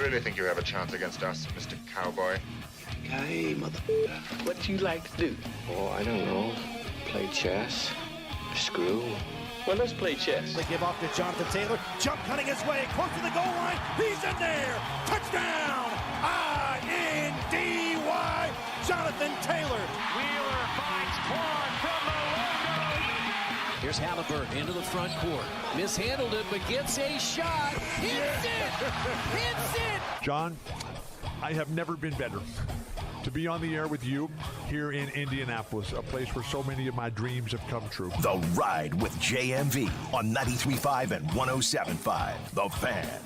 really think you have a chance against us, Mr. Cowboy? Hey, motherfucker, what do you like to do? Oh, I don't know. Play chess. Screw. Well, let's play chess. They give off to Jonathan Taylor. Jump cutting his way, close to the goal line. He's in there. Touchdown! I-N-D-Y. Jonathan Taylor. Wheeler finds Claude from the logo. Here's Halliburton into the front court. Mishandled it, but gets a shot. Hits it! Hits it! John, I have never been better to be on the air with you here in Indianapolis, a place where so many of my dreams have come true. The Ride with JMV on 93.5 and 107.5. The Fan.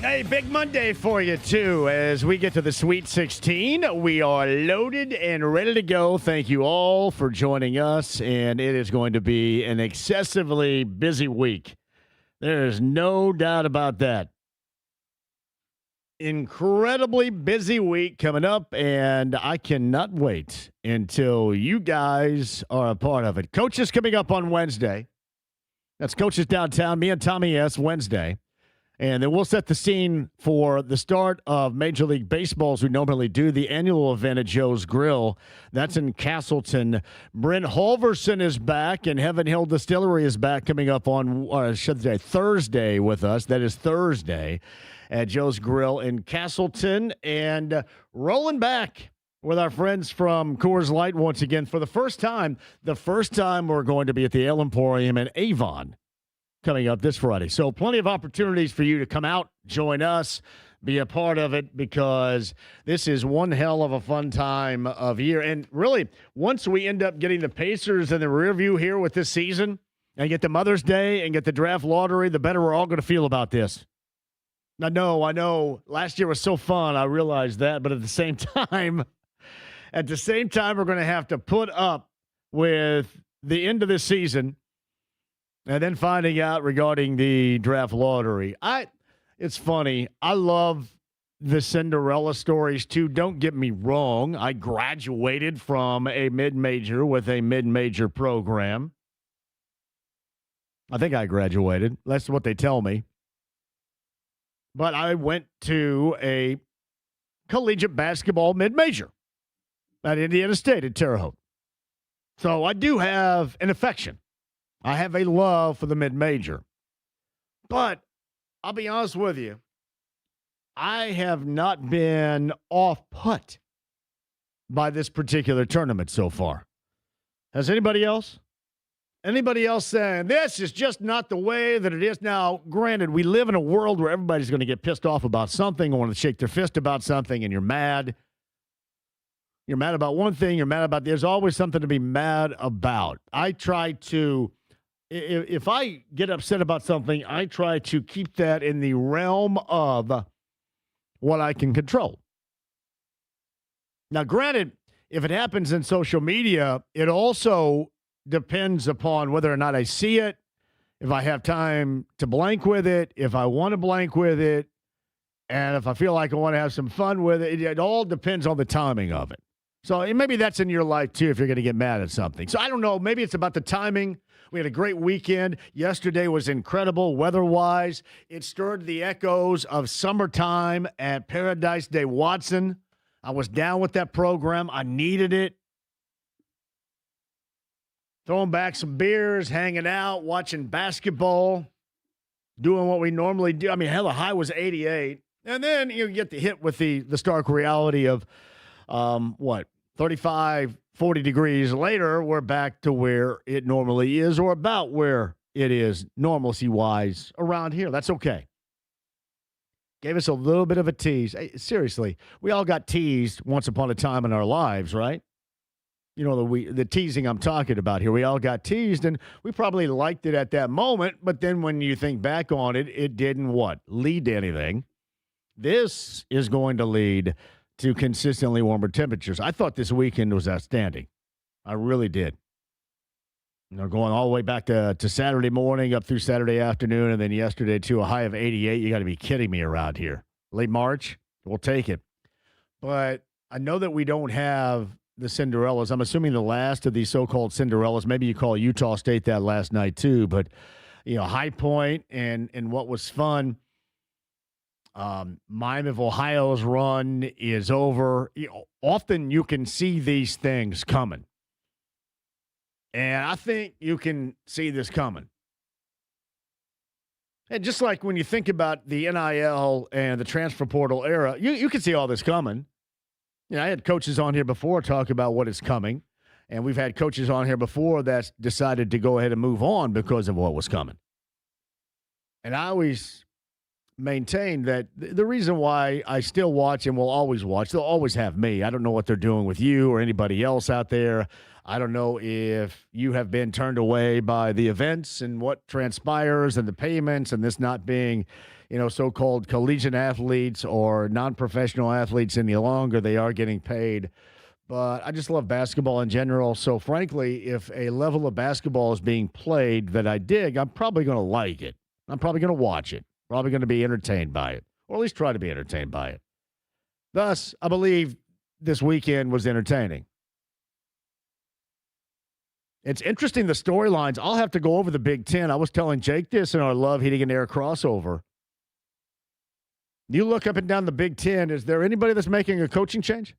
Hey, big Monday for you, too. As we get to the Sweet 16, we are loaded and ready to go. Thank you all for joining us, and it is going to be an excessively busy week. There is no doubt about that. Incredibly busy week coming up, and I cannot wait until you guys are a part of it. Coaches coming up on Wednesday. That's Coaches Downtown, me and Tommy S. Wednesday. And then we'll set the scene for the start of Major League Baseball as we normally do, the annual event at Joe's Grill. That's in Castleton. Brent Halverson is back, and Heaven Hill Distillery is back coming up on, Thursday with us. That is Thursday at Joe's Grill in Castleton. And rolling back with our friends from Coors Light once again for the first time we're going to be at the Ale Emporium in Avon coming up this Friday. So plenty of opportunities for you to come out, join us, be a part of it, because this is one hell of a fun time of year. And really, once we end up getting the Pacers in the rear view here with this season and get the Mother's Day and get the draft lottery, the better we're all going to feel about this. I know. Last year was so fun. I realize that. But at the same time, we're going to have to put up with the end of this season and then finding out regarding the draft lottery. It's funny. I love the Cinderella stories, too. Don't get me wrong. I graduated from a mid-major with a mid-major program. I think I graduated. That's what they tell me. But I went to a collegiate basketball mid-major at Indiana State at Terre Haute. So I do have an affection. I have a love for the mid-major. But I'll be honest with you, I have not been off-put by this particular tournament so far. Has anybody else? Anybody else saying, this is just not the way that it is? Now, granted, we live in a world where everybody's going to get pissed off about something or want to shake their fist about something, and you're mad. You're mad about one thing, you're mad about, there's always something to be mad about. I try to, if I get upset about something, I try to keep that in the realm of what I can control. Now, granted, if it happens in social media, it also depends upon whether or not I see it, if I have time to blank with it, if I want to blank with it, and if I feel like I want to have some fun with it. It all depends on the timing of it. So maybe that's in your life, too, if you're going to get mad at something. So I don't know. Maybe it's about the timing. We had a great weekend. Yesterday was incredible weather-wise. It stirred the echoes of summertime at Paradise Day Watson. I was down with that program. I needed it. Throwing back some beers, hanging out, watching basketball, doing what we normally do. I mean, hell, the high was 88. And then you get the hit with the stark reality of, 35, 40 degrees later, we're back to where it normally is, or about where it is normalcy-wise around here. That's okay. Gave us a little bit of a tease. Hey, seriously, we all got teased once upon a time in our lives, right? You know, the teasing I'm talking about here. We all got teased, and we probably liked it at that moment, but then when you think back on it, it didn't lead to anything. This is going to lead to consistently warmer temperatures. I thought this weekend was outstanding. I really did. You know, going all the way back to Saturday morning, up through Saturday afternoon, and then yesterday to a high of 88. You got to be kidding me around here. Late March, we'll take it. But I know that we don't have the Cinderellas. I'm assuming the last of these so-called Cinderellas. Maybe you call Utah State that last night too. But, you know, High Point and what was fun Miami of Ohio's run is over. Often you can see these things coming. And I think you can see this coming. And just like when you think about the NIL and the transfer portal era, you can see all this coming. I had coaches on here before talk about what is coming. And we've had coaches on here before that decided to go ahead and move on because of what was coming. And I always maintain that the reason why I still watch and will always watch, they'll always have me. I don't know what they're doing with you or anybody else out there. I don't know if you have been turned away by the events and what transpires and the payments and this not being, so-called collegiate athletes or non-professional athletes any longer. They are getting paid. But I just love basketball in general. So, frankly, if a level of basketball is being played that I dig, I'm probably going to like it. I'm probably going to watch it. Probably going to be entertained by it, or at least try to be entertained by it. Thus, I believe this weekend was entertaining. It's interesting, the storylines. I'll have to go over the Big Ten. I was telling Jake this in our Love Heating and Air crossover. You look up and down the Big Ten, is there anybody that's making a coaching change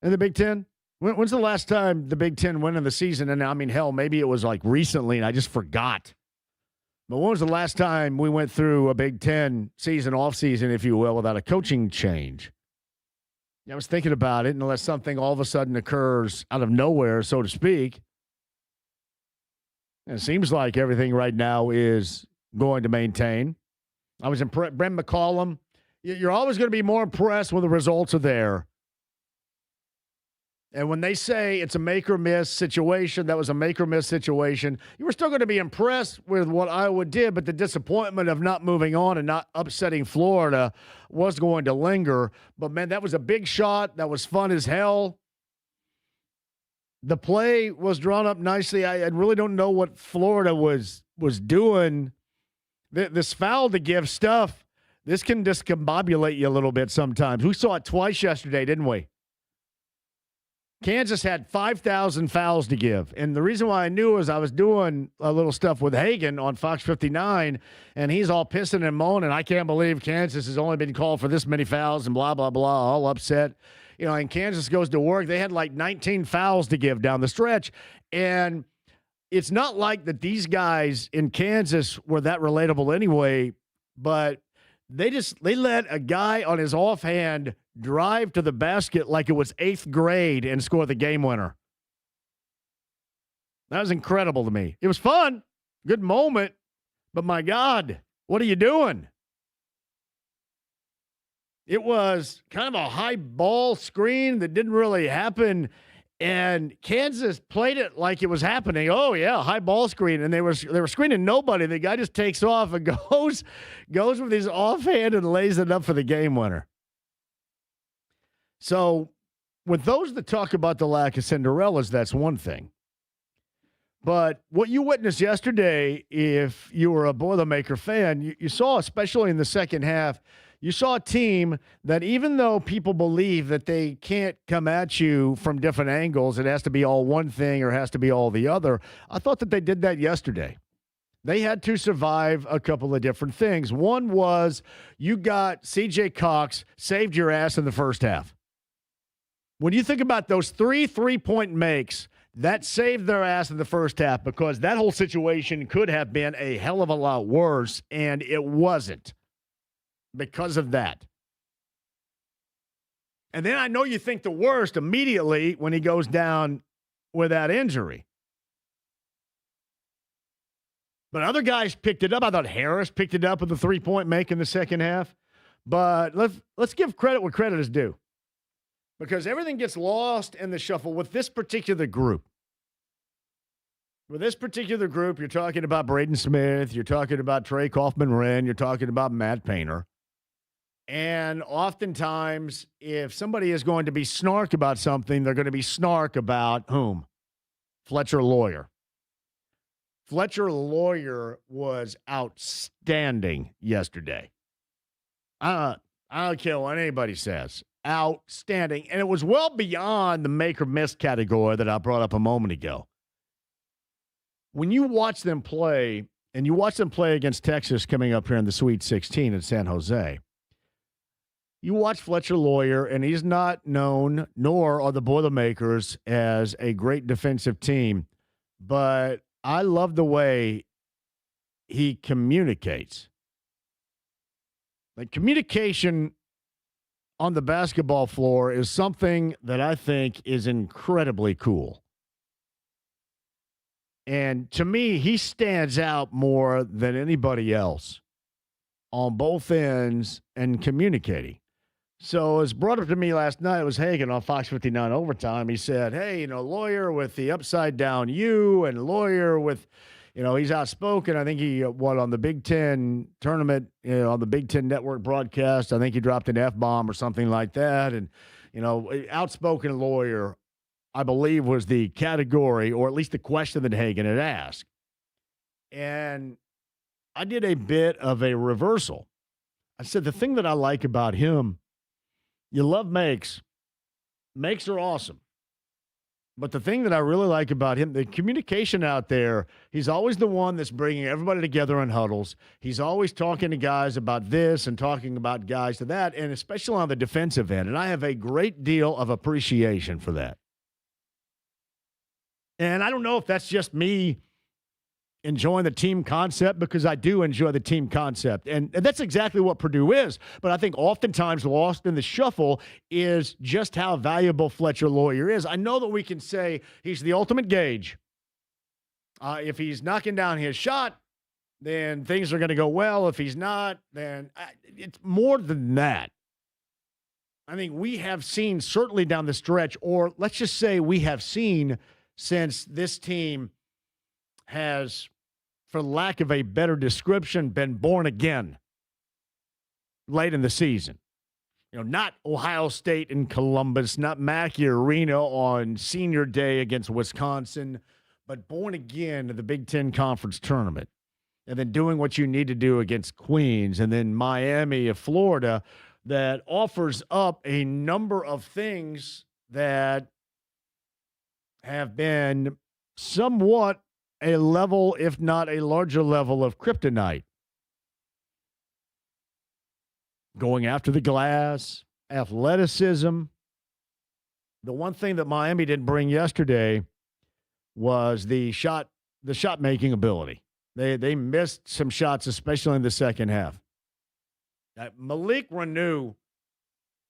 in the Big Ten? When's the last time the Big Ten went in the season? And I mean, hell, maybe it was like recently and I just forgot. But when was the last time we went through a Big Ten season, off season, if you will, without a coaching change? I was thinking about it, unless something all of a sudden occurs out of nowhere, so to speak. And it seems like everything right now is going to maintain. I was impressed. Brent McCollum, you're always going to be more impressed when the results are there. And when they say it's a make or miss situation, that was a make or miss situation, you were still going to be impressed with what Iowa did, but the disappointment of not moving on and not upsetting Florida was going to linger. But, man, that was a big shot. That was fun as hell. The play was drawn up nicely. I really don't know what Florida was doing. This foul to give stuff, this can discombobulate you a little bit sometimes. We saw it twice yesterday, didn't we? Kansas had 5,000 fouls to give. And the reason why I knew is I was doing a little stuff with Hagan on Fox 59, and he's all pissing and moaning. I can't believe Kansas has only been called for this many fouls and blah, blah, blah, all upset. And Kansas goes to work. They had like 19 fouls to give down the stretch. And it's not like that these guys in Kansas were that relatable anyway, but they let a guy on his offhand drive to the basket like it was 8th grade and score the game winner. That was incredible to me. It was fun, good moment, but my God, what are you doing? It was kind of a high ball screen that didn't really happen, and Kansas played it like it was happening. Oh, yeah, high ball screen, and they were screening nobody. The guy just takes off and goes with his offhand and lays it up for the game winner. So with those that talk about the lack of Cinderellas, that's one thing. But what you witnessed yesterday, if you were a Boilermaker fan, you saw, especially in the second half, you saw a team that even though people believe that they can't come at you from different angles, it has to be all one thing or has to be all the other, I thought that they did that yesterday. They had to survive a couple of different things. One was you got C.J. Cox saved your ass in the first half. When you think about those 3 3-point makes, that saved their ass in the first half because that whole situation could have been a hell of a lot worse, and it wasn't because of that. And then I know you think the worst immediately when he goes down with that injury. But other guys picked it up. I thought Harris picked it up with the 3-point make in the second half. But let's give credit where credit is due. Because everything gets lost in the shuffle with this particular group. With this particular group, you're talking about Braden Smith, you're talking about Trey Kaufman-Wren, you're talking about Matt Painter. And oftentimes, if somebody is going to be snark about something, they're going to be snark about whom? Fletcher Lawyer. Fletcher Lawyer was outstanding yesterday. I don't care what anybody says. Outstanding. And it was well beyond the make or miss category that I brought up a moment ago. When you watch them play, and you watch them play against Texas coming up here in the Sweet 16 in San Jose. You watch Fletcher Lawyer, and he's not known, nor are the Boilermakers, as a great defensive team. But I love the way he communicates. Like, communication on the basketball floor is something that I think is incredibly cool. And to me, he stands out more than anybody else on both ends and communicating. So it was brought up to me last night. It was Hagan on Fox 59 Overtime. He said, hey, Lawyer with the upside down U, and Lawyer with, he's outspoken. I think he, on the Big Ten tournament, on the Big Ten Network broadcast, I think he dropped an F-bomb or something like that. And, outspoken Lawyer, I believe, was the category, or at least the question that Hagan had asked. And I did a bit of a reversal. I said, the thing that I like about him, you love makes. Makes are awesome. But the thing that I really like about him, the communication out there, he's always the one that's bringing everybody together in huddles. He's always talking to guys about this and talking about guys to that, and especially on the defensive end. And I have a great deal of appreciation for that. And I don't know if that's just me enjoying the team concept, because I do enjoy the team concept. And that's exactly what Purdue is. But I think oftentimes lost in the shuffle is just how valuable Fletcher Lawyer is. I know that we can say he's the ultimate gauge. If he's knocking down his shot, then things are going to go well. If he's not, then it's more than that. I think we have seen, certainly down the stretch, or let's just say we have seen since this team has, for lack of a better description, been born again late in the season. Not Ohio State and Columbus, not Mackey Arena on senior day against Wisconsin, but born again in the Big Ten Conference Tournament. And then doing what you need to do against Queens, and then Miami of Florida, that offers up a number of things that have been somewhat a level, if not a larger level, of kryptonite. Going after the glass, athleticism. The one thing that Miami didn't bring yesterday was the shot-making ability. They missed some shots, especially in the second half. Malik Renew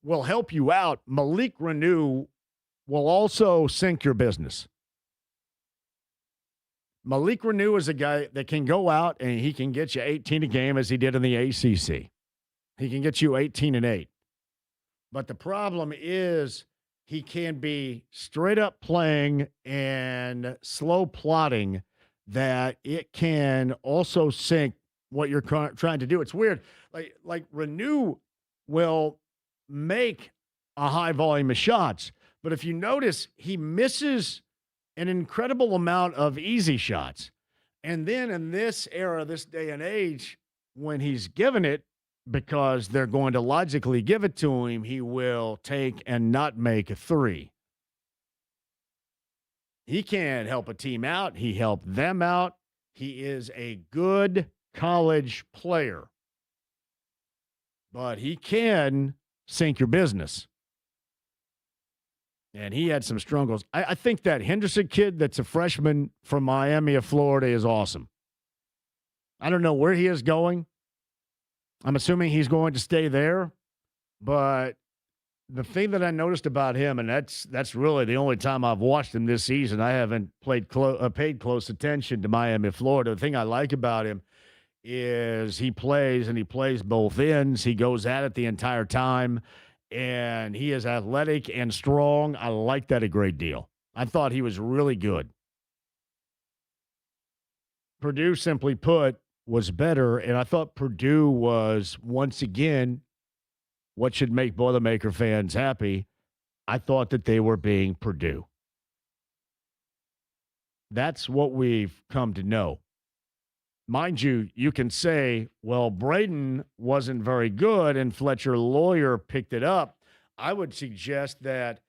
will help you out. Malik Renew will also sink your business. Malik Renew is a guy that can go out and he can get you 18 a game, as he did in the ACC. He can get you 18 and 8. But the problem is he can be straight up playing and slow plotting, that it can also sink what you're trying to do. It's weird. Like Renew will make a high volume of shots, but if you notice, he misses an incredible amount of easy shots. And then in this era, this day and age, when he's given it, because they're going to logically give it to him, he will take and not make a three. He can't help a team out. He helped them out. He is a good college player. But he can sink your business. And he had some struggles. I think that Henderson kid that's a freshman from Miami of Florida is awesome. I don't know where he is going. I'm assuming he's going to stay there. But the thing that I noticed about him, and that's really the only time I've watched him this season, I haven't paid close attention to Miami of Florida. The thing I like about him is he plays both ends. He goes at it the entire time. And he is athletic and strong. I like that a great deal. I thought he was really good. Purdue, simply put, was better, and I thought Purdue was, once again, what should make Boilermaker fans happy. I thought that they were being Purdue. That's what we've come to know. Mind you, you can say, well, Braden wasn't very good and Fletcher Lawyer picked it up. I would suggest that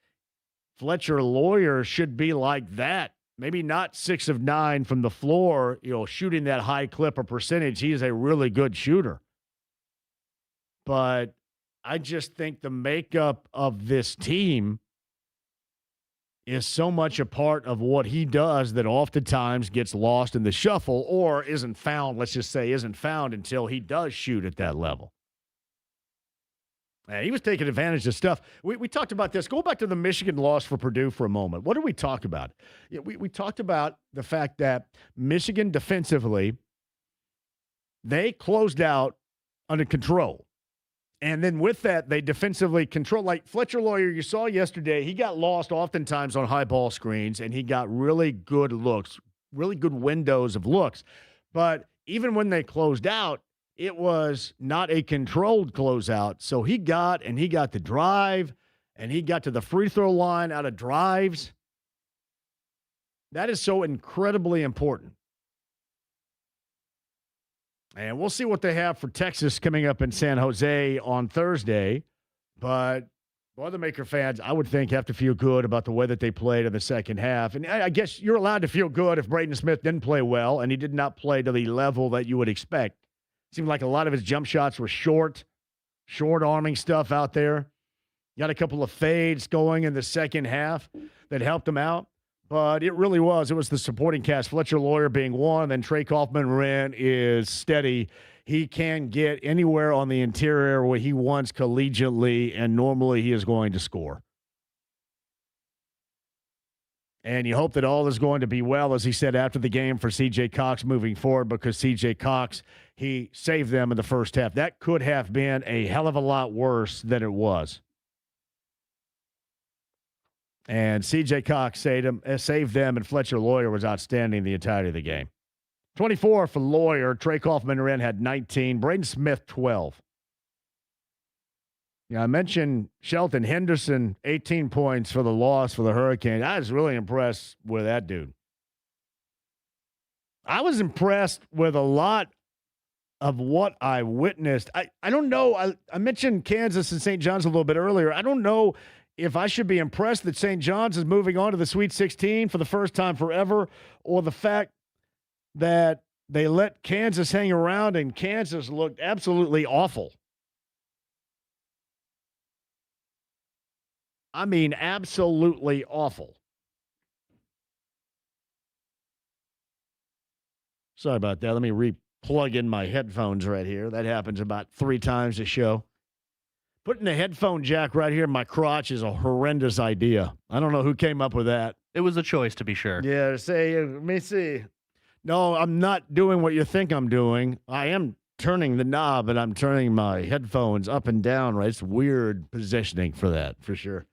Fletcher Lawyer should be like that maybe not 6 of 9 from the floor, shooting that high clip or percentage. He is a really good shooter. But I just think the makeup of this team is so much a part of what he does that oftentimes gets lost in the shuffle or isn't found, let's just say, isn't found until he does shoot at that level. And he was taking advantage of stuff. We talked about this. Go back to the Michigan loss for Purdue for a moment. What did we talk about? We talked about the fact that Michigan defensively, they closed out under control. And then with that, they defensively control. Like Fletcher Lawyer, you saw yesterday, he got lost oftentimes on high ball screens, and he got really good looks, really good windows of looks. But even when they closed out, it was not a controlled closeout. So he got the drive, and he got to the free throw line out of drives. That is so incredibly important. And we'll see what they have for Texas coming up in San Jose on Thursday. But Boilermaker fans, I would think, have to feel good about the way that they played in the second half. And I guess you're allowed to feel good if Braden Smith didn't play well, and he did not play to the level that you would expect. Seemed like a lot of his jump shots were short-arming stuff out there. Got a couple of fades going in the second half that helped him out. But it really was. It was the supporting cast. Fletcher Lawyer being one, then Trey Kaufman-Wren is steady. He can get anywhere on the interior where he wants collegiately, and normally he is going to score. And you hope that all is going to be well, as he said after the game, for C.J. Cox moving forward, because C.J. Cox, he saved them in the first half. That could have been a hell of a lot worse than it was. And C.J. Cox saved them, and Fletcher Lawyer was outstanding the entirety of the game. 24 for Lawyer. Trey Kaufman-Wren had 19. Braden Smith, 12. I mentioned Shelton Henderson, 18 points for the loss for the Hurricanes. I was really impressed with that dude. I was impressed with a lot of what I witnessed. I don't know. I mentioned Kansas and St. John's a little bit earlier. I don't know if I should be impressed that St. John's is moving on to the Sweet 16 for the first time forever, or the fact that they let Kansas hang around and Kansas looked absolutely awful. I mean, absolutely awful. Sorry about that. Let me re-plug in my headphones right here. That happens about 3 times a show. Putting the headphone jack right here in my crotch is a horrendous idea. I don't know who came up with that. It was a choice, to be sure. Yeah, let me see. No, I'm not doing what you think I'm doing. I am turning the knob, and I'm turning my headphones up and down, right? It's weird positioning for that, for sure.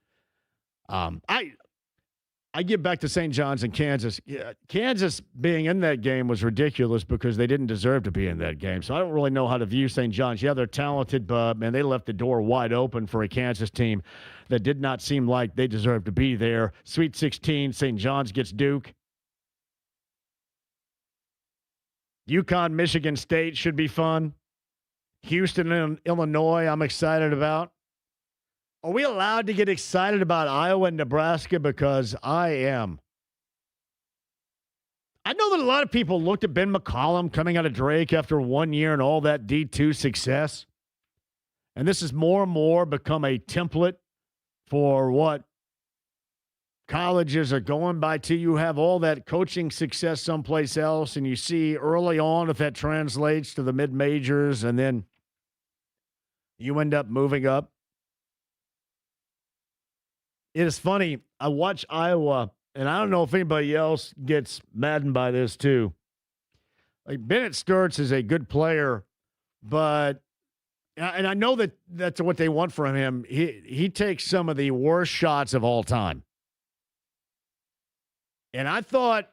I get back to St. John's and Kansas. Yeah, Kansas being in that game was ridiculous because they didn't deserve to be in that game. So I don't really know how to view St. John's. Yeah, they're talented, but, man, they left the door wide open for a Kansas team that did not seem like they deserved to be there. Sweet 16, St. John's gets Duke. UConn, Michigan State should be fun. Houston, Illinois, I'm excited about. Are we allowed to get excited about Iowa and Nebraska? Because I am. I know that a lot of people looked at Ben McCollum coming out of Drake after 1 year and all that D2 success. And this has more and more become a template for what colleges are going by to. You have all that coaching success someplace else, and you see early on if that translates to the mid-majors, and then you end up moving up. It is funny. I watch Iowa, and I don't know if anybody else gets maddened by this too. Like, Bennett Sturts is a good player, but and I know that that's what they want from him. He takes some of the worst shots of all time. And I thought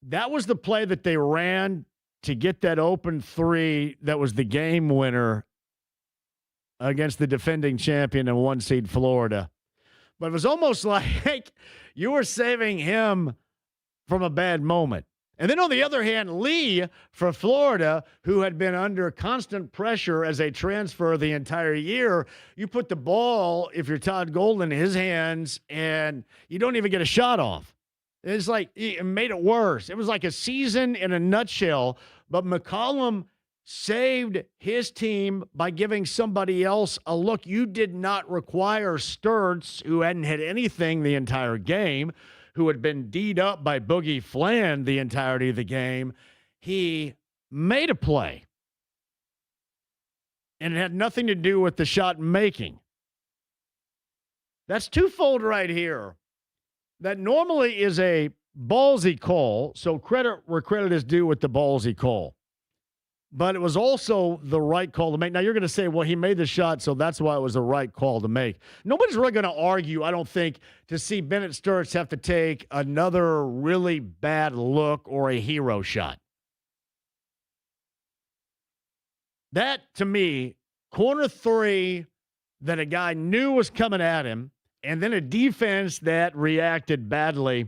that was the play that they ran to get that open three that was the game winner against the defending champion and 1 seed Florida. But it was almost like you were saving him from a bad moment. And then on the other hand, Lee for Florida, who had been under constant pressure as a transfer the entire year, you put the ball, if you're Todd Golden, in his hands, and you don't even get a shot off. It's like it made it worse. It was like a season in a nutshell, but McCollum saved his team by giving somebody else a look. You did not require Sturts, who hadn't hit anything the entire game, who had been D'd up by Boogie Flan the entirety of the game. He made a play, and it had nothing to do with the shot making. That's twofold right here. That normally is a ballsy call, so credit where credit is due with the ballsy call. But it was also the right call to make. Now, you're going to say, well, he made the shot, so that's why it was the right call to make. Nobody's really going to argue, I don't think, to see Bennett Sturts have to take another really bad look or a hero shot. That, to me, corner three that a guy knew was coming at him, and then a defense that reacted badly.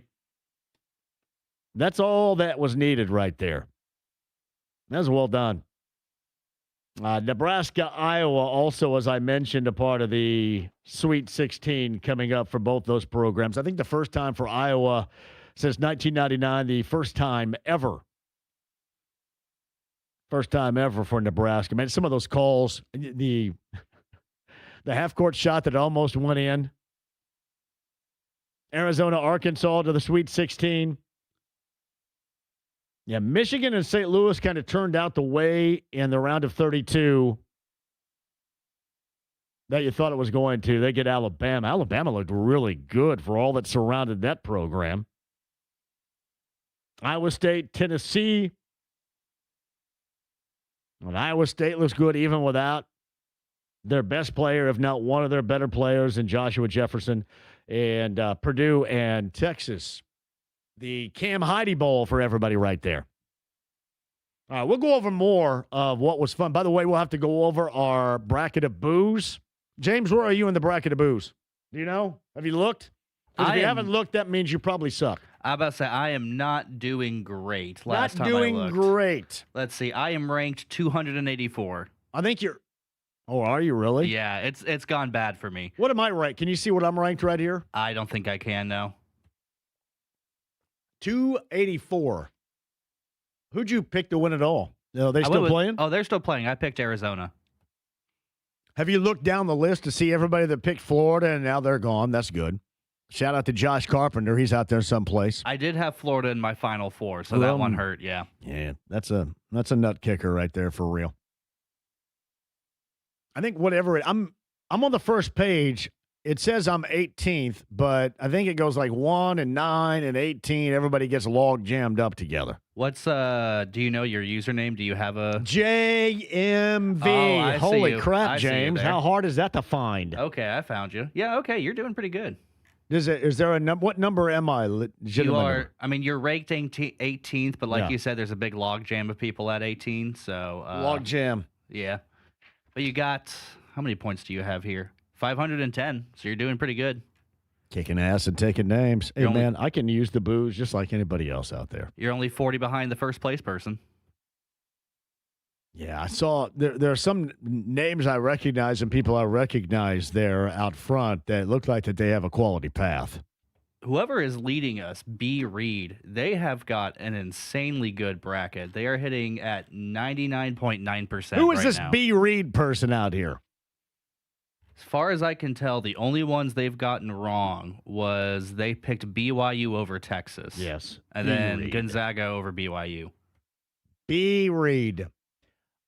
That's all that was needed right there. That was well done. Nebraska, Iowa, also, as I mentioned, a part of the Sweet 16 coming up for both those programs. I think the first time for Iowa since 1999, the first time ever. First time ever for Nebraska. Man, some of those calls, the half-court shot that almost went in. Arizona, Arkansas to the Sweet 16. Yeah, Michigan and St. Louis kind of turned out the way in the round of 32 that you thought it was going to. They get Alabama. Alabama looked really good for all that surrounded that program. Iowa State, Tennessee. And Iowa State looks good even without their best player, if not one of their better players, in Joshua Jefferson. And Purdue and Texas. The Cam Heide Bowl for everybody right there. All right, we'll go over more of what was fun. By the way, we'll have to go over our bracket of boos. James, where are you in the bracket of boos? Do you know? Have you looked? If you haven't looked, that means you probably suck. I'm about to say, I am not doing great last time I looked. looked. Not doing great. Let's see. I am ranked 284. I think you're... Oh, are you really? Yeah, it's gone bad for me. What am I ranked? Can you see what I'm ranked right here? I don't think I can, no. 284. Who'd you pick to win it all? Are they still playing? Oh, they're still playing. I picked Arizona. Have you looked down the list to see everybody that picked Florida and now they're gone? That's good. Shout out to Josh Carpenter. He's out there someplace. I did have Florida in my Final Four, so that one hurt, yeah. Yeah, that's a nut kicker right there for real. I think I'm on the first page. It says I'm 18th, but I think it goes like 1 and 9 and 18. Everybody gets log jammed up together. What's do you know your username? Do you have a JMV? Oh, Holy crap, James! How hard is that to find? Okay, I found you. Yeah, okay, you're doing pretty good. Is there a number? What number am I? You are. I mean, you're ranked 18th, but like you said, there's a big log jam of people at 18. So log jam. Yeah, but you got how many points do you have here? 510. So you're doing pretty good. Kicking ass and taking names. Hey, man, I can use the booze just like anybody else out there. You're only 40 behind the first place person. Yeah, I saw there are some names I recognize and people I recognize there out front that look like that they have a quality path. Whoever is leading us, B. Reed, they have got an insanely good bracket. They are hitting at 99.9%. Who is this B. Reed person out here? As far as I can tell, the only ones they've gotten wrong was they picked BYU over Texas. Yes. And then Gonzaga over BYU. B. Reed.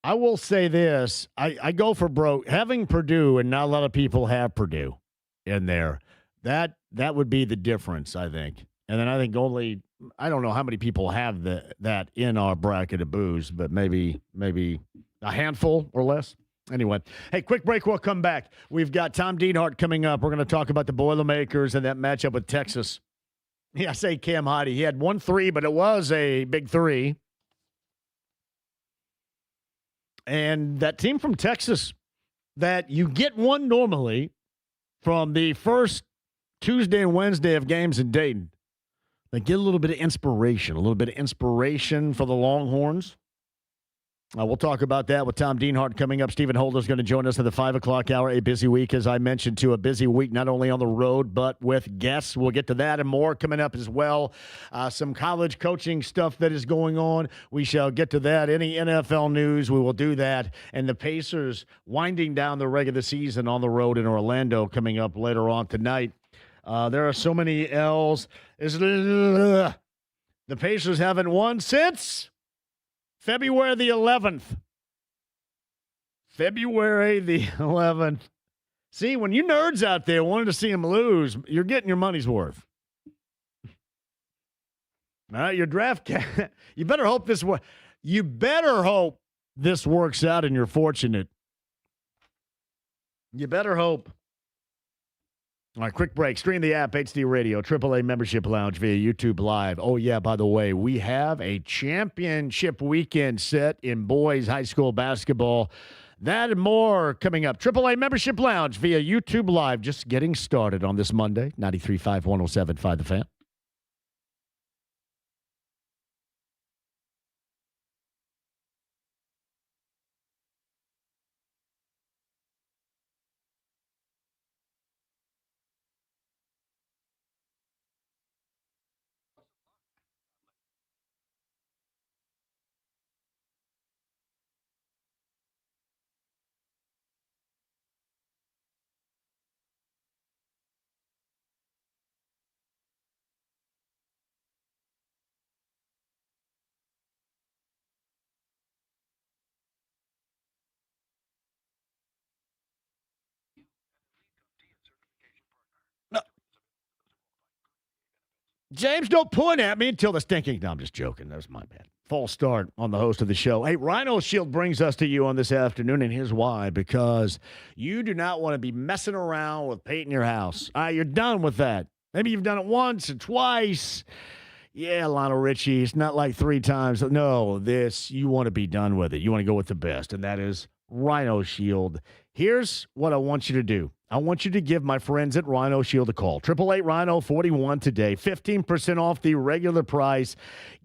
I will say this. I go for broke. Having Purdue, and not a lot of people have Purdue in there, that would be the difference, I think. And then I think I don't know how many people have that in our bracket of booze, but maybe a handful or less. Anyway, hey, quick break. We'll come back. We've got Tom Deanhard coming up. We're going to talk about the Boilermakers and that matchup with Texas. Yeah, I say Cam Heide. He had 1 3, but it was a big 3. And that team from Texas that you get one normally from the first Tuesday and Wednesday of games in Dayton. They get a little bit of inspiration for the Longhorns. We'll talk about that with Tom Deanhard coming up. Stephen Holder's going to join us at the 5 o'clock hour. A busy week, as I mentioned, to a busy week, not only on the road, but with guests. We'll get to that and more coming up as well. Some college coaching stuff that is going on. We shall get to that. Any NFL news, we will do that. And the Pacers winding down the regular season on the road in Orlando coming up later on tonight. There are so many L's. The Pacers haven't won since February the 11th. February the 11th. See, when you nerds out there wanted to see him lose, you're getting your money's worth. All right, your draft you better hope this works out and you're fortunate. You better hope. All right, quick break. Stream the app, HD Radio, AAA Membership Lounge via YouTube Live. Oh, yeah, by the way, we have a championship weekend set in boys high school basketball. That and more coming up. AAA Membership Lounge via YouTube Live. Just getting started on this Monday. 93.5, 107.5 The Fan. James, don't point at me until the stinking. No, I'm just joking. That was my bad. False start on the host of the show. Hey, Rhino Shield brings us to you on this afternoon, and here's why. Because you do not want to be messing around with painting your house. You're done with that. Maybe you've done it once or twice. Yeah, Lionel Richie, it's not like 3 times. No, you want to be done with it. You want to go with the best, and that is Rhino Shield. Here's what I want you to do. I want you to give my friends at Rhino Shield a call. 888-RHINO-41 today. 15% off the regular price.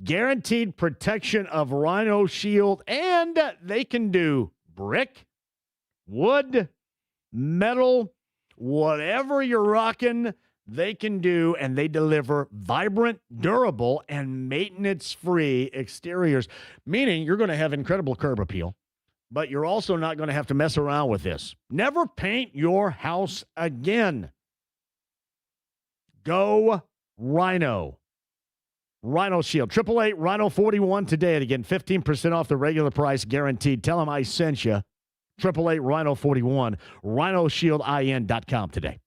Guaranteed protection of Rhino Shield. And they can do brick, wood, metal, whatever you're rocking, they can do. And they deliver vibrant, durable, and maintenance-free exteriors. Meaning you're going to have incredible curb appeal. But you're also not going to have to mess around with this. Never paint your house again. Go Rhino. Rhino Shield. 888-RHINO-41 today. And again, 15% off the regular price guaranteed. Tell them I sent you. 888-RHINO-41. RhinoShieldIN.com today.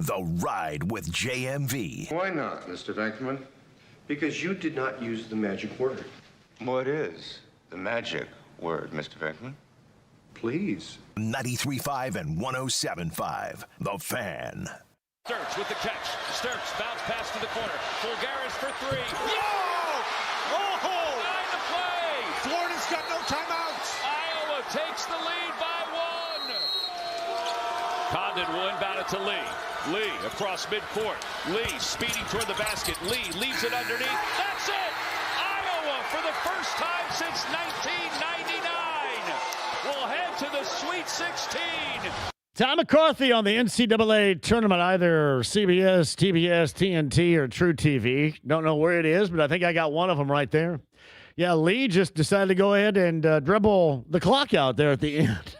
The Ride with JMV. Why not, Mr. Venkman? Because you did not use the magic word. What is the magic word, Mr. Venkman? Please. 93.5 and 107.5. The Fan. Sturks with the catch. Sturks bounce pass to the corner. Bulgaris for three. Oh! Behind the play. Florida's got no timeouts. Iowa takes the lead by one. Condon will inbound it to Lee. Lee across midcourt. Lee speeding toward the basket. Lee leaves it underneath. That's it. Iowa for the first time since 1999 will head to the Sweet 16. Tom McCarthy on the NCAA tournament, either CBS, TBS, TNT, or True TV. Don't know where it is, but I think I got one of them right there. Yeah, Lee just decided to go ahead and dribble the clock out there at the end.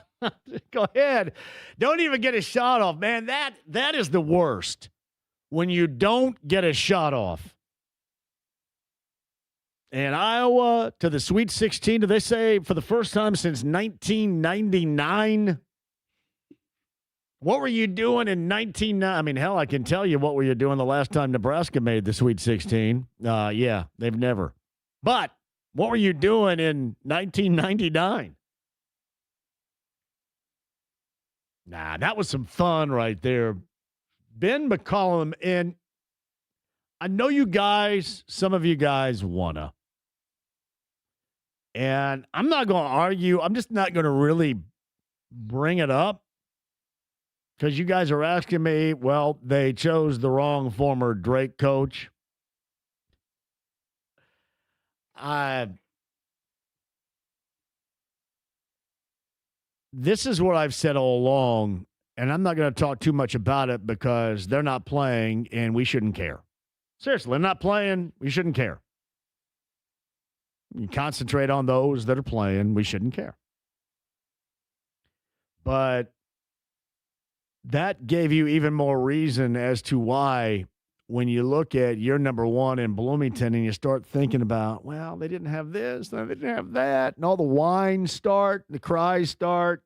Go ahead. Don't even get a shot off. Man, that is the worst when you don't get a shot off. And Iowa to the Sweet 16, do they say for the first time since 1999? What were you doing in 1990? I mean, hell, I can tell you what were you doing the last time Nebraska made the Sweet 16. Yeah, they've never. But what were you doing in 1999? Nah, that was some fun right there. Ben McCollum, and I know you guys, some of you guys wanna. And I'm not going to argue. I'm just not going to really bring it up. Because you guys are asking me, well, they chose the wrong former Drake coach. This is what I've said all along, and I'm not going to talk too much about it because they're not playing and we shouldn't care. Seriously, they're not playing. We shouldn't care. You concentrate on those that are playing. We shouldn't care. But that gave you even more reason as to why when you look at year number one in Bloomington and you start thinking about, well, they didn't have this, they didn't have that, and all the whines start, the cries start.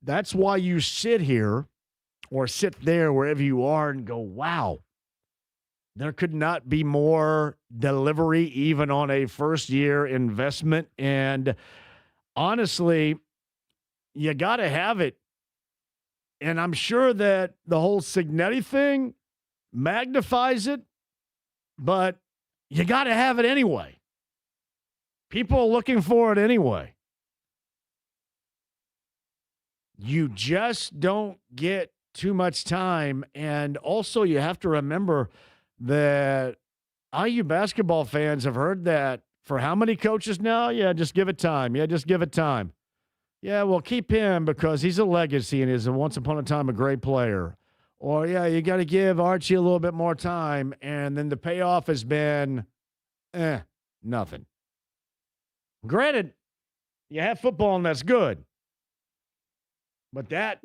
That's why you sit here or sit there wherever you are and go, wow, there could not be more delivery even on a first-year investment. And honestly, you got to have it. And I'm sure that the whole Signetti thing magnifies it, but you got to have it anyway. People are looking for it anyway. You just don't get too much time. And also you have to remember that IU basketball fans have heard that for how many coaches now? Yeah, just give it time. Yeah, just give it time. Yeah, well, keep him because he's a legacy and is a once upon a time a great player. Or, yeah, you got to give Archie a little bit more time. And then the payoff has been, nothing. Granted, you have football and that's good. But that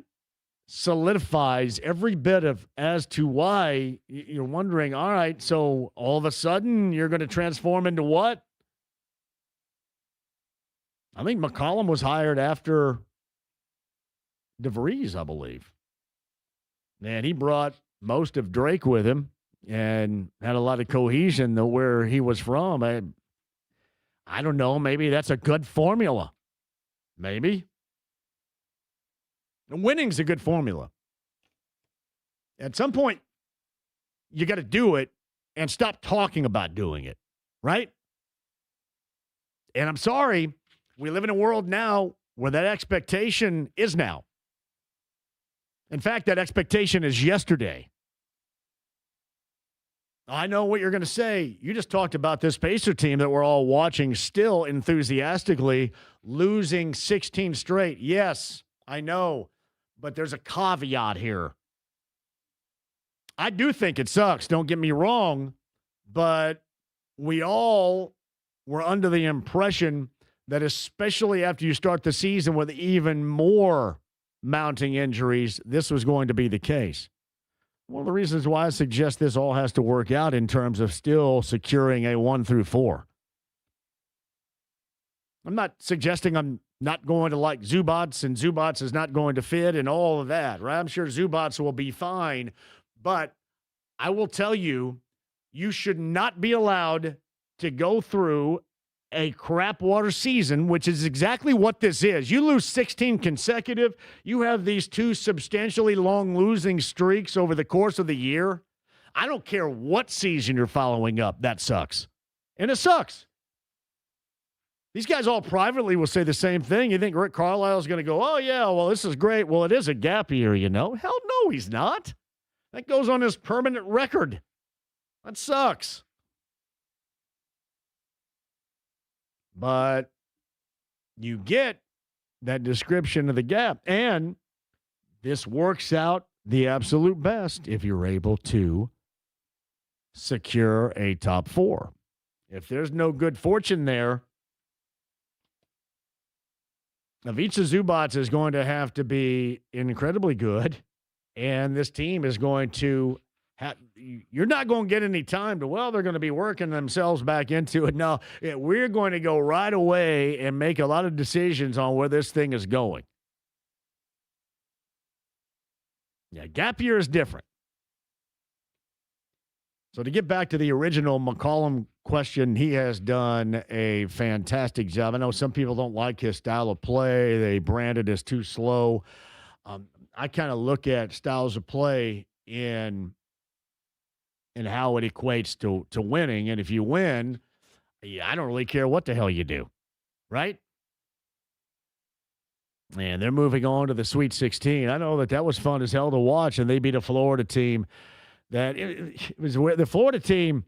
solidifies every bit of as to why you're wondering, all right, so all of a sudden you're going to transform into what? I think McCollum was hired after DeVries, I believe. And he brought most of Drake with him and had a lot of cohesion to where he was from. I don't know. Maybe that's a good formula. Maybe. And winning's a good formula. At some point, you got to do it and stop talking about doing it, right? And I'm sorry, we live in a world now where that expectation is now. In fact, that expectation is yesterday. I know what you're going to say. You just talked about this Pacer team that we're all watching still enthusiastically losing 16 straight. Yes, I know, but there's a caveat here. I do think it sucks, don't get me wrong, but we all were under the impression that especially after you start the season with even more mounting injuries, this was going to be the case. One of the reasons why I suggest this all has to work out in terms of still securing a 1 through 4. I'm not suggesting I'm not going to like Zubats and Zubats is not going to fit and all of that, right? I'm sure Zubats will be fine, But I will tell you, you should not be allowed to go through a crap water season, which is exactly what this is. You lose 16 consecutive. You have these 2 substantially long losing streaks over the course of the year. I don't care what season you're following up. That sucks. And it sucks. These guys all privately will say the same thing. You think Rick Carlisle's going to go, oh, yeah, well, this is great. Well, it is a gap year, you know. Hell no, he's not. That goes on his permanent record. That sucks. But you get that description of the gap. And this works out the absolute best if you're able to secure a top 4. If there's no good fortune there, Ivica Zubac is going to have to be incredibly good, and this team is going to have – you're not going to get any time to, well, they're going to be working themselves back into it. No, we're going to go right away and make a lot of decisions on where this thing is going. Yeah, gap year is different. So to get back to the original McCollum question, he has done a fantastic job. I know some people don't like his style of play. They brand it as too slow. I kind of look at styles of play in how it equates to winning. And if you win, yeah, I don't really care what the hell you do, right? And they're moving on to the Sweet 16. I know that was fun as hell to watch, and they beat a Florida team. That it was where the Florida team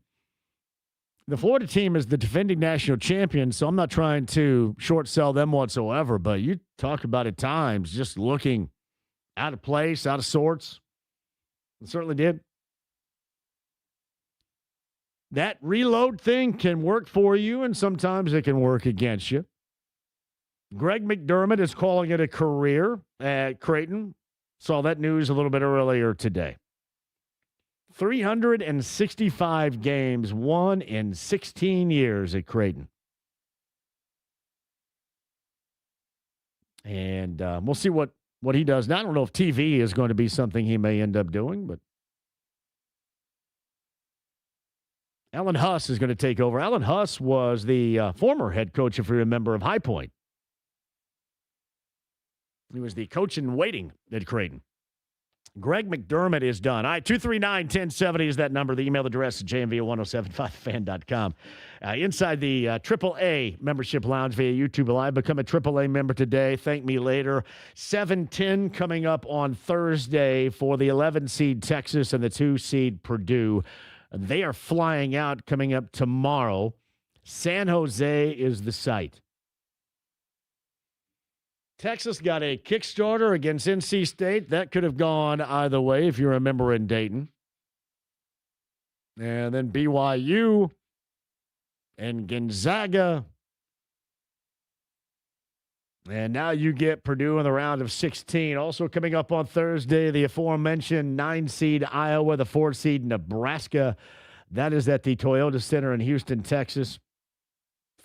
is the defending national champion, so I'm not trying to short sell them whatsoever, but you talk about at times just looking out of place, out of sorts. It certainly did. That reload thing can work for you, and sometimes it can work against you. Greg McDermott is calling it a career at Creighton. Saw that news a little bit earlier today. 365 games won in 16 years at Creighton. And we'll see what he does. Now, I don't know if TV is going to be something he may end up doing, but Alan Huss is going to take over. Alan Huss was the former head coach, if you remember, of High Point. He was the coach in waiting at Creighton. Greg McDermott is done. All right, 239-1070 is that number. The email address is jmv1075fan.com. Inside the AAA membership lounge via YouTube Live. Become a AAA member today. Thank me later. 7-10 coming up on Thursday for the 11-seed Texas and the 2-seed Purdue. They are flying out coming up tomorrow. San Jose is the site. Texas got a Kickstarter against NC State. That could have gone either way if you remember in Dayton. And then BYU and Gonzaga. And now you get Purdue in the round of 16. Also coming up on Thursday, the aforementioned 9-seed Iowa, the 4-seed Nebraska. That is at the Toyota Center in Houston, Texas.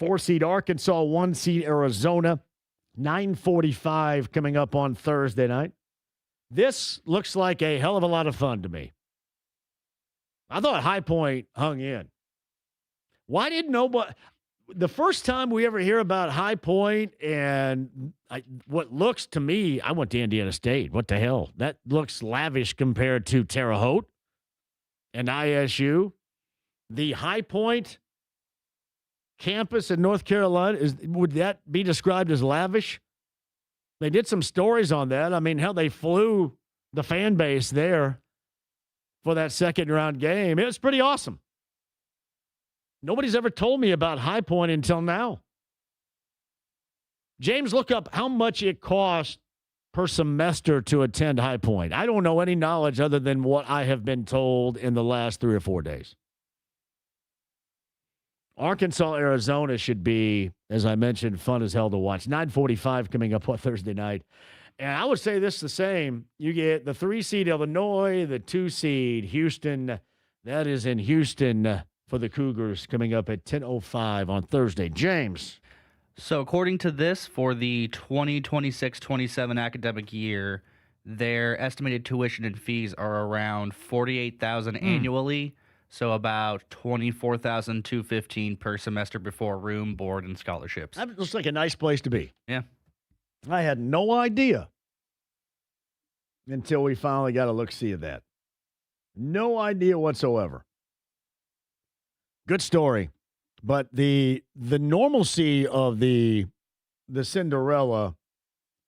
4-seed Arkansas, 1-seed Arizona. 9:45 coming up on Thursday night. This looks like a hell of a lot of fun to me. I thought High Point hung in. Why didn't nobody? The first time we ever hear about High Point and what looks to me, I went to Indiana State. What the hell? That looks lavish compared to Terre Haute and ISU. The High Point campus in North Carolina, would that be described as lavish? They did some stories on that. I mean, hell, they flew the fan base there for that second round game. It was pretty awesome. Nobody's ever told me about High Point until now. James, look up how much it costs per semester to attend High Point. I don't know any knowledge other than what I have been told in the last 3 or 4 days. Arkansas, Arizona should be, as I mentioned, fun as hell to watch. 9:45 coming up on Thursday night. And I would say this the same. You get the 3-seed Illinois, the 2-seed Houston. That is in Houston for the Cougars coming up at 10:05 on Thursday. James. So according to this, for the 2026-27 academic year, their estimated tuition and fees are around $48,000 annually, so about $24,215 per semester before room, board, and scholarships. That looks like a nice place to be. Yeah. I had no idea until we finally got a look-see at that. No idea whatsoever. Good story. But the normalcy of the Cinderella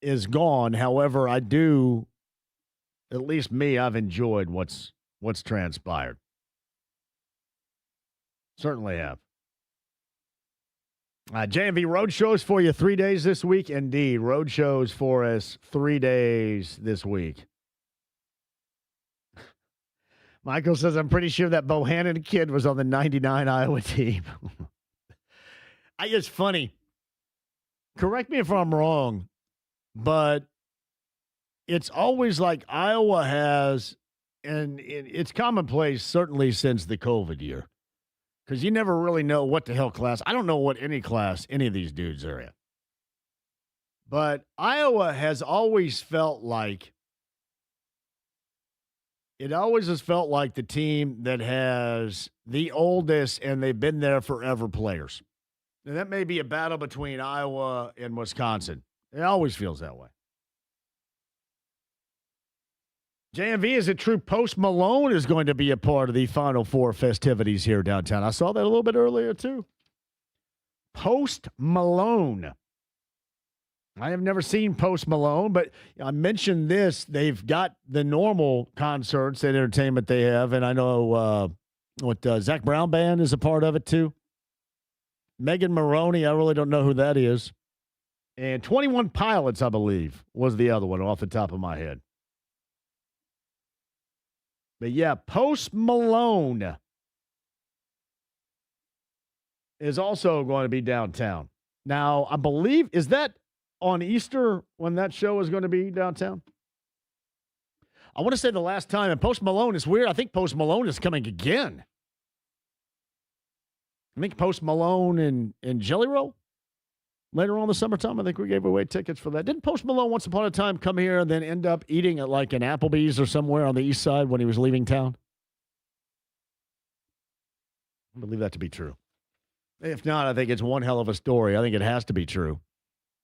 is gone. However, I do, at least me, I've enjoyed what's transpired. Certainly have. JMV road shows for you 3 days this week. Indeed, road shows for us 3 days this week. Michael says, I'm pretty sure that Bohannon kid was on the 99 Iowa team. It's funny. Correct me if I'm wrong, but it's always like Iowa has, and it's commonplace certainly since the COVID year, because you never really know what the hell class. I don't know what any class any of these dudes are in. But Iowa has always felt like, it always has felt like the team that has the oldest and they've been there forever players. And that may be a battle between Iowa and Wisconsin. It always feels that way. JMV, is it true Post Malone is going to be a part of the Final Four festivities here downtown? I saw that a little bit earlier, too. Post Malone. I have never seen Post Malone, but I mentioned this. They've got the normal concerts and entertainment they have, and I know Zach Brown Band is a part of it, too. Megan Maroney, I really don't know who that is. And 21 Pilots, I believe, was the other one off the top of my head. But yeah, Post Malone is also going to be downtown. Now, I believe, is that on Easter when that show is going to be downtown? I want to say the last time, and Post Malone is weird. I think Post Malone is coming again. I think Post Malone and Jelly Roll later on in the summertime. I think we gave away tickets for that. Didn't Post Malone once upon a time come here and then end up eating at like an Applebee's or somewhere on the east side when he was leaving town? I believe that to be true. If not, I think it's one hell of a story. I think it has to be true.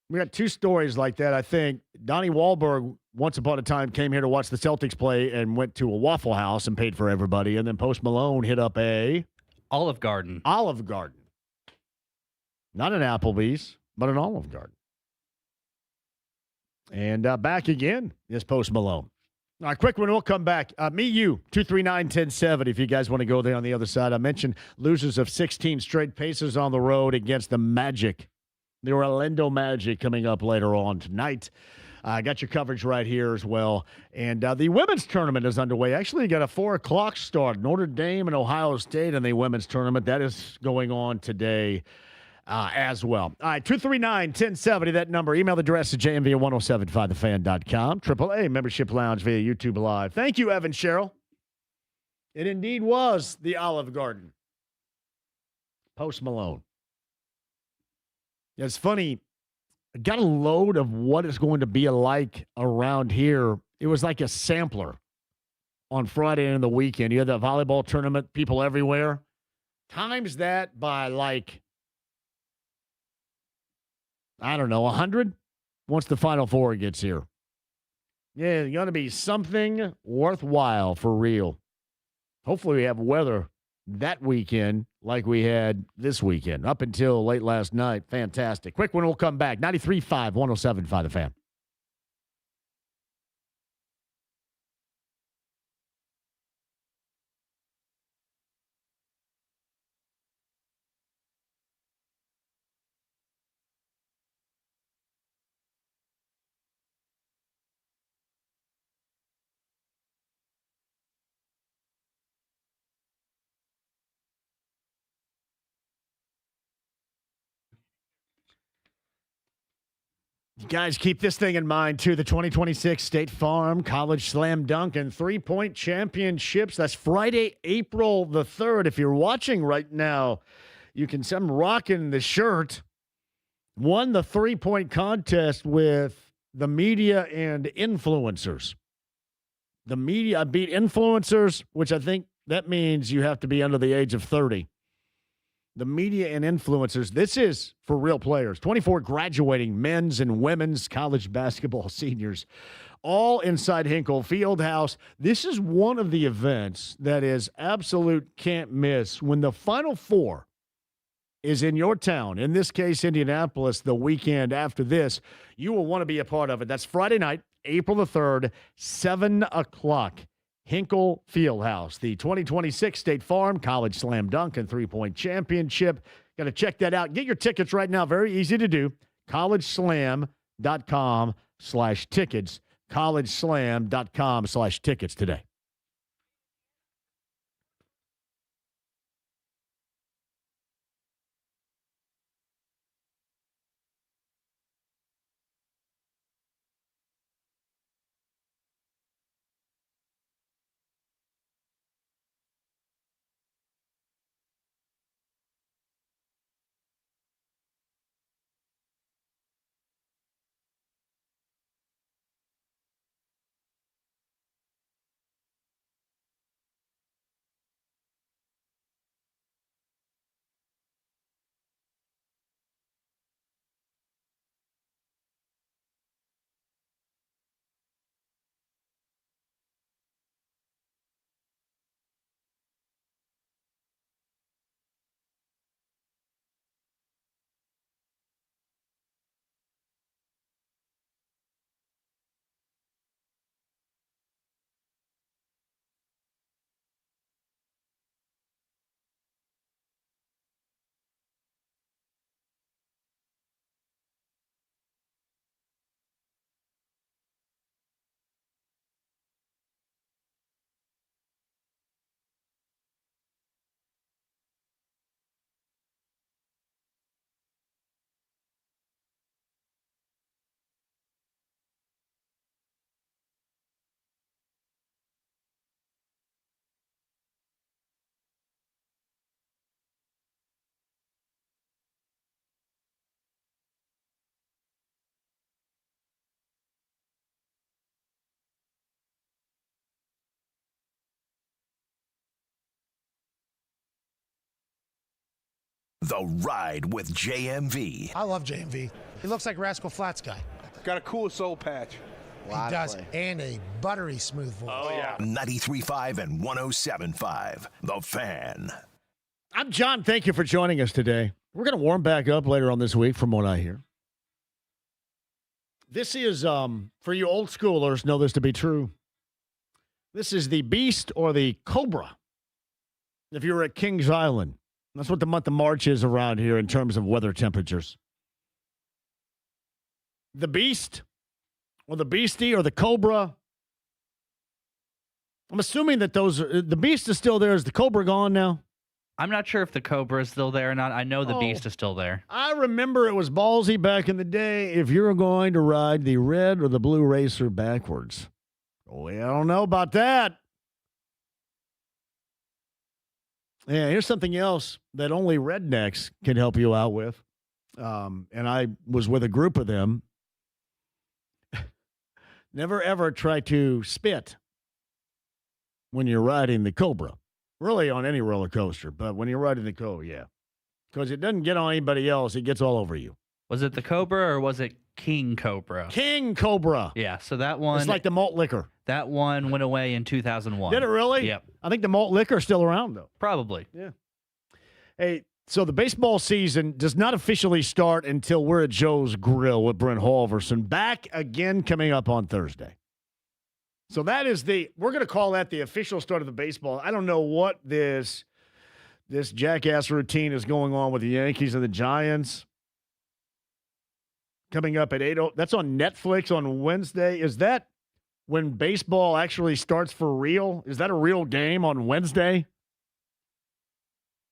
We got two stories like that, I think. Donnie Wahlberg, once upon a time, came here to watch the Celtics play and went to a Waffle House and paid for everybody. And then Post Malone hit up a Olive Garden. Olive Garden. Not an Applebee's, but an Olive Garden. And back again is Post Malone. All right, quick one. We'll come back. Meet you, 239-1070, if you guys want to go there on the other side. I mentioned losers of 16 straight Pacers on the road against the Magic. The Orlando Magic coming up later on tonight. I got your coverage right here as well. And the women's tournament is underway. Actually, you got a 4 o'clock start. Notre Dame and Ohio State in the women's tournament. That is going on today as well. All right, 239-1070, that number. Email address is jmv1075thefan.com. AAA membership lounge via YouTube Live. Thank you, Evan Sherrill. It indeed was the Olive Garden. Post Malone. It's funny. I got a load of what it's going to be like around here. It was like a sampler on Friday and the weekend. You had the volleyball tournament, people everywhere. Times that by like, I don't know, 100 once the Final Four gets here. Yeah, it's going to be something worthwhile for real. Hopefully we have weather that weekend like we had this weekend up until late last night. Fantastic. Quick one, we'll come back. 93.5, 107.5 The Fan. You guys keep this thing in mind, too. The 2026 State Farm College Slam Dunk and Three-Point Championships. That's Friday, April the 3rd. If you're watching right now, you can see I'm rocking the shirt. Won the three-point contest with the media and influencers. The media beat influencers, which I think that means you have to be under the age of 30. The media and influencers, this is for real players. 24 graduating men's and women's college basketball seniors, all inside Hinkle Fieldhouse. This is one of the events that is absolute can't miss when the Final Four is in your town, in this case, Indianapolis, the weekend after this. You will want to be a part of it. That's Friday night, April the 3rd, 7 o'clock. Hinkle Fieldhouse, the 2026 State Farm College Slam Dunk and Three-Point Championship. Got to check that out. Get your tickets right now. Very easy to do. collegeslam.com/tickets. collegeslam.com/tickets today. The Ride with JMV. I love JMV. He looks like Rascal Flatts guy. Got a cool soul patch. He does, and a buttery smooth voice. Oh, yeah. 93.5 and 107.5. The Fan. I'm John. Thank you for joining us today. We're going to warm back up later on this week from what I hear. This is, for you old schoolers, know this to be true. This is the Beast or the Cobra. If you're at Kings Island. That's what the month of March is around here in terms of weather temperatures. The Beast, or the Beastie, or the Cobra. I'm assuming that the Beast is still there. Is the Cobra gone now? I'm not sure if the Cobra is still there or not. I know the Beast is still there. I remember it was ballsy back in the day if you're going to ride the red or the blue racer backwards. Oh, I don't know about that. Yeah, here's something else that only rednecks can help you out with. And I was with a group of them. Never, ever try to spit when you're riding the Cobra. Really on any roller coaster, but when you're riding the Cobra, yeah. Because it doesn't get on anybody else. It gets all over you. Was it the Cobra or was it King Cobra? King Cobra. Yeah, so that one. It's like the malt liquor. That one went away in 2001. Did it really? Yep. I think the malt liquor is still around, though. Probably. Yeah. Hey, so the baseball season does not officially start until we're at Joe's Grill with Brent Halverson. Back again coming up on Thursday. So that is we're going to call that the official start of the baseball. I don't know what this jackass routine is going on with the Yankees and the Giants. Coming up at 8:00. That's on Netflix on Wednesday. Is that when baseball actually starts for real? Is that a real game on Wednesday?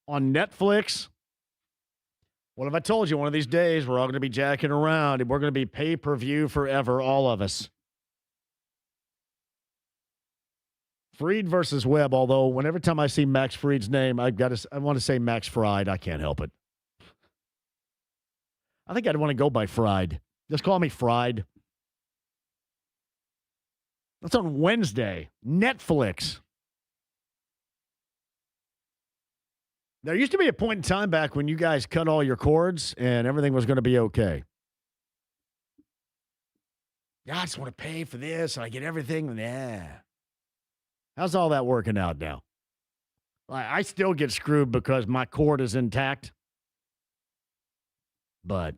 On Netflix? What have I told you? One of these days, we're all going to be jacking around, and we're going to be pay-per-view forever, all of us. Freed versus Webb, although whenever time I see Max Freed's name, I want to say Max Fried. I can't help it. I think I'd want to go by Fried. Just call me Fried. That's on Wednesday. Netflix. There used to be a point in time back when you guys cut all your cords and everything was going to be okay. Yeah, I just want to pay for this and I get everything. Yeah. How's all that working out now? I still get screwed because my cord is intact. But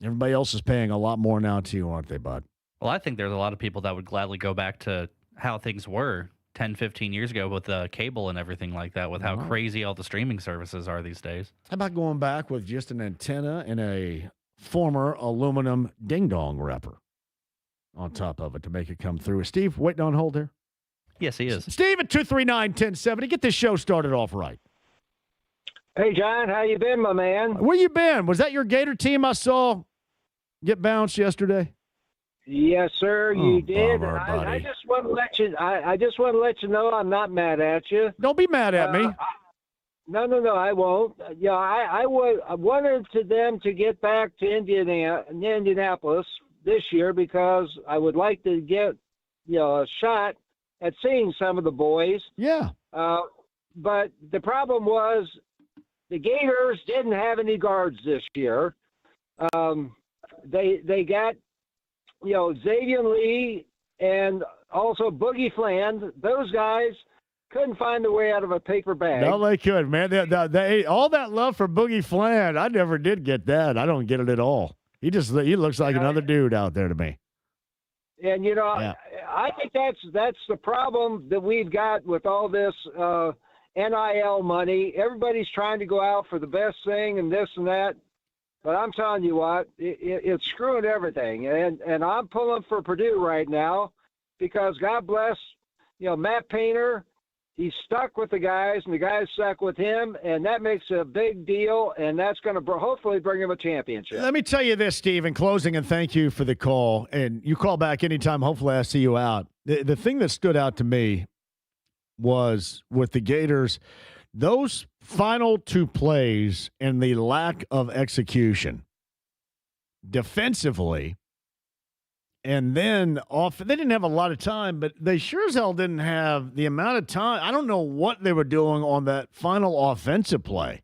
everybody else is paying a lot more now too, aren't they, bud? Well, I think there's a lot of people that would gladly go back to how things were 10, 15 years ago with cable and everything like that, with how crazy all the streaming services are these days. How about going back with just an antenna and a former aluminum ding-dong wrapper on top of it to make it come through? Is Steve waiting on hold here? Yes, he is. Steve at 239-1070. Get this show started off right. Hey, John, how you been, my man? Where you been? Was that your Gator team I saw get bounced yesterday? Yes, sir, you did. Bummer, I just want to let you. I just want to let you know I'm not mad at you. Don't be mad at me. No, I won't. Yeah, I wanted them to get back to Indianapolis this year because I would like to get a shot at seeing some of the boys. Yeah. But the problem was the Gators didn't have any guards this year. They got Xavier Lee and also Boogie Fland. Those guys couldn't find a way out of a paper bag. No, they could, man. They all that love for Boogie Fland. I never did get that. I don't get it at all. He looks like another dude out there to me. And I think that's the problem that we've got with all this NIL money. Everybody's trying to go out for the best thing and this and that. But I'm telling you what, it's screwing everything. And I'm pulling for Purdue right now because God bless, Matt Painter. He's stuck with the guys, and the guys stuck with him, and that makes a big deal, and that's going to hopefully bring him a championship. Let me tell you this, Steve, in closing, and thank you for the call. And you call back anytime. Hopefully I see you out. The thing that stood out to me was with the Gators, those final two plays and the lack of execution defensively, and then they didn't have a lot of time, but they sure as hell didn't have the amount of time. I don't know what they were doing on that final offensive play.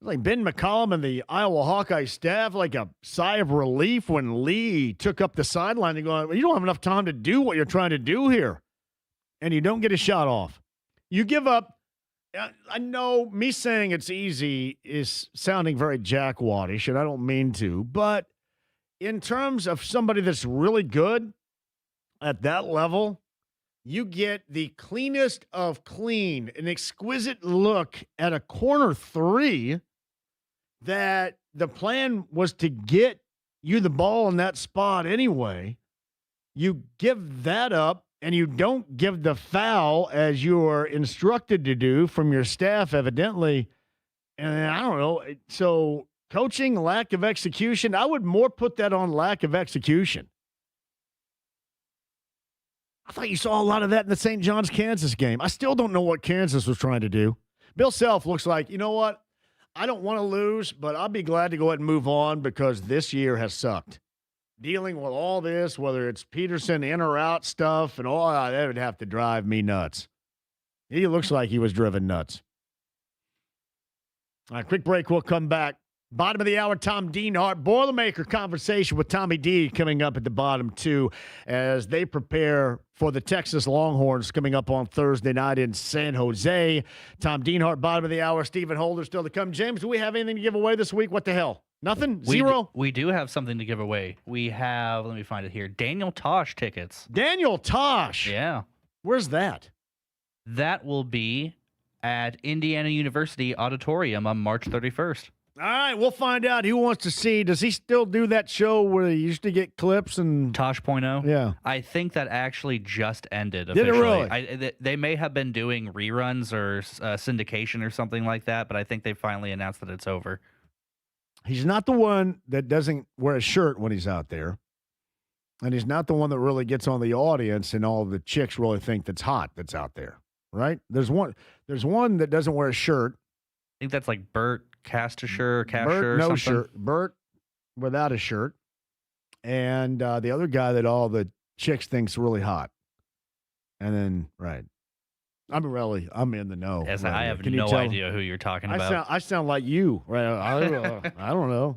Like Ben McCollum and the Iowa Hawkeye staff, like a sigh of relief when Lee took up the sideline and going, you don't have enough time to do what you're trying to do here. And you don't get a shot off. You give up. I know me saying it's easy is sounding very jackwaddish, and I don't mean to, but in terms of somebody that's really good at that level, you get the cleanest of clean, an exquisite look at a corner three that the plan was to get you the ball in that spot anyway. You give that up. And you don't give the foul as you are instructed to do from your staff, evidently. And I don't know. So coaching, lack of execution, I would more put that on lack of execution. I thought you saw a lot of that in the St. John's, Kansas game. I still don't know what Kansas was trying to do. Bill Self looks like, you know what? I don't want to lose, but I'll be glad to go ahead and move on because this year has sucked. Dealing with all this, whether it's Peterson in or out stuff and all that would have to drive me nuts. He looks like he was driven nuts. All right, quick break. We'll come back. Bottom of the hour, Tom Deanhard, Boilermaker conversation with Tommy D coming up at the bottom, too, as they prepare for the Texas Longhorns coming up on Thursday night in San Jose. Tom Deanhard, bottom of the hour. Stephen Holder still to come. James, do we have anything to give away this week? What the hell? Nothing? Zero? We do have something to give away. We have, let me find it here, Daniel Tosh tickets. Daniel Tosh? Yeah. Where's that? That will be at Indiana University Auditorium on March 31st. All right, we'll find out who wants to see. Does he still do that show where he used to get clips and Tosh.0? Yeah. I think that actually just ended officially. Did it really? They may have been doing reruns or syndication or something like that, but I think they finally announced that it's over. He's not the one that doesn't wear a shirt when he's out there. And he's not the one that really gets on the audience and all the chicks really think that's hot that's out there, right? There's one that doesn't wear a shirt. I think that's like Bert Castasher, Bert, no something. shirt. Bert without a shirt. And the other guy that all the chicks think's really hot. And then, right. I'm in the know. Yes, right I here. have Can you no tell? idea who you're talking about. I sound like you. Right? I don't know.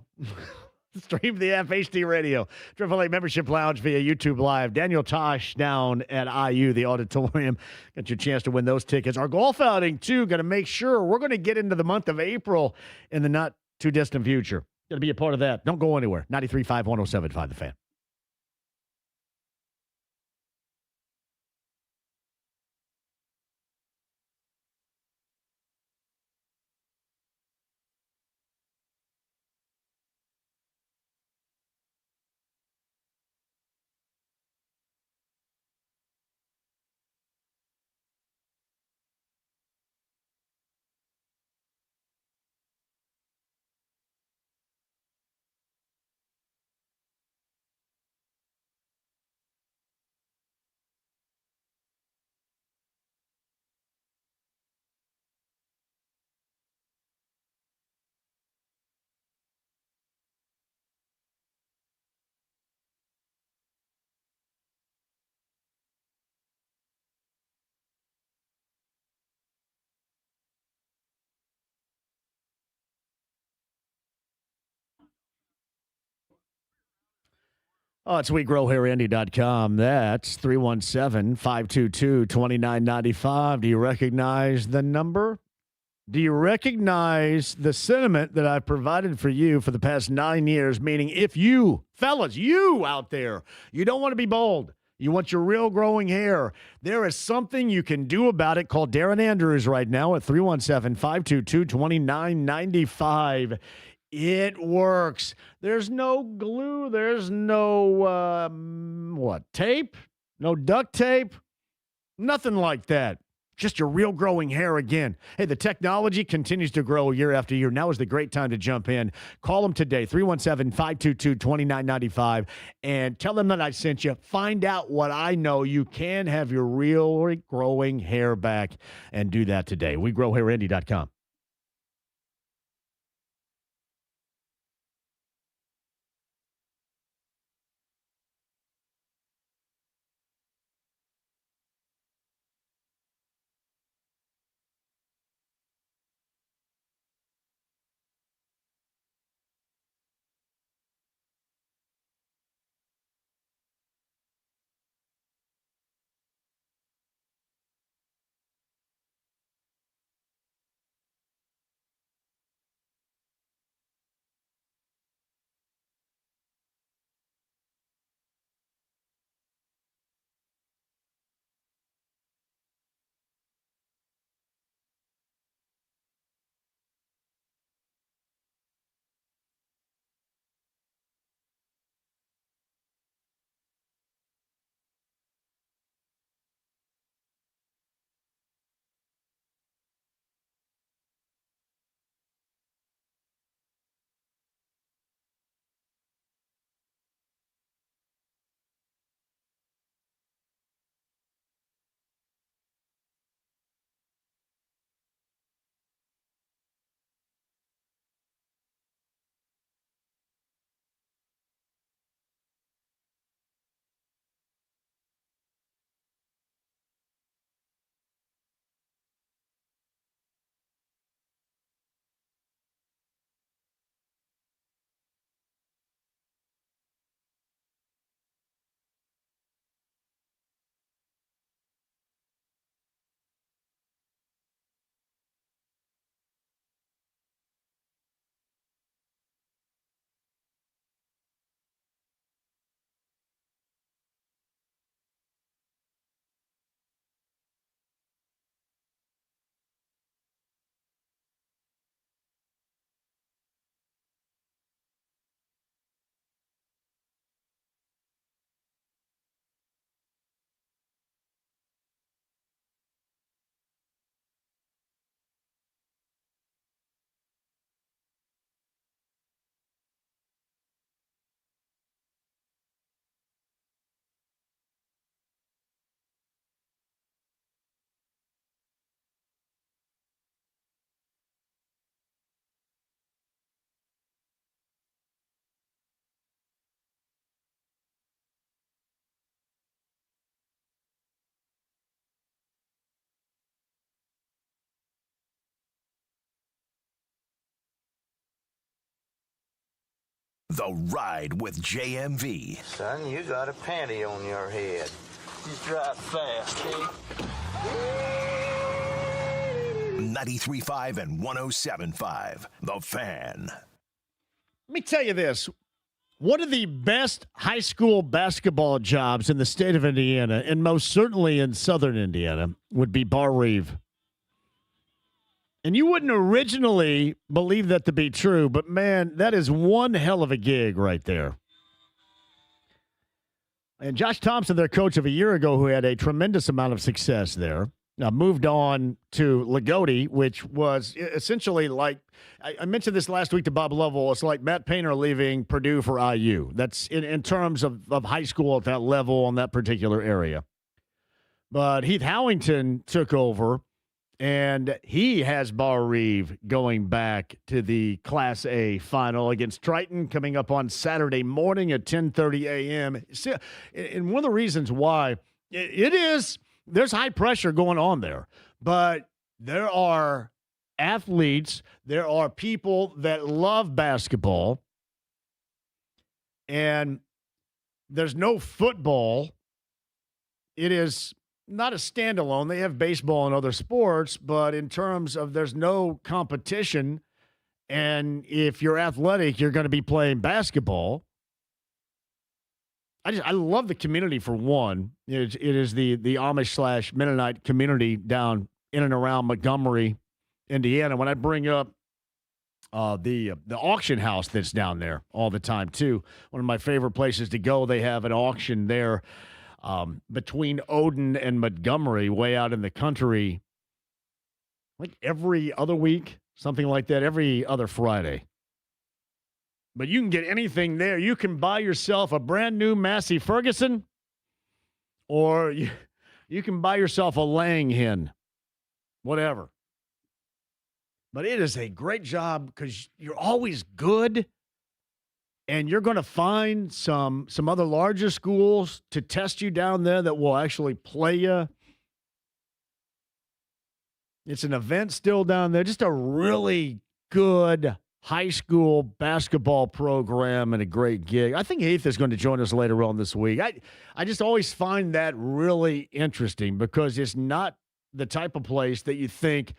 Stream the FHD Radio. AAA Membership Lounge via YouTube Live. Daniel Tosh down at IU, the auditorium. Got your chance to win those tickets. Our golf outing, too. Going to make sure we're going to get into the month of April in the not too distant future. Going to be a part of that. Don't go anywhere. 93.5, 107.5, The Fan. Oh, it's WeGrowHairIndy.com. That's 317-522-2995. Do you recognize the number? Do you recognize the sentiment that I've provided for you for the past 9 years? Meaning, if you, fellas, you out there, you don't want to be bald. You want your real growing hair. There is something you can do about it. Call Darren Andrews right now at 317-522-2995. It works. There's no glue. There's no, tape? No duct tape? Nothing like that. Just your real growing hair again. Hey, the technology continues to grow year after year. Now is the great time to jump in. Call them today, 317-522-2995, and tell them that I sent you. Find out what I know. You can have your real growing hair back and do that today. WeGrowHairIndy.com. The Ride with JMV. Son, you got a panty on your head. Just drive fast, eh? 93.5 and 107.5. The Fan. Let me tell you this. One of the best high school basketball jobs in the state of Indiana, and most certainly in southern Indiana, would be Bar Reeve. And you wouldn't originally believe that to be true, but man, that is one hell of a gig right there. And Josh Thompson, their coach of a year ago, who had a tremendous amount of success there, moved on to Lagodi, which was essentially like, I mentioned this last week to Bob Lovell, it's like Matt Painter leaving Purdue for IU. That's in terms of high school at that level on that particular area. But Heath Howington took over, and he has Bar Reeve going back to the Class A final against Triton coming up on Saturday morning at 10:30 a.m. And one of the reasons why it is, there's high pressure going on there, but there are athletes, there are people that love basketball, and there's no football. It is not a standalone. They have baseball and other sports, but in terms of there's no competition, and if you're athletic, you're going to be playing basketball. I love the community for one. It is the Amish / Mennonite community down in and around Montgomery, Indiana. When I bring up the auction house that's down there all the time too, one of my favorite places to go. They have an auction there between Odin and Montgomery, way out in the country, like every other week, something like that, every other Friday. But you can get anything there. You can buy yourself a brand new Massey Ferguson, or you can buy yourself a laying hen, whatever. But it is a great job because you're always good, and you're going to find some other larger schools to test you down there that will actually play you. It's an event still down there, just a really good high school basketball program and a great gig. I think Heath is going to join us later on this week. I just always find that really interesting because it's not the type of place that you think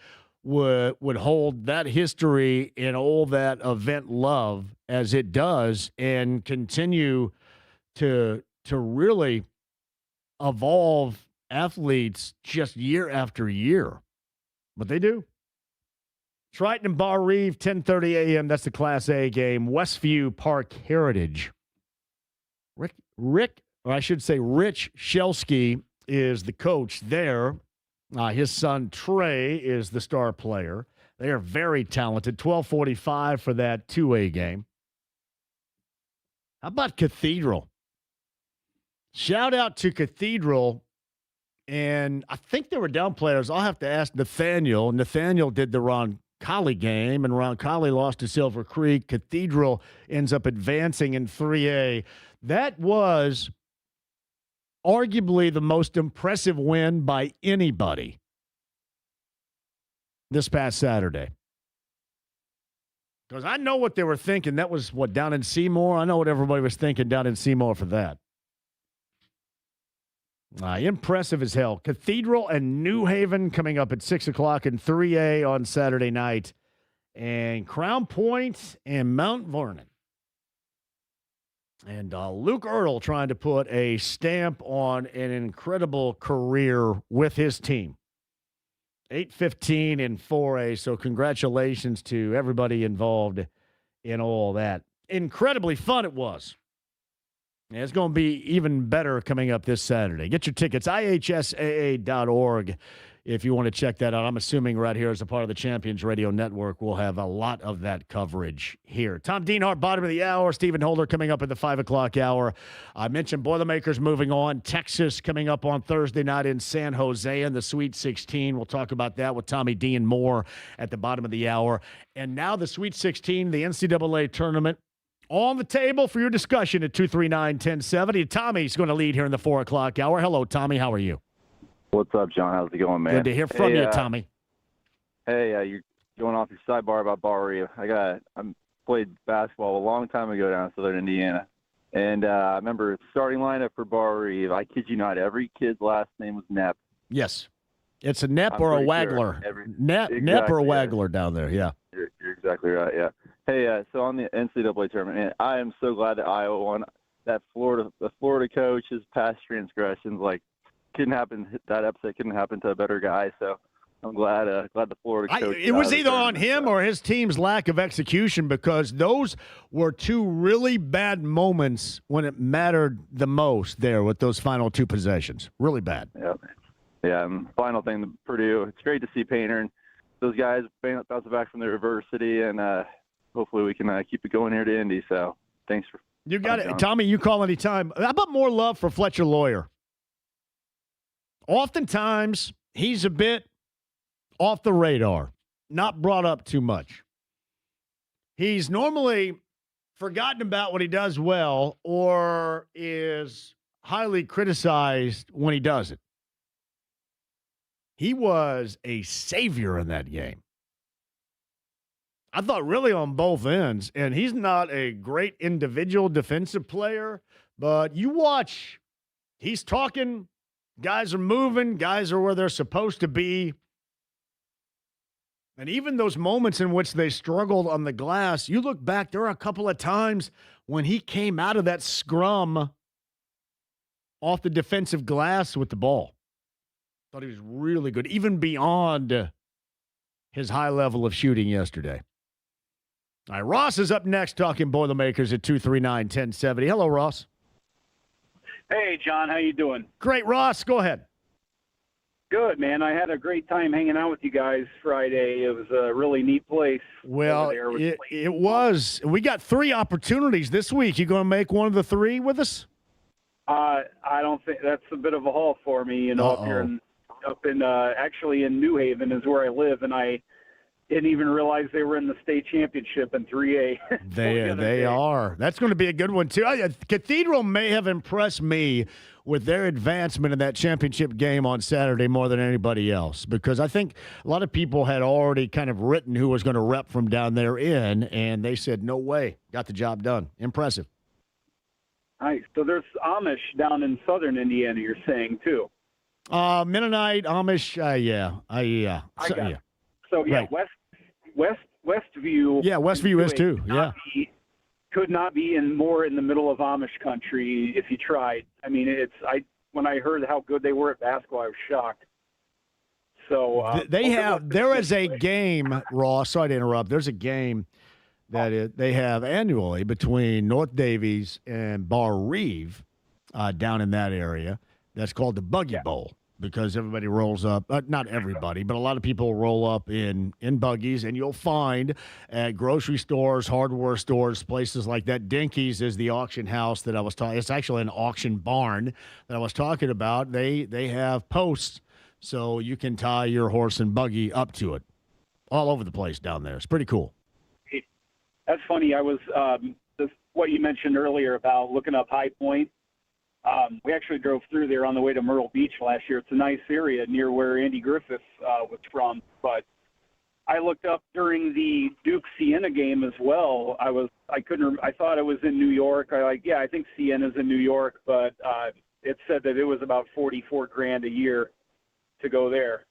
would hold that history and all that event love as it does and continue to really evolve athletes just year after year. But they do. Triton and Bar Reeve, 10:30 a.m. That's the Class A game. Westview Park Heritage. Rich Shelsky is the coach there. His son Trey is the star player. They are very talented. 12:45 for that 2A game. How about Cathedral? Shout out to Cathedral. And I think they were down players. I'll have to ask Nathaniel. Nathaniel did the Roncalli game, and Roncalli lost to Silver Creek. Cathedral ends up advancing in 3A. That was arguably the most impressive win by anybody this past Saturday. Because I know what they were thinking. That was, down in Seymour? I know what everybody was thinking down in Seymour for that. Impressive as hell. Cathedral and New Haven coming up at 6 o'clock in 3A on Saturday night. And Crown Point and Mount Vernon. And Luke Ertl trying to put a stamp on an incredible career with his team. 8-15 in 4A, so congratulations to everybody involved in all that. Incredibly fun it was. And it's going to be even better coming up this Saturday. Get your tickets, ihsaa.org, if you want to check that out. I'm assuming right here as a part of the Champions Radio Network, we'll have a lot of that coverage here. Tom Deanhard, bottom of the hour. Stephen Holder coming up at the 5 o'clock hour. I mentioned Boilermakers moving on. Texas coming up on Thursday night in San Jose in the Sweet 16. We'll talk about that with Tommy D and more at the bottom of the hour. And now the Sweet 16, the NCAA tournament, on the table for your discussion at 239-1070. Tommy's going to lead here in the 4 o'clock hour. Hello, Tommy. How are you? What's up, John? How's it going, man? Good to hear from you, Tommy. Hey, you're going off your sidebar about Bar Reeve. I played basketball a long time ago down in Southern Indiana. And I remember starting lineup for Bar Reeve. I kid you not, every kid's last name was Knapp. Yes. It's a Nep or a Waggler. Sure. Nep or a Waggler down there, yeah. You're exactly right, yeah. Hey, so on the NCAA tournament, man, I am so glad that Iowa won. The Florida coach, his past transgressions, couldn't happen. That upset couldn't happen to a better guy. So I'm glad the Florida coach. It was either on him or his team's lack of execution, because those were two really bad moments when it mattered the most there with those final two possessions. Really bad. Yeah, and final thing, Purdue. It's great to see Painter and those guys bouncing back from their adversity, and hopefully we can keep it going here to Indy. So thanks for. You got it. Tommy, you call anytime. How about more love for Fletcher Lawyer? Oftentimes, he's a bit off the radar, not brought up too much. He's normally forgotten about what he does well or is highly criticized when he does it. He was a savior in that game. I thought really on both ends, and he's not a great individual defensive player, but you watch, he's talking, guys are moving, guys are where they're supposed to be. And even those moments in which they struggled on the glass, you look back, there were a couple of times when he came out of that scrum off the defensive glass with the ball. Thought he was really good, even beyond his high level of shooting yesterday. All right, Ross is up next talking Boilermakers at 239-1070. Hello, Ross. Hey, John. How you doing? Great, Ross. Go ahead. Good, man. I had a great time hanging out with you guys Friday. It was a really neat place. Well, it was. We got 3 opportunities this week. You going to make one of the 3 with us? I don't think that's a bit of a haul for me. You know, up in actually in New Haven is where I live, and I didn't even realize they were in the state championship in 3A. They are. That's going to be a good one, too. Cathedral may have impressed me with their advancement in that championship game on Saturday more than anybody else, because I think a lot of people had already kind of written who was going to rep from down there in, and they said, no way, got the job done. Impressive. Nice. So there's Amish down in southern Indiana, you're saying, too. Mennonite, Amish, yeah. So, yeah, right. Westview. Yeah, Westview is too. Yeah. Could not be more in the middle of Amish country if you tried. I mean, when I heard how good they were at basketball, I was shocked. So there is a game, Ross. Sorry to interrupt. There's a game that they have annually between North Davies and Bar Reeve down in that area. That's called the Buggy Bowl, because everybody rolls up. Not everybody, but a lot of people roll up in buggies, and you'll find at grocery stores, hardware stores, places like that. Dinky's is the auction house that I was talking. It's actually an auction barn that I was talking about. They have posts, so you can tie your horse and buggy up to it all over the place down there. It's pretty cool. That's funny. I was what you mentioned earlier about looking up High Point. We actually drove through there on the way to Myrtle Beach last year. It's a nice area near where Andy Griffith was from. But I looked up during the Duke Siena game as well. I thought it was in New York. I think Siena's in New York, but it said that it was about $44,000 a year to go there.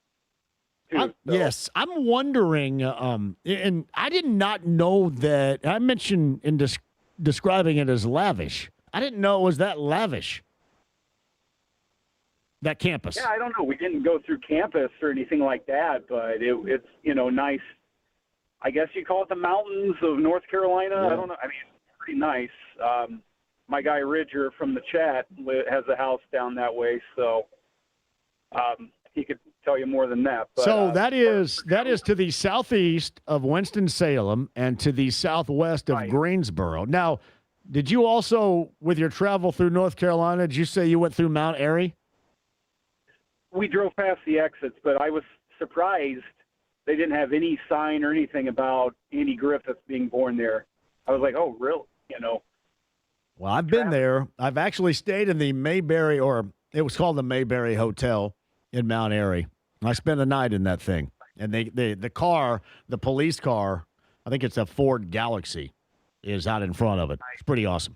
Yes, I'm wondering, and I did not know that. I mentioned in describing it as lavish. I didn't know it was that lavish, that campus. Yeah, I don't know. We didn't go through campus or anything like that, but it's nice. I guess you call it the mountains of North Carolina. Yeah. I don't know. I mean, it's pretty nice. My guy Ridger from the chat has a house down that way, so he could tell you more than that. But, so that is to the southeast of Winston-Salem and to the southwest of Greensboro. Now, did you also, with your travel through North Carolina, did you say you went through Mount Airy? We drove past the exits, but I was surprised they didn't have any sign or anything about Andy Griffith being born there. I was like, oh, really? Well, I've been there. I've actually stayed in the Mayberry, or it was called the Mayberry Hotel in Mount Airy. I spent a night in that thing. And the police car, I think it's a Ford Galaxy. is out in front of it. It's pretty awesome.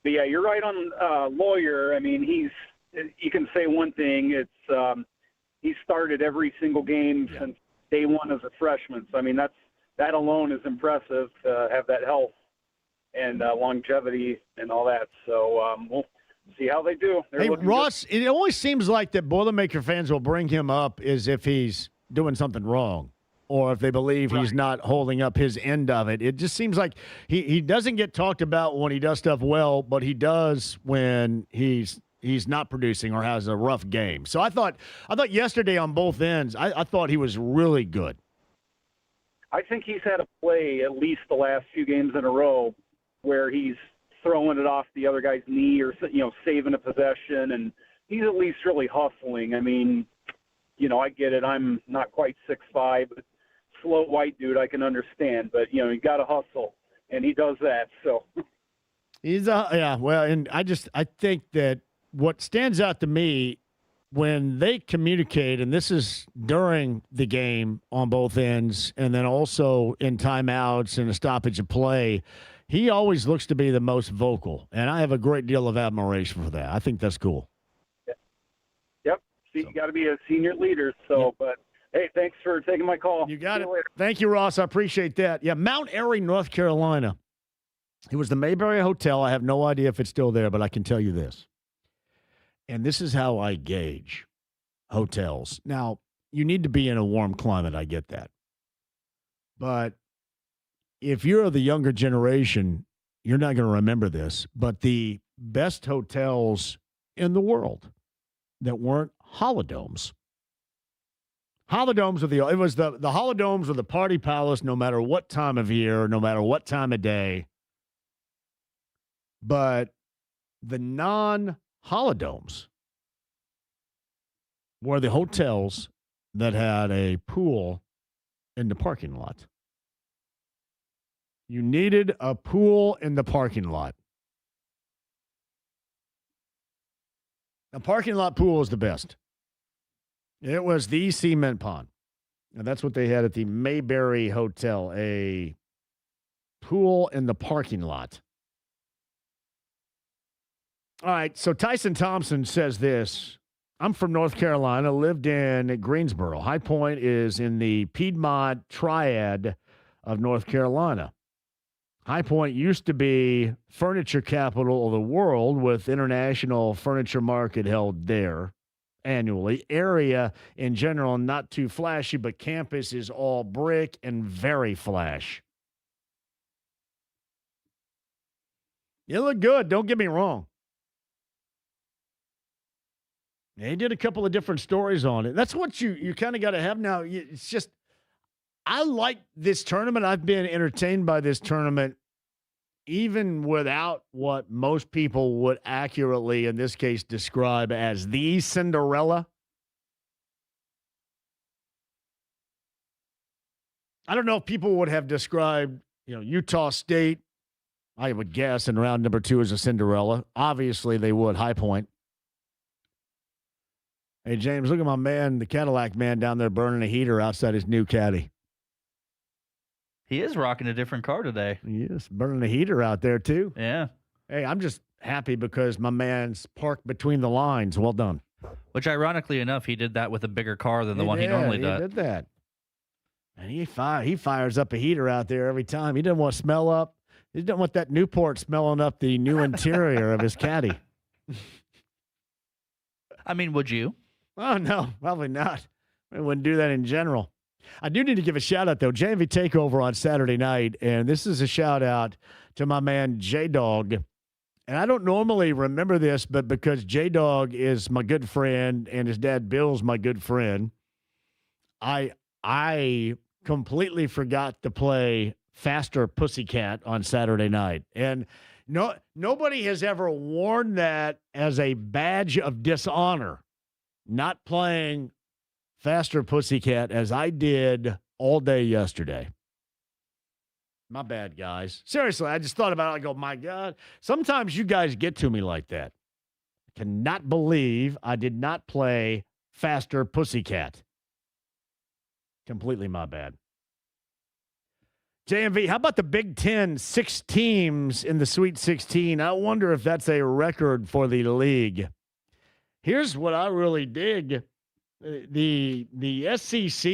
But yeah, you're right on Lawyer. I mean, you can say one thing. It's he started every single game since day one as a freshman. So I mean, that alone is impressive to have that health and longevity and all that. So we'll see how they do. Hey, Ross, it always seems like that Boilermaker fans will bring him up as if he's doing something wrong, or if they believe he's not holding up his end of it. It just seems like he doesn't get talked about when he does stuff well, but he does when he's not producing or has a rough game. So I thought yesterday on both ends, I thought he was really good. I think he's had a play at least the last few games in a row where he's throwing it off the other guy's knee or, saving a possession, and he's at least really hustling. I mean, I get it. I'm not quite 6'5", but slow white dude I can understand. But, you got to hustle, and he does that. So he's and I think that what stands out to me when they communicate, and this is during the game on both ends, and then also in timeouts and a stoppage of play, he always looks to be the most vocal, and I have a great deal of admiration for that. I think that's cool. Yep. See, you got to be a senior leader. So, But hey, thanks for taking my call. You got it. Thank you, Ross. I appreciate that. Yeah, Mount Airy, North Carolina. It was the Mayberry Hotel. I have no idea if it's still there, but I can tell you this. And this is how I gauge hotels. Now, you need to be in a warm climate. I get that. But if you're the younger generation, you're not going to remember this, but the best hotels in the world that weren't holodomes. Holodomes it was the holodomes were the party palace no matter what time of year, no matter what time of day. But the non-holodomes were the hotels that had a pool in the parking lot. You needed a pool in the parking lot. A parking lot pool is the best. It was the cement pond. And that's what they had at the Mayberry Hotel, a pool in the parking lot. All right, so Tyson Thompson says this. I'm from North Carolina, lived in Greensboro. High Point is in the Piedmont Triad of North Carolina. High Point used to be furniture capital of the world with international furniture market held there annually. Area in general, not too flashy, but campus is all brick and very flash. You look good, don't get me wrong. They did a couple of different stories on it. That's what you kind of got to have now. It's just, I like this tournament. I've been entertained by this tournament even without what most people would accurately, in this case, describe as the Cinderella. I don't know if people would have described, Utah State, I would guess, in round number 2 as a Cinderella. Obviously, they would. High Point. Hey, James, look at my man, the Cadillac man down there burning a heater outside his new caddy. He is rocking a different car today. He is burning a heater out there, too. Yeah. Hey, I'm just happy because my man's parked between the lines. Well done. Which, ironically enough, he did that with a bigger car than the one he normally does. He did that. And he fires up a heater out there every time. He doesn't want to smell up. He doesn't want that Newport smelling up the new interior of his caddy. I mean, would you? Oh, no, probably not. I wouldn't do that in general. I do need to give a shout-out, though. JMV Takeover on Saturday night, and this is a shout-out to my man J-Dog. And I don't normally remember this, but because J-Dog is my good friend and his dad Bill's my good friend, I completely forgot to play Faster Pussycat on Saturday night. And nobody has ever worn that as a badge of dishonor, not playing Faster Pussycat as I did all day yesterday. My bad, guys. Seriously, I just thought about it. I go, my God, sometimes you guys get to me like that. I cannot believe I did not play Faster Pussycat. Completely my bad. JMV, how about the Big Ten? 6 teams in the Sweet 16. I wonder if that's a record for the league. Here's what I really dig. The SEC,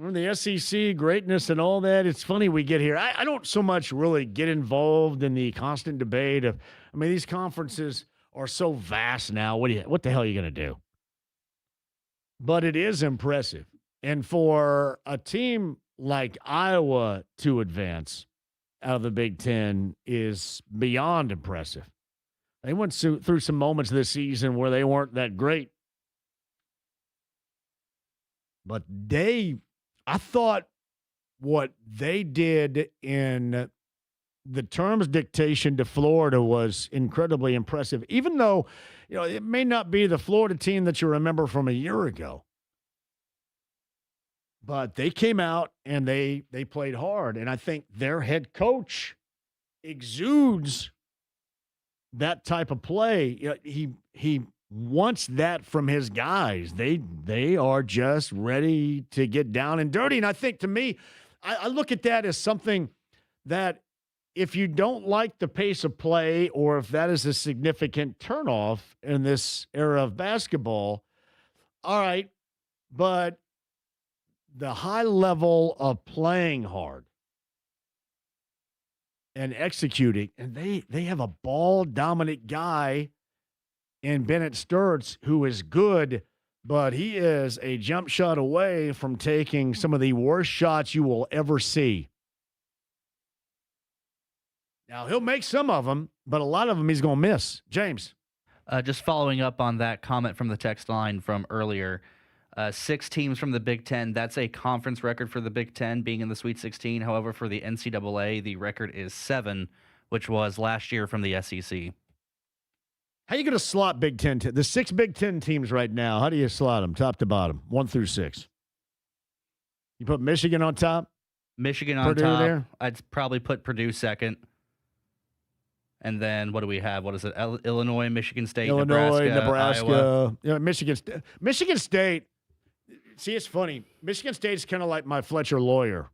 the SEC greatness and all that. It's funny we get here. I don't so much really get involved in the constant debate of, these conferences are so vast now. What the hell are you going to do? But it is impressive. And for a team like Iowa to advance out of the Big Ten is beyond impressive. They went through some moments this season where they weren't that great. But I thought what they did in the terms dictation to Florida was incredibly impressive, even though, it may not be the Florida team that you remember from a year ago. But they came out and they played hard. And I think their head coach exudes that type of play. He wants that from his guys. They are just ready to get down and dirty. And I think, to me, I look at that as something that if you don't like the pace of play, or if that is a significant turnoff in this era of basketball, all right, but the high level of playing hard and executing, and they have a ball-dominant guy in Bennett Sturts who is good, but he is a jump shot away from taking some of the worst shots you will ever see. Now, he'll make some of them, but a lot of them he's going to miss. James. Just following up on that comment from the text line from earlier, 6 teams from the Big Ten. That's a conference record for the Big Ten being in the Sweet 16. However, for the NCAA, the record is 7, which was last year from the SEC. How are you going to slot Big Ten? The 6 Big Ten teams right now, how do you slot them top to bottom, 1 through 6? You put Michigan on top? Michigan on Purdue top. there? I'd probably put Purdue second. And then what do we have? What is it? Illinois, Michigan State, Nebraska. Iowa. Michigan State. See, it's funny. Michigan State's kind of like my Fletcher Lawyer.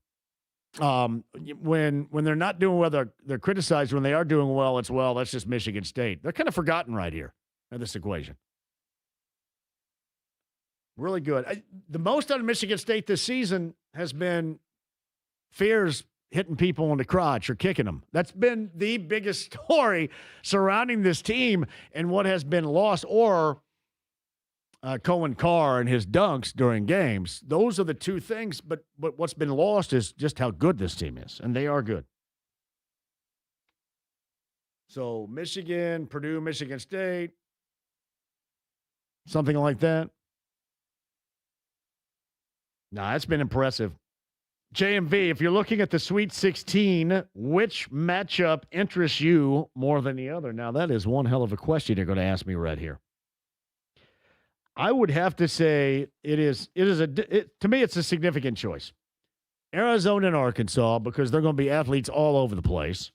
When they're not doing well, they're criticized. When they are doing well, that's just Michigan State. They're kind of forgotten right here in this equation. Really good. The most out of Michigan State this season has been Fears hitting people in the crotch or kicking them. That's been the biggest story surrounding this team, and what has been lost, or Cohen Carr and his dunks during games. Those are the 2 things, but what's been lost is just how good this team is, and they are good. So Michigan, Purdue, Michigan State, something like that. Nah, it's been impressive. JMV, if you're looking at the Sweet 16, which matchup interests you more than the other? Now, that is one hell of a question you're going to ask me right here. I would have to say to me, it's a significant choice. Arizona and Arkansas, because they're going to be athletes all over the place.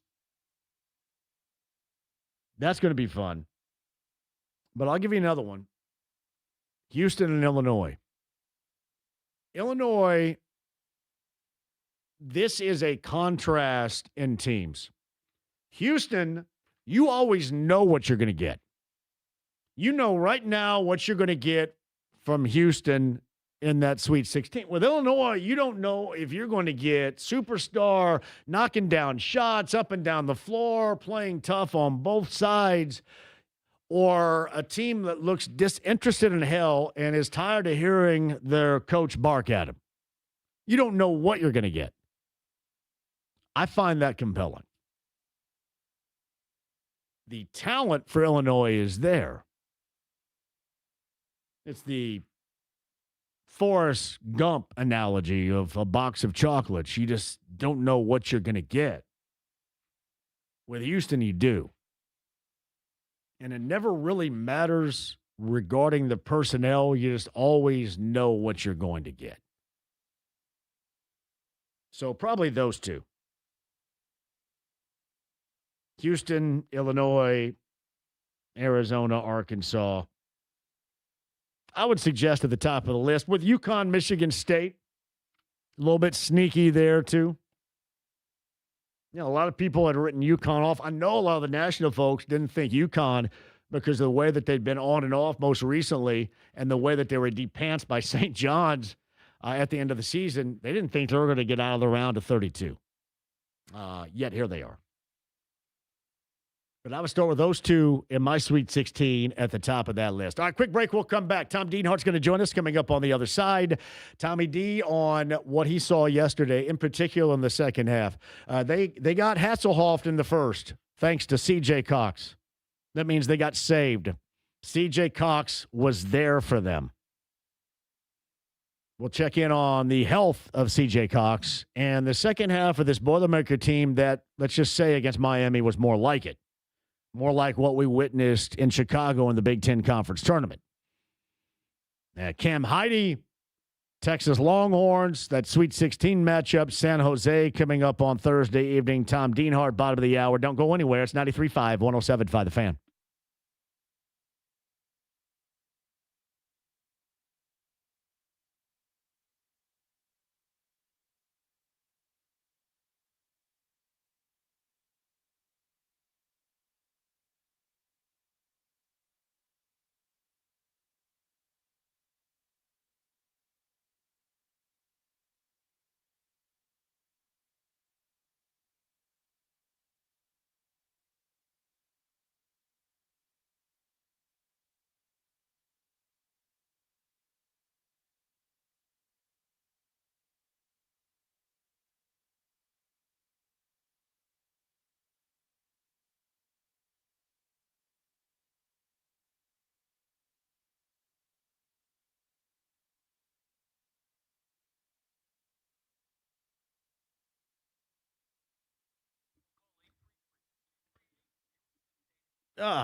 That's going to be fun. But I'll give you another one. Houston and Illinois. Illinois, this is a contrast in teams. Houston, you always know what you're going to get. You know right now what you're going to get from Houston in that Sweet 16. With Illinois, you don't know if you're going to get superstar knocking down shots up and down the floor, playing tough on both sides, or a team that looks disinterested in hell and is tired of hearing their coach bark at them. You don't know what you're going to get. I find that compelling. The talent for Illinois is there. It's the Forrest Gump analogy of a box of chocolates. You just don't know what you're going to get. With Houston, you do. And it never really matters regarding the personnel. You just always know what you're going to get. So probably those 2. Houston, Illinois, Arizona, Arkansas. I would suggest at the top of the list with UConn, Michigan State. A little bit sneaky there, too. A lot of people had written UConn off. I know a lot of the national folks didn't think UConn because of the way that they'd been on and off most recently and the way that they were depantsed by St. John's at the end of the season. They didn't think they were going to get out of the round of 32. Yet here they are. But I would start with those two in my Sweet 16 at the top of that list. All right, quick break. We'll come back. Tom Deanhard's going to join us coming up on the other side. Tommy D on what he saw yesterday, in particular in the second half. They got Hasselhoff in the first, thanks to C.J. Cox. That means they got saved. C.J. Cox was there for them. We'll check in on the health of C.J. Cox and the second half of this Boilermaker team that, let's just say, against Miami was more like it. More like what we witnessed in Chicago in the Big Ten Conference Tournament. Cam Heide, Texas Longhorns, that Sweet 16 matchup, San Jose coming up on Thursday evening. Tom Deanhard, bottom of the hour. Don't go anywhere. It's 93.5, 107.5 The Fan.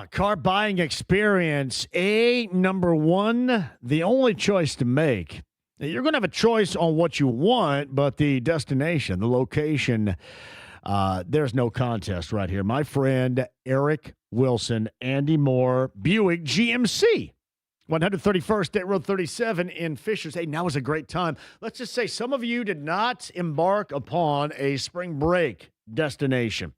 Car buying experience, number one, the only choice to make. You're going to have a choice on what you want, but the destination, the location, there's no contest right here. My friend Eric Wilson, Andy Moore, Buick GMC. 131st State Road 37 in Fishers. Hey, now is a great time. Let's just say some of you did not embark upon a spring break destination.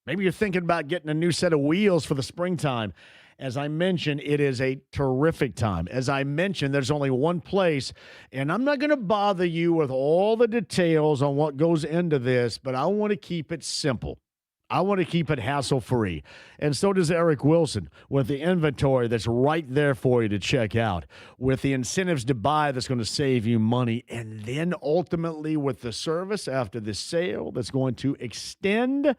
Maybe you're thinking about getting a new set of wheels for the springtime. As I mentioned, it is a terrific time. As I mentioned, there's only one place, and I'm not going to bother you with all the details on what goes into this, but I want to keep it simple. I want to keep it hassle-free. And so does Eric Wilson with the inventory that's right there for you to check out, with the incentives to buy that's going to save you money, and then ultimately with the service after the sale that's going to extend,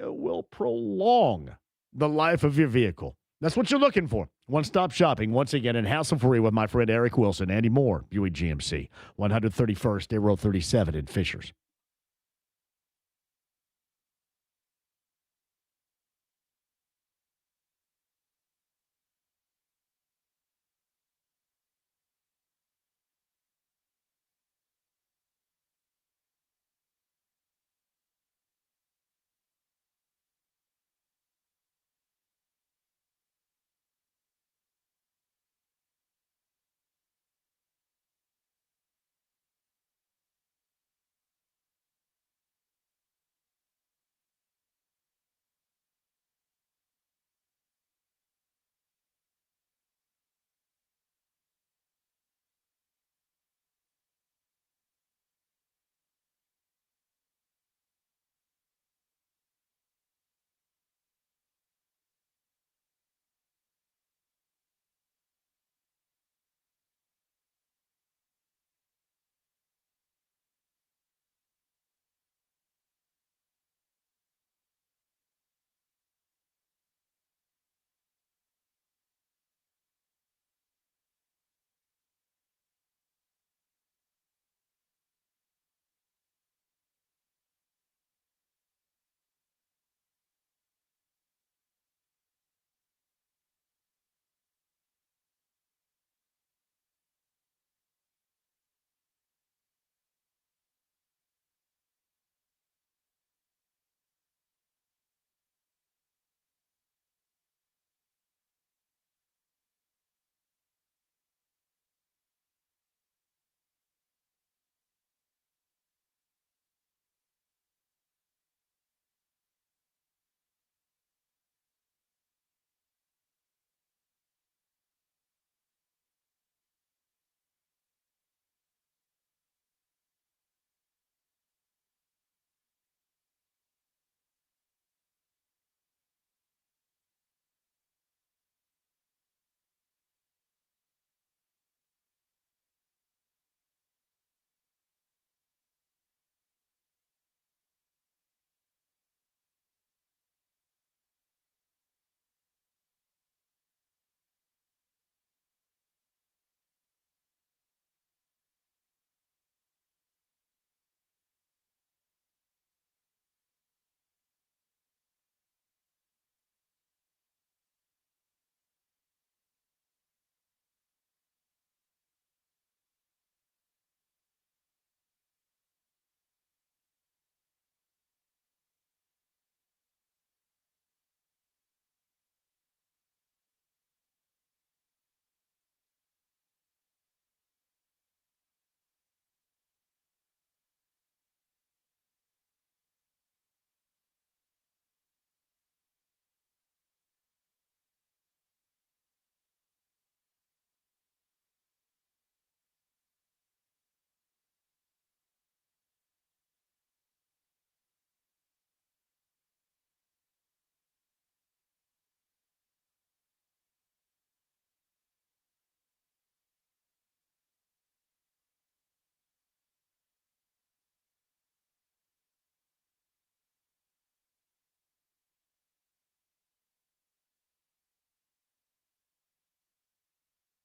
will prolong the life of your vehicle. That's what you're looking for. One-stop shopping, once again, and hassle-free with my friend Eric Wilson. Andy Moore, Buick GMC, 131st State Road 37 in Fishers.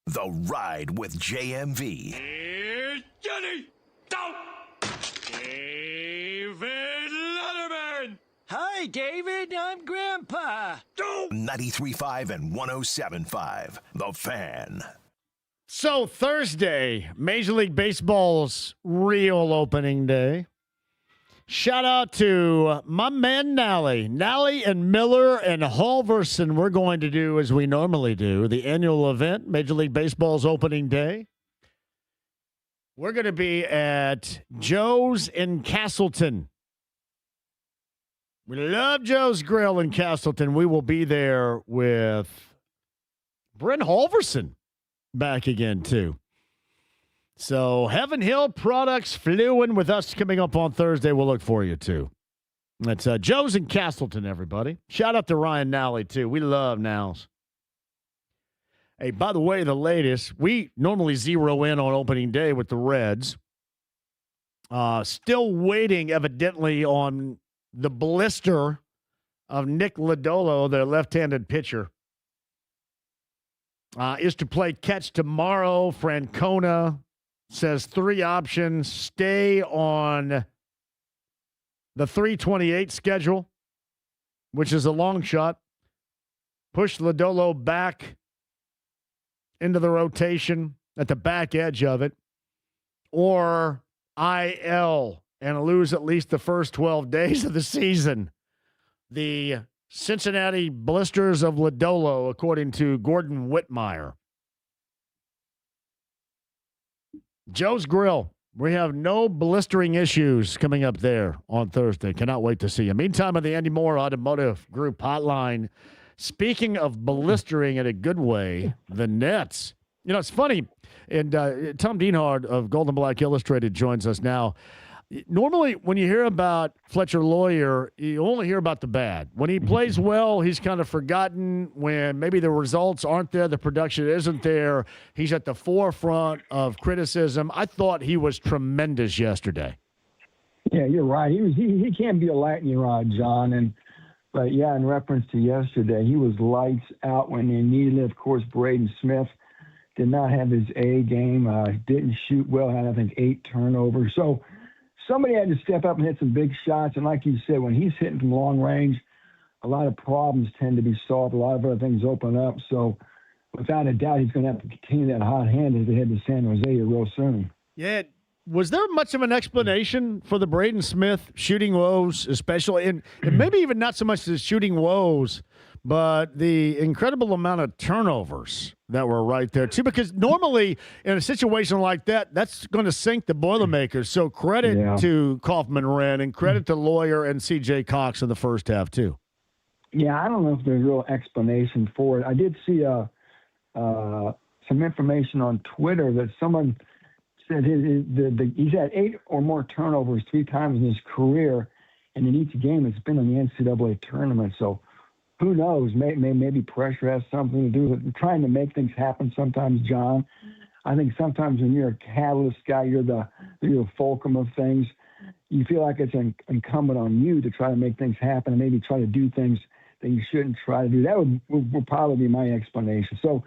The Ride with JMV. Johnny, don't. David Letterman. Hi, David. I'm Grandpa. 93.5 and 107.5. The Fan. So Thursday, Major League Baseball's real opening day. Shout out to my man Nally. Nally and Miller and Halverson. We're going to do, as we normally do, the annual event, Major League Baseball's opening day. We're going to be at Joe's in Castleton. We love Joe's Grill in Castleton. We will be there with Brent Halverson back again, too. So Heaven Hill Products flew in with us coming up on Thursday. We'll look for you, too. That's Joe's in Castleton, everybody. Shout out to Ryan Nally, too. We love Nals. Hey, by the way, the latest, we normally zero in on opening day with the Reds. Still waiting, evidently, on the blister of Nick Lodolo, their left-handed pitcher. Is to play catch tomorrow. Francona says 3 options. Stay on the 328 schedule, which is a long shot. Push Lodolo back into the rotation at the back edge of it. Or IL and lose at least the first 12 days of the season. The Cincinnati blisters of Lodolo, according to Gordon Whitmire. Joe's Grill. We have no blistering issues coming up there on Thursday. Cannot wait to see you. Meantime, on the Andy Moore Automotive Group hotline, speaking of blistering in a good way, the Nets. You know, it's funny, and Tom Deanhard of Gold and Black Illustrated joins us now. Normally, when you hear about Fletcher Lawyer, you only hear about the bad. When he plays well, he's kind of forgotten. When maybe the results aren't there, the production isn't there, he's at the forefront of criticism. I thought he was tremendous yesterday. Yeah, you're right. He can be a lightning rod, John. But yeah, in reference to yesterday, he was lights out when they needed it. Of course, Braden Smith did not have his A game. Didn't shoot well. Had, I think, 8 turnovers. So somebody had to step up and hit some big shots. And like you said, when he's hitting from long range, a lot of problems tend to be solved. A lot of other things open up. So without a doubt, he's going to have to continue that hot hand as they head to San Jose real soon. Yeah. Was there much of an explanation for the Braden Smith shooting woes, especially, and maybe even not so much the shooting woes, but the incredible amount of turnovers that were right there, too? Because normally in a situation like that, that's going to sink the Boilermakers. So credit to Kaufman-Wren and credit to Lawyer and C.J. Cox in the first half, too. Yeah, I don't know if there's a real explanation for it. I did see some information on Twitter that someone said he's had 8 or more turnovers 3 times in his career, and in each game it's been in the NCAA tournament. So who knows? Maybe pressure has something to do with it. Trying to make things happen sometimes, John. I think sometimes when you're a catalyst guy, you're the fulcrum of things. You feel like it's incumbent on you to try to make things happen and maybe try to do things that you shouldn't try to do. That would probably be my explanation. So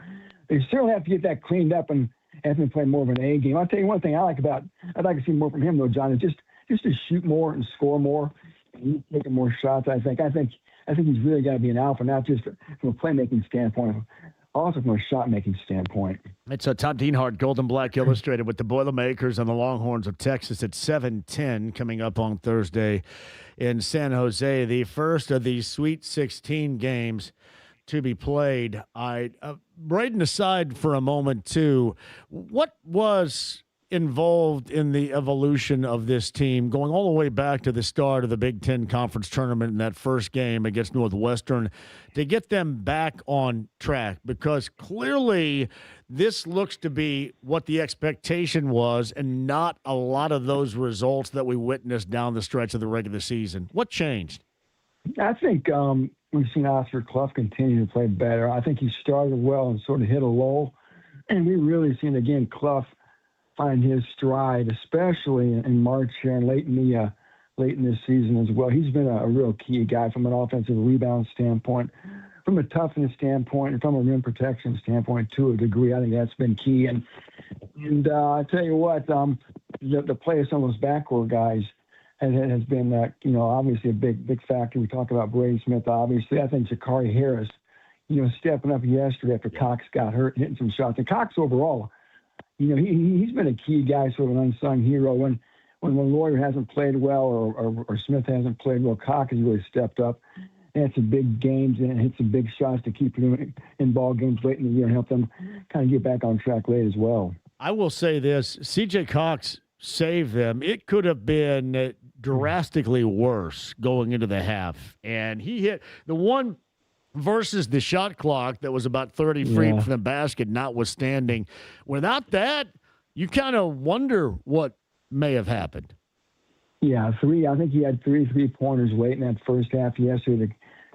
they certainly have to get that cleaned up and have him play more of an A game. I'll tell you one thing I'd like to see more from him, though, John, is just to shoot more and score more and taking more shots. I think he's really got to be an alpha, not just from a playmaking standpoint, also from a shot-making standpoint. It's Tom Deanhard, Gold and Black Illustrated, with the Boilermakers and the Longhorns of Texas at 7:10 coming up on Thursday in San Jose, the first of the Sweet 16 games to be played. Braden aside for a moment, too, what was involved in the evolution of this team going all the way back to the start of the Big Ten Conference Tournament in that first game against Northwestern to get them back on track? Because clearly this looks to be what the expectation was and not a lot of those results that we witnessed down the stretch of the regular season. What changed? I think we've seen Oscar Clough continue to play better. I think he started well and sort of hit a lull. And we really seen, again, Clough find his stride, especially in March here and late in this season as well. He's been a real key guy from an offensive rebound standpoint. from a toughness standpoint and from a rim protection standpoint to a degree. I think that's been key. And I tell you what, the play of some of those backcourt guys has been, obviously a big factor. We talk about Brady Smith, obviously. I think Jakari Harris, stepping up yesterday after Cox got hurt, hitting some shots. And Cox overall, he's been a key guy, sort of an unsung hero. When Lawyer hasn't played well or Smith hasn't played well, Cox has really stepped up. And had some big games and hit some big shots to keep them in ball games late in the year and help them kind of get back on track late as well. I will say this, C.J. Cox saved them. It could have been drastically worse going into the half. And he hit the one versus the shot clock that was about 30 feet from the basket, notwithstanding. Without that, you kind of wonder what may have happened. Yeah, I think he had 3 3-pointers late in that first half yesterday to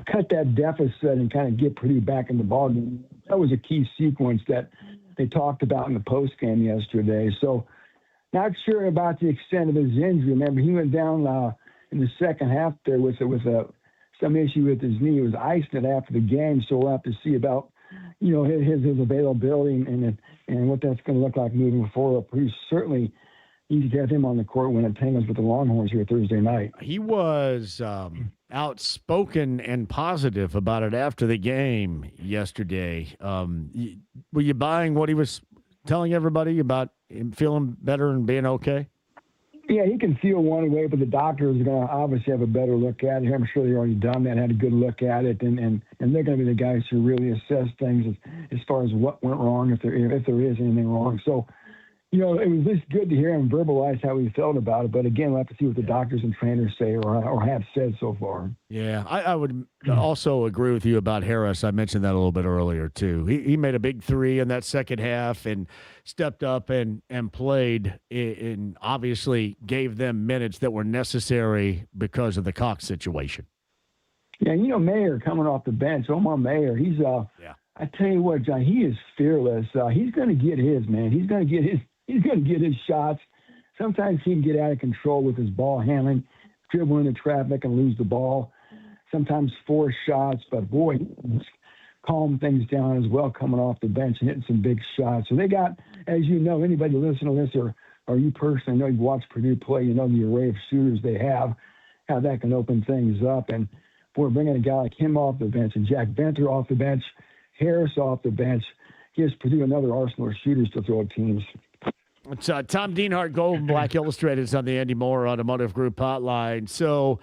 cut that deficit and kind of get Purdue back in the ballgame. That was a key sequence that they talked about in the postgame yesterday. So not sure about the extent of his injury. Remember, he went down in the second half there with some issue with his knee. He was iced it after the game, so we'll have to see about his availability and what that's going to look like moving forward. Pretty certainly easy to have him on the court when it tangles with the Longhorns here Thursday night. He was outspoken and positive about it after the game yesterday. Were you buying what he was telling everybody about him feeling better and being okay? Yeah, he can feel one way, but the doctors are going to obviously have a better look at it. I'm sure they've already done that, had a good look at it, and they're going to be the guys who really assess things as far as what went wrong, if there is anything wrong. So, it was just good to hear him verbalize how he felt about it. But again, we'll have to see what the doctors and trainers say or have said so far. Yeah, I would also agree with you about Harris. I mentioned that a little bit earlier, too. He made a big 3 in that second half and stepped up and played and obviously gave them minutes that were necessary because of the Cox situation. Yeah, Mayer coming off the bench, Omar Mayer, he's I tell you what, John, he is fearless. He's going to get his, man. He's going to get his shots. Sometimes he can get out of control with his ball handling, dribble into traffic and lose the ball. Sometimes force shots, but boy, calm things down as well coming off the bench and hitting some big shots. So they got, as you know, anybody listening to this or you personally know you've watched Purdue play, the array of shooters they have, how that can open things up. And boy, bringing a guy like him off the bench and Jack Banter off the bench, Harris off the bench, gives Purdue another arsenal of shooters to throw at teams. It's Tom Deanhard, Gold and Black Illustrated is on the Andy Moore Automotive Group hotline. So,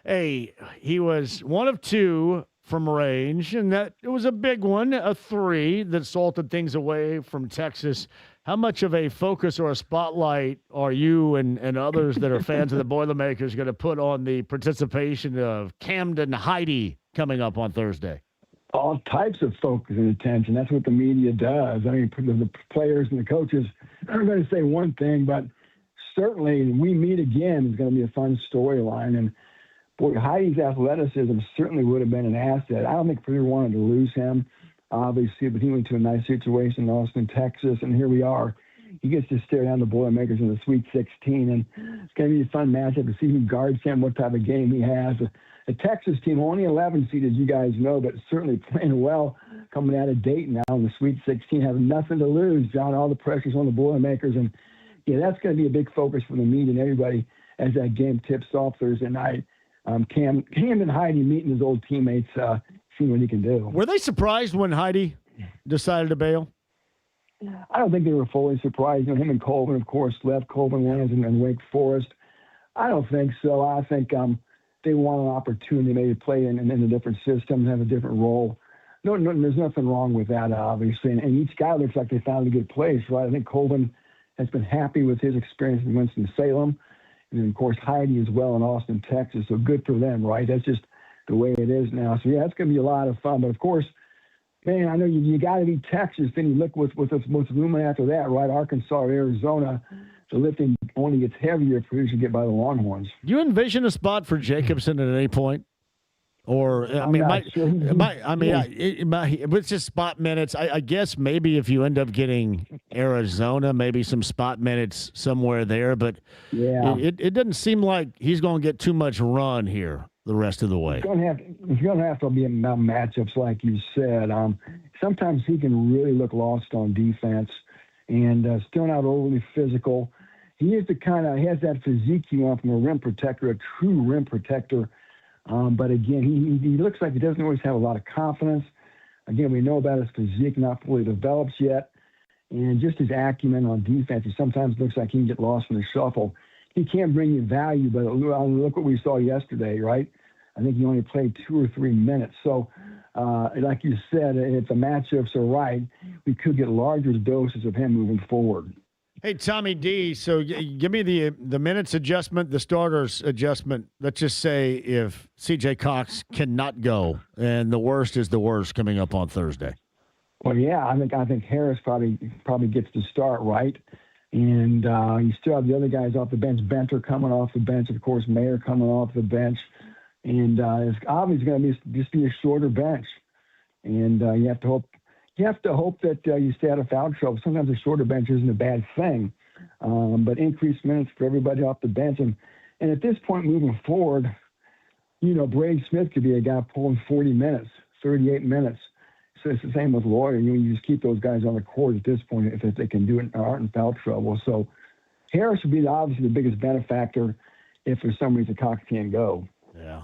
hey, he was 1 of 2 from range, and that it was a big one, a 3 that salted things away from Texas. How much of a focus or a spotlight are you and others that are fans of the Boilermakers going to put on the participation of Camden Heide coming up on Thursday? All types of focus and attention. That's what the media does. I mean, the players and the coaches are going to say one thing, but certainly We Meet Again is going to be a fun storyline. And, boy, Heidi's athleticism certainly would have been an asset. I don't think Purdue wanted to lose him, obviously, but he went to a nice situation in Austin, Texas, and here we are. He gets to stare down the Boilermakers in the Sweet 16, and it's going to be a fun matchup to see who guards him, what type of game he has. The Texas team, only 11 seed, as you guys know, but certainly playing well coming out of Dayton now in the Sweet 16, having nothing to lose, John. All the pressure's on the Boilermakers. And, yeah, that's going to be a big focus for the media and everybody as that game tips off Thursday night. Camden Heide meeting his old teammates, seeing what he can do. Were they surprised when Heide decided to bail? I don't think they were fully surprised. Him and Colvin, of course, left. Colvin lands in Wake Forest. I don't think so. I think they want an opportunity maybe to play in a different system, have a different role. No, there's nothing wrong with that, obviously. And each guy looks like they found a good place, right? I think Colvin has been happy with his experience in Winston-Salem. And then, of course, Heide as well in Austin, Texas. So good for them, right? That's just the way it is now. So, yeah, it's going to be a lot of fun. But, of course, man, I know you got to be Texas. Then you look what's looming after that, right? Arkansas, Arizona. The lifting only gets heavier if Purdue should get by the Longhorns. Do you envision a spot for Jacobson at any point? Or, it's just spot minutes. I guess maybe if you end up getting Arizona, maybe some spot minutes somewhere there. But yeah, it doesn't seem like he's going to get too much run here the rest of the way. It's going to have to be about matchups, like you said. Sometimes he can really look lost on defense and still not overly physical. He is he has that physique you want from a rim protector, a true rim protector. But again, he looks like he doesn't always have a lot of confidence. Again, we know about his physique not fully developed yet. And just his acumen on defense, he sometimes looks like he can get lost in the shuffle. He can bring you value, but look what we saw yesterday, right? I think he only played 2 or 3 minutes. So, like you said, if the matchups are right, we could get larger doses of him moving forward. Hey, Tommy D, so give me the minutes adjustment, the starters adjustment. Let's just say if C.J. Cox cannot go, and the worst is the worst coming up on Thursday. Well, yeah, I think Harris probably gets to start, right? And you still have the other guys off the bench. Banter coming off the bench, of course. Mayer coming off the bench, and it's obviously going to just be a shorter bench. And you have to hope that you stay out of foul trouble. Sometimes a shorter bench isn't a bad thing, but increased minutes for everybody off the bench. And at this point, moving forward, Braden Smith could be a guy pulling 40 minutes, 38 minutes. So it's the same with Lawyer. You just keep those guys on the court at this point if they can do it and aren't in foul trouble. So Harris would be obviously the biggest benefactor if for some reason Cox can't go. Yeah,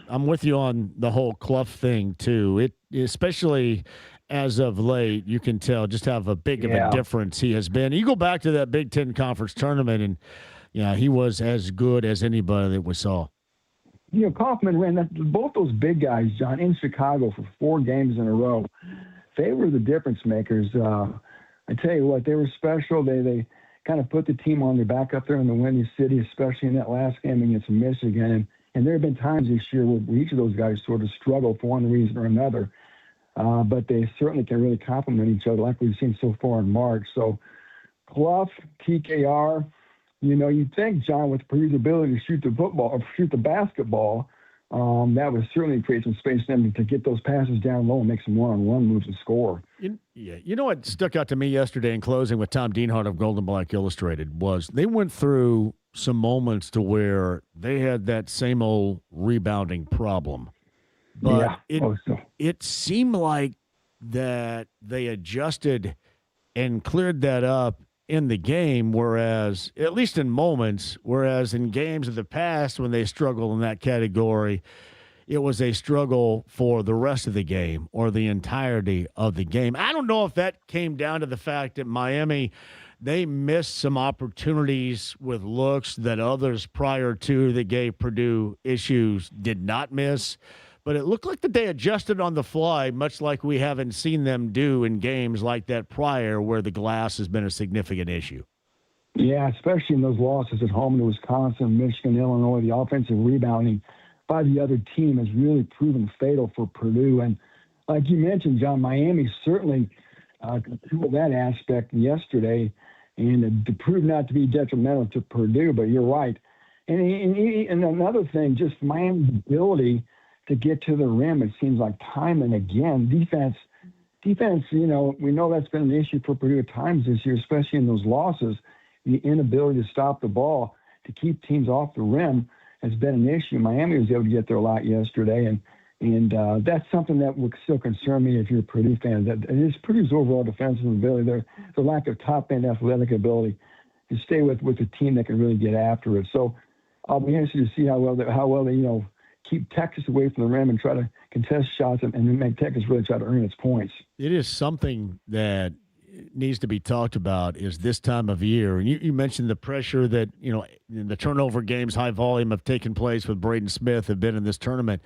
I'm with you on the whole Clough thing too. It especially as of late, you can tell just how big of a difference he has been. You go back to that Big Ten Conference tournament, and he was as good as anybody that we saw. Kaufman ran both those big guys, John, in Chicago for 4 games in a row. They were the difference makers. I tell you what, they were special. They kind of put the team on their back up there in the Windy City, especially in that last game against Michigan. And there have been times this year where each of those guys sort of struggled for one reason or another. But they certainly can really complement each other like we've seen so far in March. So Clough, TKR, you'd think, John, with Purdue's ability to shoot the football or shoot the basketball, that would certainly create some space for them to get those passes down low and make some one-on-one moves and score. You know what stuck out to me yesterday in closing with Tom Deanhard of Gold and Black Illustrated was they went through some moments to where they had that same old rebounding problem. But it seemed like that they adjusted and cleared that up in the game, whereas, at least in moments, whereas in games of the past when they struggled in that category, it was a struggle for the rest of the game or the entirety of the game. I don't know if that came down to the fact that Miami, they missed some opportunities with looks that others prior to that gave Purdue issues did not miss. But it looked like that they adjusted on the fly, much like we haven't seen them do in games like that prior where the glass has been a significant issue. Yeah, especially in those losses at home to Wisconsin, Michigan, Illinois. The offensive rebounding by the other team has really proven fatal for Purdue. And like you mentioned, John, Miami certainly controlled that aspect yesterday and it proved not to be detrimental to Purdue, but you're right. And another thing, just Miami's ability to get to the rim, it seems like time and again. Defense, we know that's been an issue for Purdue at times this year, especially in those losses. The inability to stop the ball, to keep teams off the rim has been an issue. Miami was able to get there a lot yesterday, and that's something that would still concern me if you're a Purdue fan. That it is Purdue's overall defensive ability, the lack of top-end athletic ability to stay with a team that can really get after it. So I'll be interested to see how well they keep Texas away from the rim and try to contest shots and make Texas really try to earn its points. It is something that needs to be talked about is this time of year. And you mentioned the pressure that, the turnover games, high volume have taken place with Braden Smith have been in this tournament.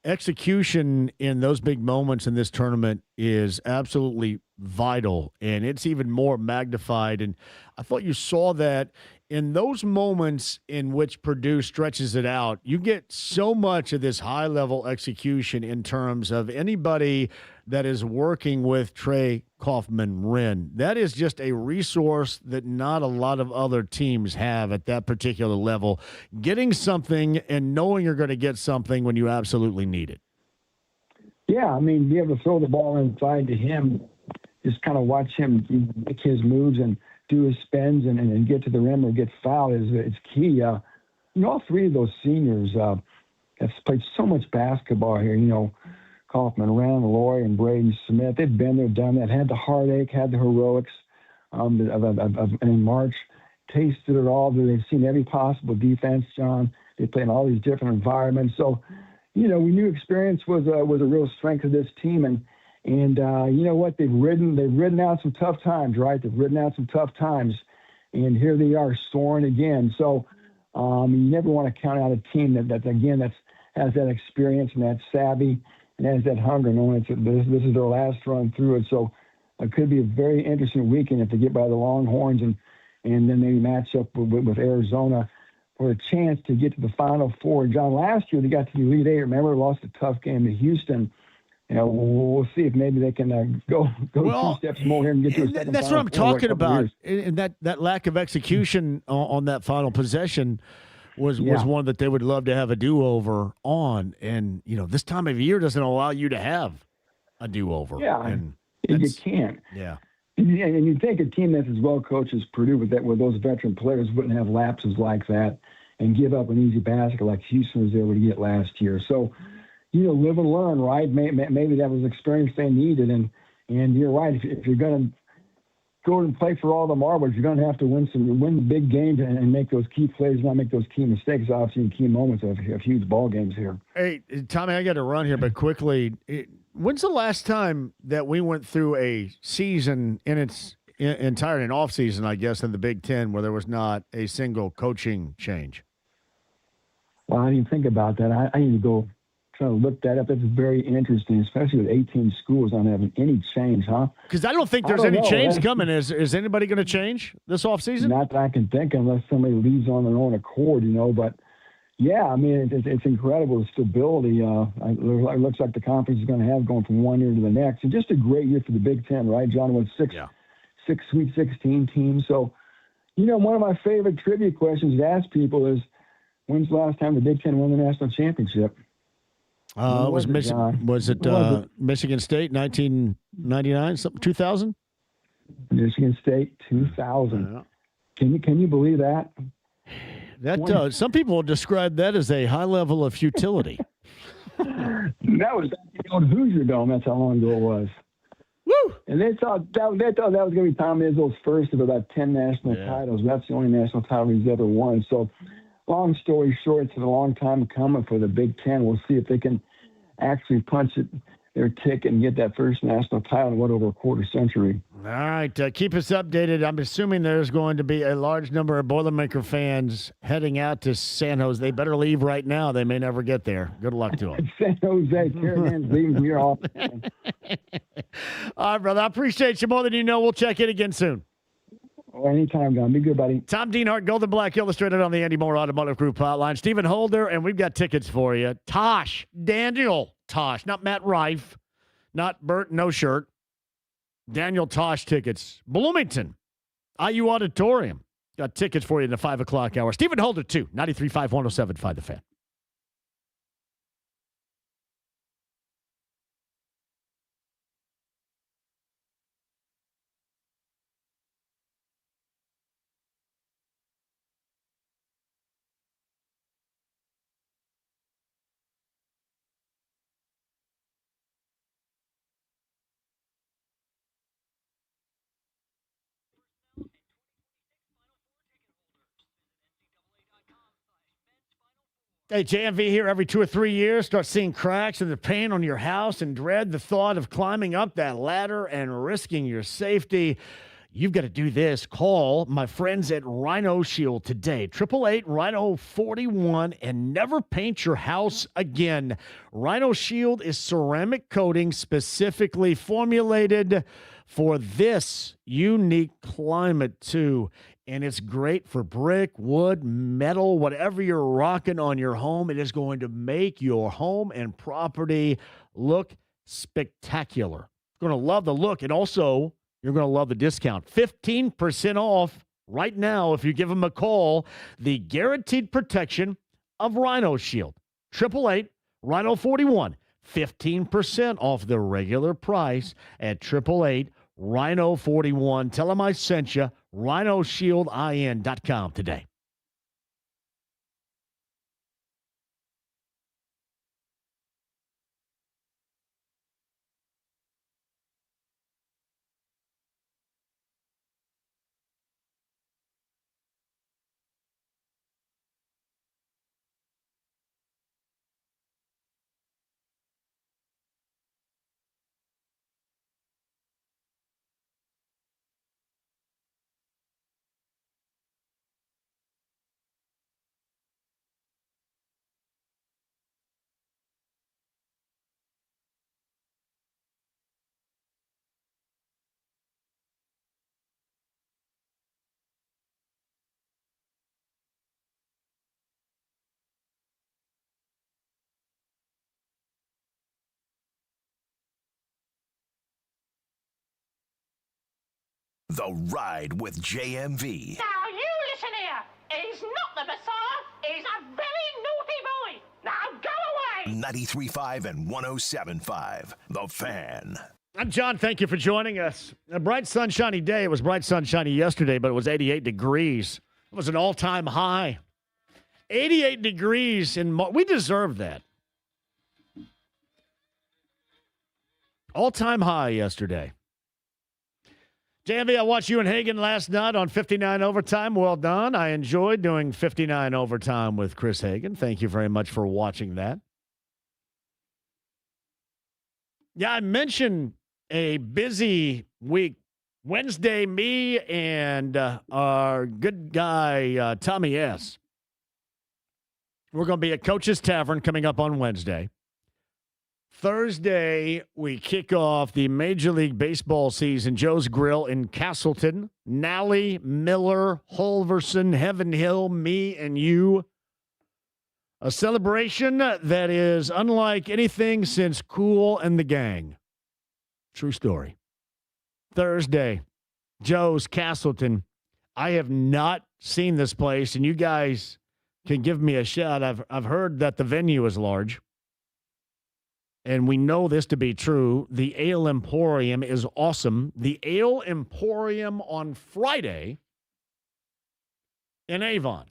Execution in those big moments in this tournament is absolutely vital, and it's even more magnified. And I thought you saw that in those moments in which Purdue stretches it out, you get so much of this high-level execution in terms of anybody that is working with Trey Kaufman-Renn. That is just a resource that not a lot of other teams have at that particular level. Getting something and knowing you're going to get something when you absolutely need it. Yeah, be able to throw the ball inside to him, just kind of watch him make his moves and do his spins and get to the rim or get fouled is key. All 3 of those seniors, have played so much basketball here. You know, Kaufman, Rand, Lawyer, and Braden Smith. They've been there, done that, had the heartache, had the heroics in March, tasted it all. They've seen every possible defense, John. They play in all these different environments. So, you know, we knew experience was a real strength of this team. And you know what? They've ridden out some tough times, right? They've ridden out some tough times. And here they are soaring again. So you never want to count out a team that has that experience and that savvy and has that hunger, knowing this is their last run through it. So it could be a very interesting weekend if they get by the Longhorns and then maybe match up with Arizona for a chance to get to the Final Four. John, last year they got to the Elite Eight. Remember, lost a tough game to Houston. You know, we'll see if maybe they can go 2 steps more here and get to a second. That's what I'm talking about. And that lack of execution on that final possession was one that they would love to have a do-over on. And, you know, this time of year doesn't allow you to have a do-over. Yeah, and you can't. Yeah. And you'd think a team that's as well coached as Purdue with those veteran players wouldn't have lapses like that and give up an easy basket like Houston was able to get last year. So, you know, live and learn, right? Maybe that was experience they needed. And you're right. If you're going to go and play for all the marbles, you're going to have to win the big games and make those key plays, not make those key mistakes, obviously, in key moments of huge ball games here. Hey, Tommy, I got to run here, but quickly, when's the last time that we went through a season in its entirety, an off season, I guess, in the Big Ten where there was not a single coaching change? Well, I didn't think about that. I need to go try to look that up. That's very interesting, especially with 18 schools not having any change, huh? Because I don't think there's any change coming. Is anybody going to change this offseason? Not that I can think, unless somebody leaves on their own accord, you know. But, yeah, I mean, it's incredible, the stability. It looks like the conference is going to have going from one year to the next. And just a great year for the Big Ten, right, John? With six Sweet 16 teams. So, you know, one of my favorite trivia questions to ask people is, when's the last time the Big Ten won the national championship? Was it Michigan State, 1999, 2000? Michigan State, 2000. Can you believe that? That does. Some people describe that as a high level of futility. That was back in the old Hoosier Dome. That's how long ago it was. Woo! And they thought that was going to be Tom Izzo's first of about 10 national titles. That's the only national title he's ever won. So, long story short, it's a long time coming for the Big Ten. We'll see if they can actually punch their ticket and get that first national title in over a quarter century. All right. Keep us updated. I'm assuming there's going to be a large number of Boilermaker fans heading out to San Jose. They better leave right now. They may never get there. Good luck to them. San Jose, Caravan's leaving here off. All right, brother. I appreciate you more than you know. We'll check in again soon. Oh, anytime, John. Be good, buddy. Tom Deanhard, Golden Black Illustrated on the Andy Moore Automotive Group hotline. Stephen Holder, and we've got tickets for you. Daniel Tosh, not Matt Rife, not Bert No Shirt. Daniel Tosh tickets. Bloomington, IU Auditorium. Got tickets for you in the 5 o'clock hour. Stephen Holder, too. 93.5, 107.5 The Fan. Hey, JMV here every 2 or 3 years. Start seeing cracks in the paint on your house and dread the thought of climbing up that ladder and risking your safety. You've got to do this. Call my friends at Rhino Shield today. 888-RHINO-41 and never paint your house again. Rhino Shield is ceramic coating specifically formulated for this unique climate too. And it's great for brick, wood, metal, whatever you're rocking on your home. It is going to make your home and property look spectacular. You're going to love the look, and also you're going to love the discount. 15% off right now if you give them a call. The guaranteed protection of Rhino Shield. 888-RHINO-41. 15% off the regular price at 888-RHINO-41. Tell them I sent you. RhinoShieldIN.com today. The Ride with JMV. Now you listen here. He's not the Messiah. He's a very naughty boy. Now go away. 93.5 and 107.5. The Fan. I'm John. Thank you for joining us. A bright, sunshiny day. It was bright, sunshiny yesterday, but it was 88 degrees. It was an all-time high. 88 degrees in March. We deserve that. All-time high yesterday. JMV, I watched you and Hagan last night on 59 Overtime. Well done. I enjoyed doing 59 Overtime with Chris Hagan. Thank you very much for watching that. Yeah, I mentioned a busy week. Wednesday, me and our good guy, Tommy S. We're going to be at Coach's Tavern coming up on Wednesday. Thursday, we kick off the Major League Baseball season. Joe's Grill in Castleton. Nally, Miller, Holverson, Heaven Hill, me, and you. A celebration that is unlike anything since Kool and the Gang. True story. Thursday, Joe's Castleton. I have not seen this place, and you guys can give me a shout. I've heard that the venue is large. And we know this to be true. The Ale Emporium is awesome. The Ale Emporium on Friday in Avon.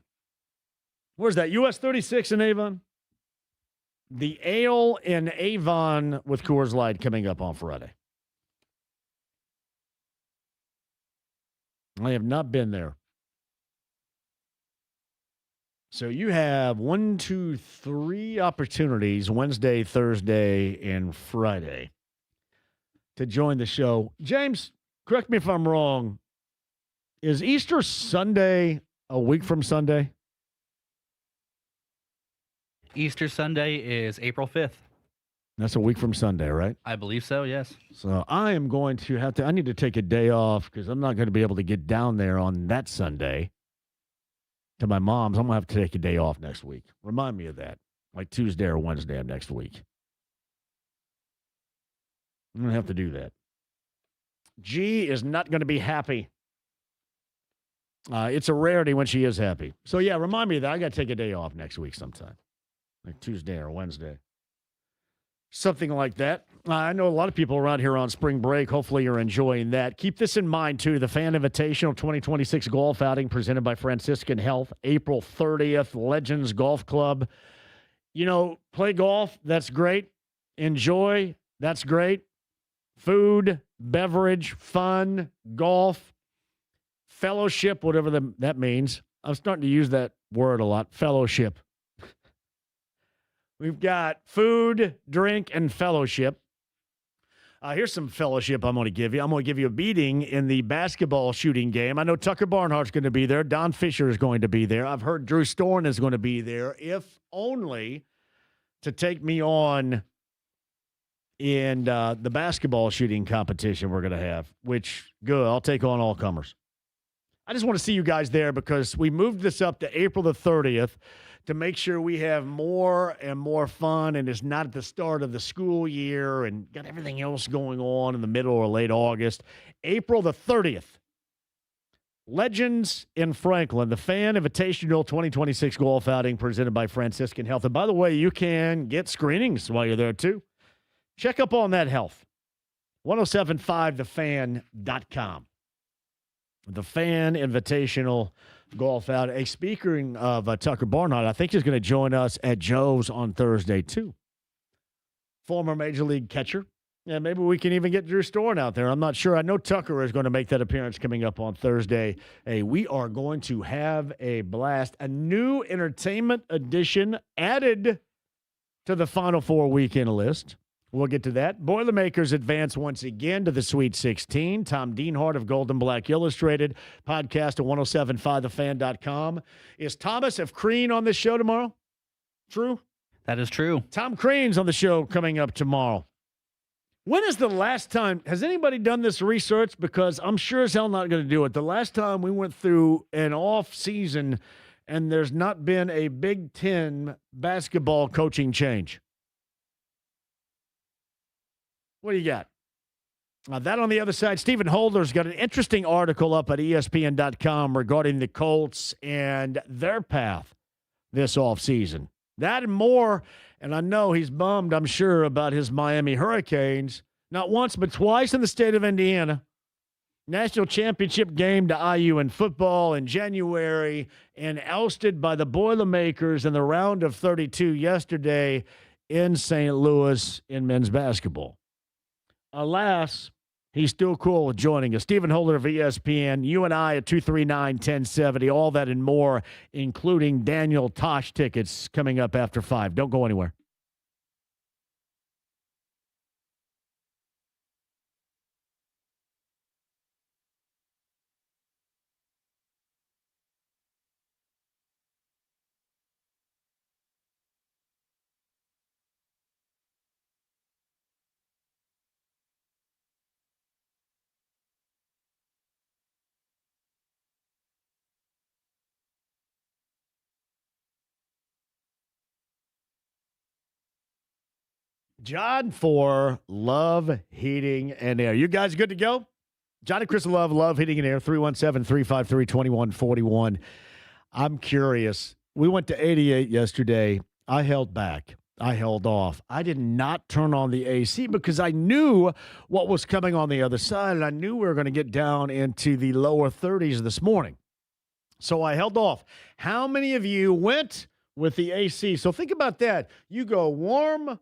Where's that? US 36 in Avon? The Ale in Avon with Coors Light coming up on Friday. I have not been there. So you have 1, 2, 3 opportunities, Wednesday, Thursday, and Friday, to join the show. James, correct me if I'm wrong. Is Easter Sunday a week from Sunday? Easter Sunday is April 5th. That's a week from Sunday, right? I believe so, yes. So I am going to I need to take a day off because I'm not going to be able to get down there on that Sunday to my mom's. I'm going to have to take a day off next week. Remind me of that, like Tuesday or Wednesday of next week. I'm going to have to do that. G is not going to be happy. It's a rarity when she is happy. So, yeah, remind me of that. I got to take a day off next week sometime, like Tuesday or Wednesday. Something like that. I know a lot of people around here on spring break. Hopefully you're enjoying that. Keep this in mind, too. The Fan Invitational 2026 Golf Outing presented by Franciscan Health, April 30th, Legends Golf Club. You know, play golf. That's great. Enjoy. That's great. Food, beverage, fun, golf, fellowship, whatever that means. I'm starting to use that word a lot, fellowship. We've got food, drink, and fellowship. Here's some fellowship I'm going to give you. I'm going to give you a beating in the basketball shooting game. I know Tucker Barnhart's going to be there. Don Fisher is going to be there. I've heard Drew Storn is going to be there, if only to take me on in the basketball shooting competition we're going to have, which, good, I'll take on all comers. I just want to see you guys there because we moved this up to April the 30th. To make sure we have more and more fun, and it's not at the start of the school year and got everything else going on in the middle or late August. April the 30th, Legends in Franklin, the Fan Invitational 2026 Golf Outing presented by Franciscan Health. And by the way, you can get screenings while you're there, too. Check up on that health. 1075thefan.com. The Fan Invitational Golf Out. A speaking of Tucker Barnhart, I think he's going to join us at Joe's on Thursday, too. Former Major League catcher. Yeah, maybe we can even get Drew Storn out there. I'm not sure. I know Tucker is going to make that appearance coming up on Thursday. Hey, we are going to have a blast. A new entertainment edition added to the Final Four weekend list. We'll get to that. Boilermakers advance once again to the Sweet 16. Tom Deanhard of Gold and Black Illustrated. Podcast at 1075thefan.com. Is Thomas F. Crean on this show tomorrow? True? That is true. Tom Crean's on the show coming up tomorrow. When is the last time? Has anybody done this research? Because I'm sure as hell not going to do it. The last time we went through an off season and there's not been a Big Ten basketball coaching change. What do you got? That on the other side, Stephen Holder's got an interesting article up at ESPN.com regarding the Colts and their path this offseason. That and more, and I know he's bummed, I'm sure, about his Miami Hurricanes. Not once, but twice in the state of Indiana. National championship game to IU in football in January and ousted by the Boilermakers in the round of 32 yesterday in St. Louis in men's basketball. Alas, he's still cool with joining us. Stephen Holder of ESPN, you and I at 239-1070, all that and more, including Daniel Tosh tickets coming up after 5. Don't go anywhere. John for Love, Heating, and Air. You guys good to go? John and Chris Love, Heating, and Air, 317-353-2141. I'm curious. We went to 88 yesterday. I held back. I held off. I did not turn on the AC because I knew what was coming on the other side, and I knew we were going to get down into the lower 30s this morning. So I held off. How many of you went with the AC? So think about that. You go warm,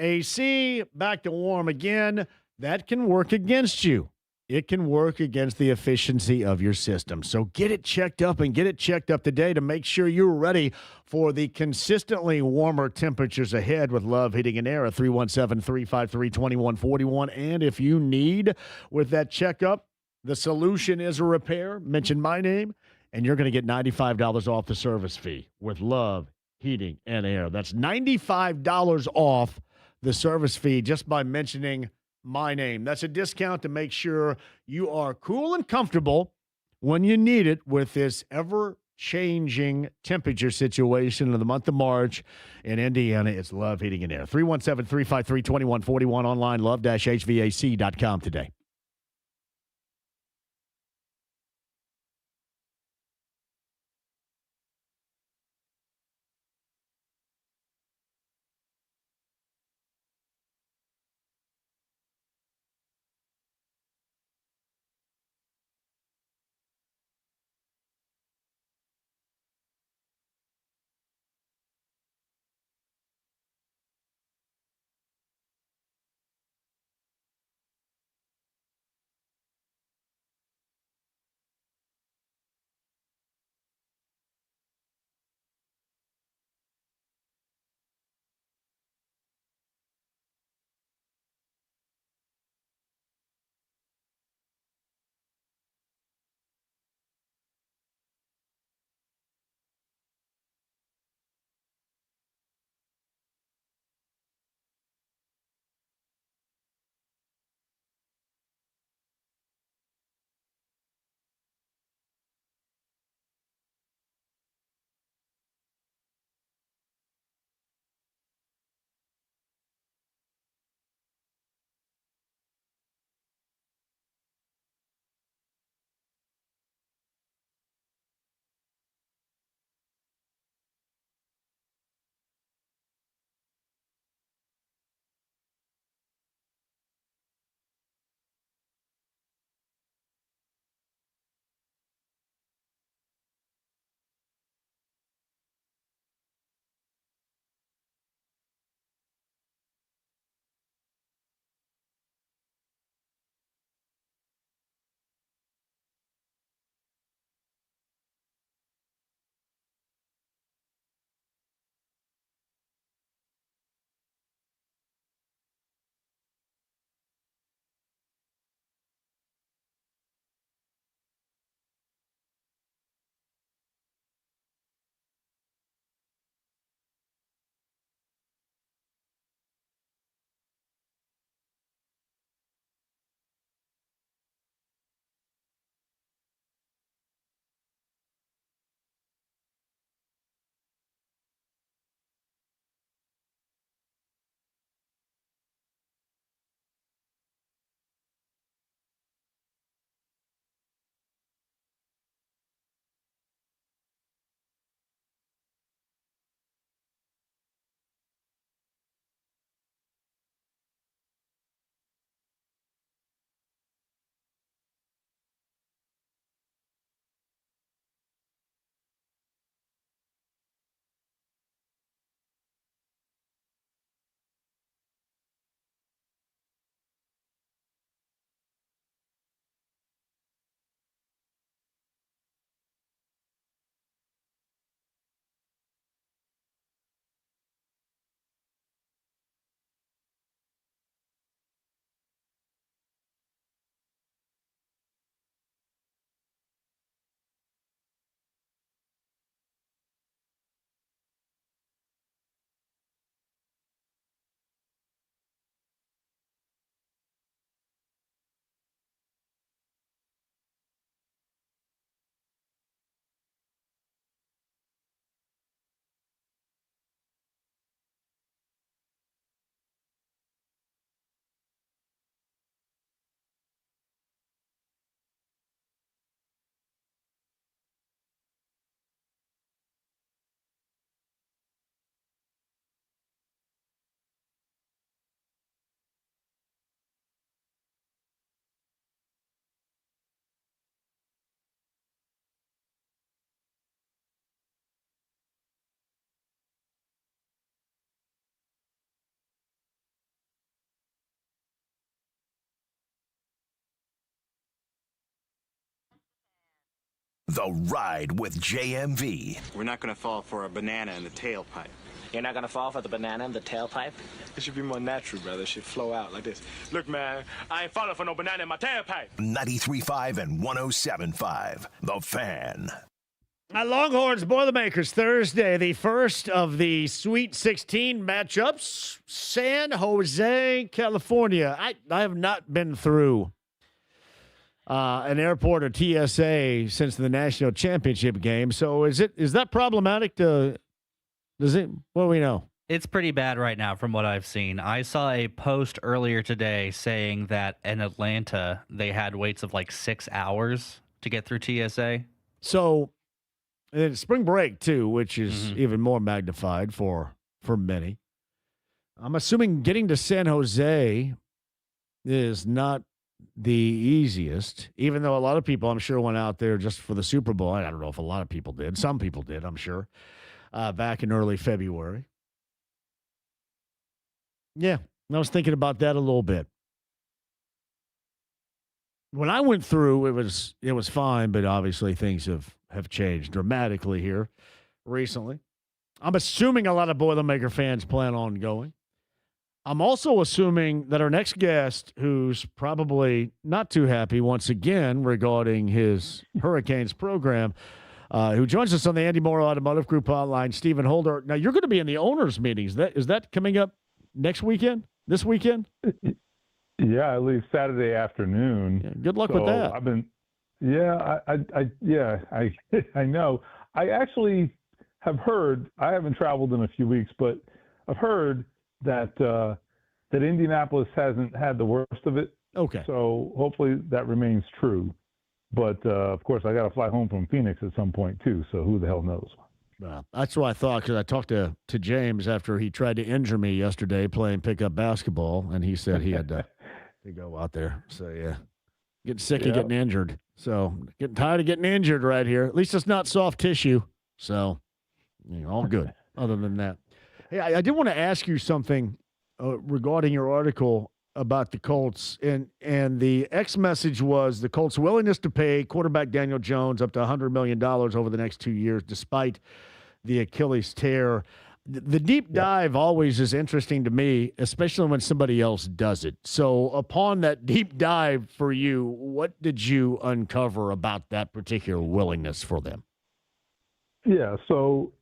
AC, back to warm again. That can work against you. It can work against the efficiency of your system. So get it checked up and get it checked up today to make sure you're ready for the consistently warmer temperatures ahead with Love Heating and Air at 317-353-2141. And if you need with that checkup, the solution is a repair. Mention my name, and you're going to get $95 off the service fee with Love Heating and Air. That's $95 off the service fee just by mentioning my name. That's a discount to make sure you are cool and comfortable when you need it with this ever-changing temperature situation in the month of March in Indiana. It's Love Heating and Air. 317-353-2141 online, love-hvac.com today. The Ride with JMV. We're not going to fall for a banana in the tailpipe. You're not going to fall for the banana in the tailpipe? It should be more natural, brother. It should flow out like this. Look, man, I ain't falling for no banana in my tailpipe. 93.5 and 107.5. The Fan. Longhorns Boilermakers Thursday, the first of the Sweet 16 matchups. San Jose, California. I have not been through an airport or TSA since the national championship game. So is that problematic? What do we know? It's pretty bad right now from what I've seen. I saw a post earlier today saying that in Atlanta, they had waits of like 6 hours to get through TSA. So, and then spring break too, which is even more magnified for many. I'm assuming getting to San Jose is not the easiest, even though a lot of people, I'm sure, went out there just for the Super Bowl. I don't know if a lot of people did. Some people did, I'm sure, back in early February. Yeah, I was thinking about that a little bit. When I went through, it was fine, but obviously things have changed dramatically here recently. I'm assuming a lot of Boilermaker fans plan on going. I'm also assuming that our next guest, who's probably not too happy once again regarding his Hurricanes program, who joins us on the Andy Morrow Automotive Group hotline, Stephen Holder. Now, you're going to be in the owners' meetings. Is that coming up next weekend? This weekend? Yeah, I leave Saturday afternoon. Yeah, good luck with that. I've been, I know. I actually have heard. I haven't traveled in a few weeks, but I've heard that Indianapolis hasn't had the worst of it. Okay. So hopefully that remains true. But of course, I got to fly home from Phoenix at some point too. So who the hell knows? Well, that's what I thought, because I talked to James after he tried to injure me yesterday playing pickup basketball, and he said he had to go out there. So yeah, getting sick of getting injured. So getting tired of getting injured right here. At least it's not soft tissue. So all good. Other than that. Hey, I did want to ask you something regarding your article about the Colts, and the X message was the Colts' willingness to pay quarterback Daniel Jones up to $100 million over the next 2 years, despite the Achilles tear. The deep dive always is interesting to me, especially when somebody else does it. So upon that deep dive for you, what did you uncover about that particular willingness for them? Yeah, so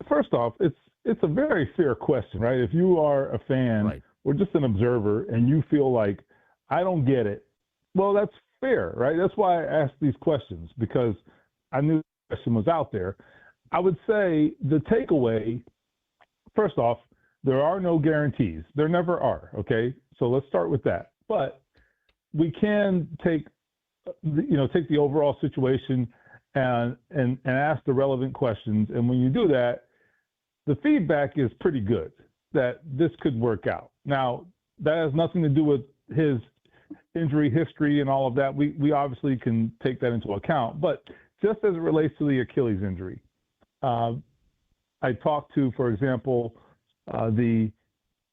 first off, it's a very fair question, right? If you are a fan or just an observer and you feel like, I don't get it, well, that's fair, right? That's why I asked these questions, because I knew the question was out there. I would say the takeaway, first off, there are no guarantees. There never are, okay? So let's start with that. But we can take the overall situation and ask the relevant questions. And when you do that, the feedback is pretty good that this could work out. Now, that has nothing to do with his injury history and all of that. We obviously can take that into account. But just as it relates to the Achilles injury, I talked to, for example, the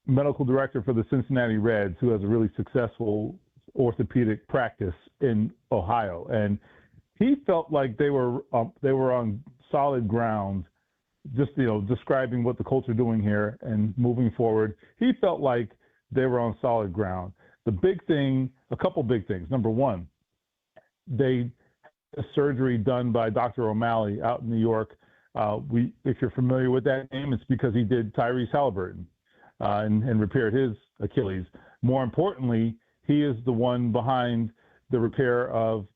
medical director for the Cincinnati Reds, who has a really successful orthopedic practice in Ohio. And he felt like they were on solid ground, just, describing what the Colts are doing here and moving forward. He felt like they were on solid ground. A couple big things. Number one, they had a surgery done by Dr. O'Malley out in New York. If you're familiar with that name, it's because he did Tyrese Halliburton and repaired his Achilles. More importantly, he is the one behind the repair of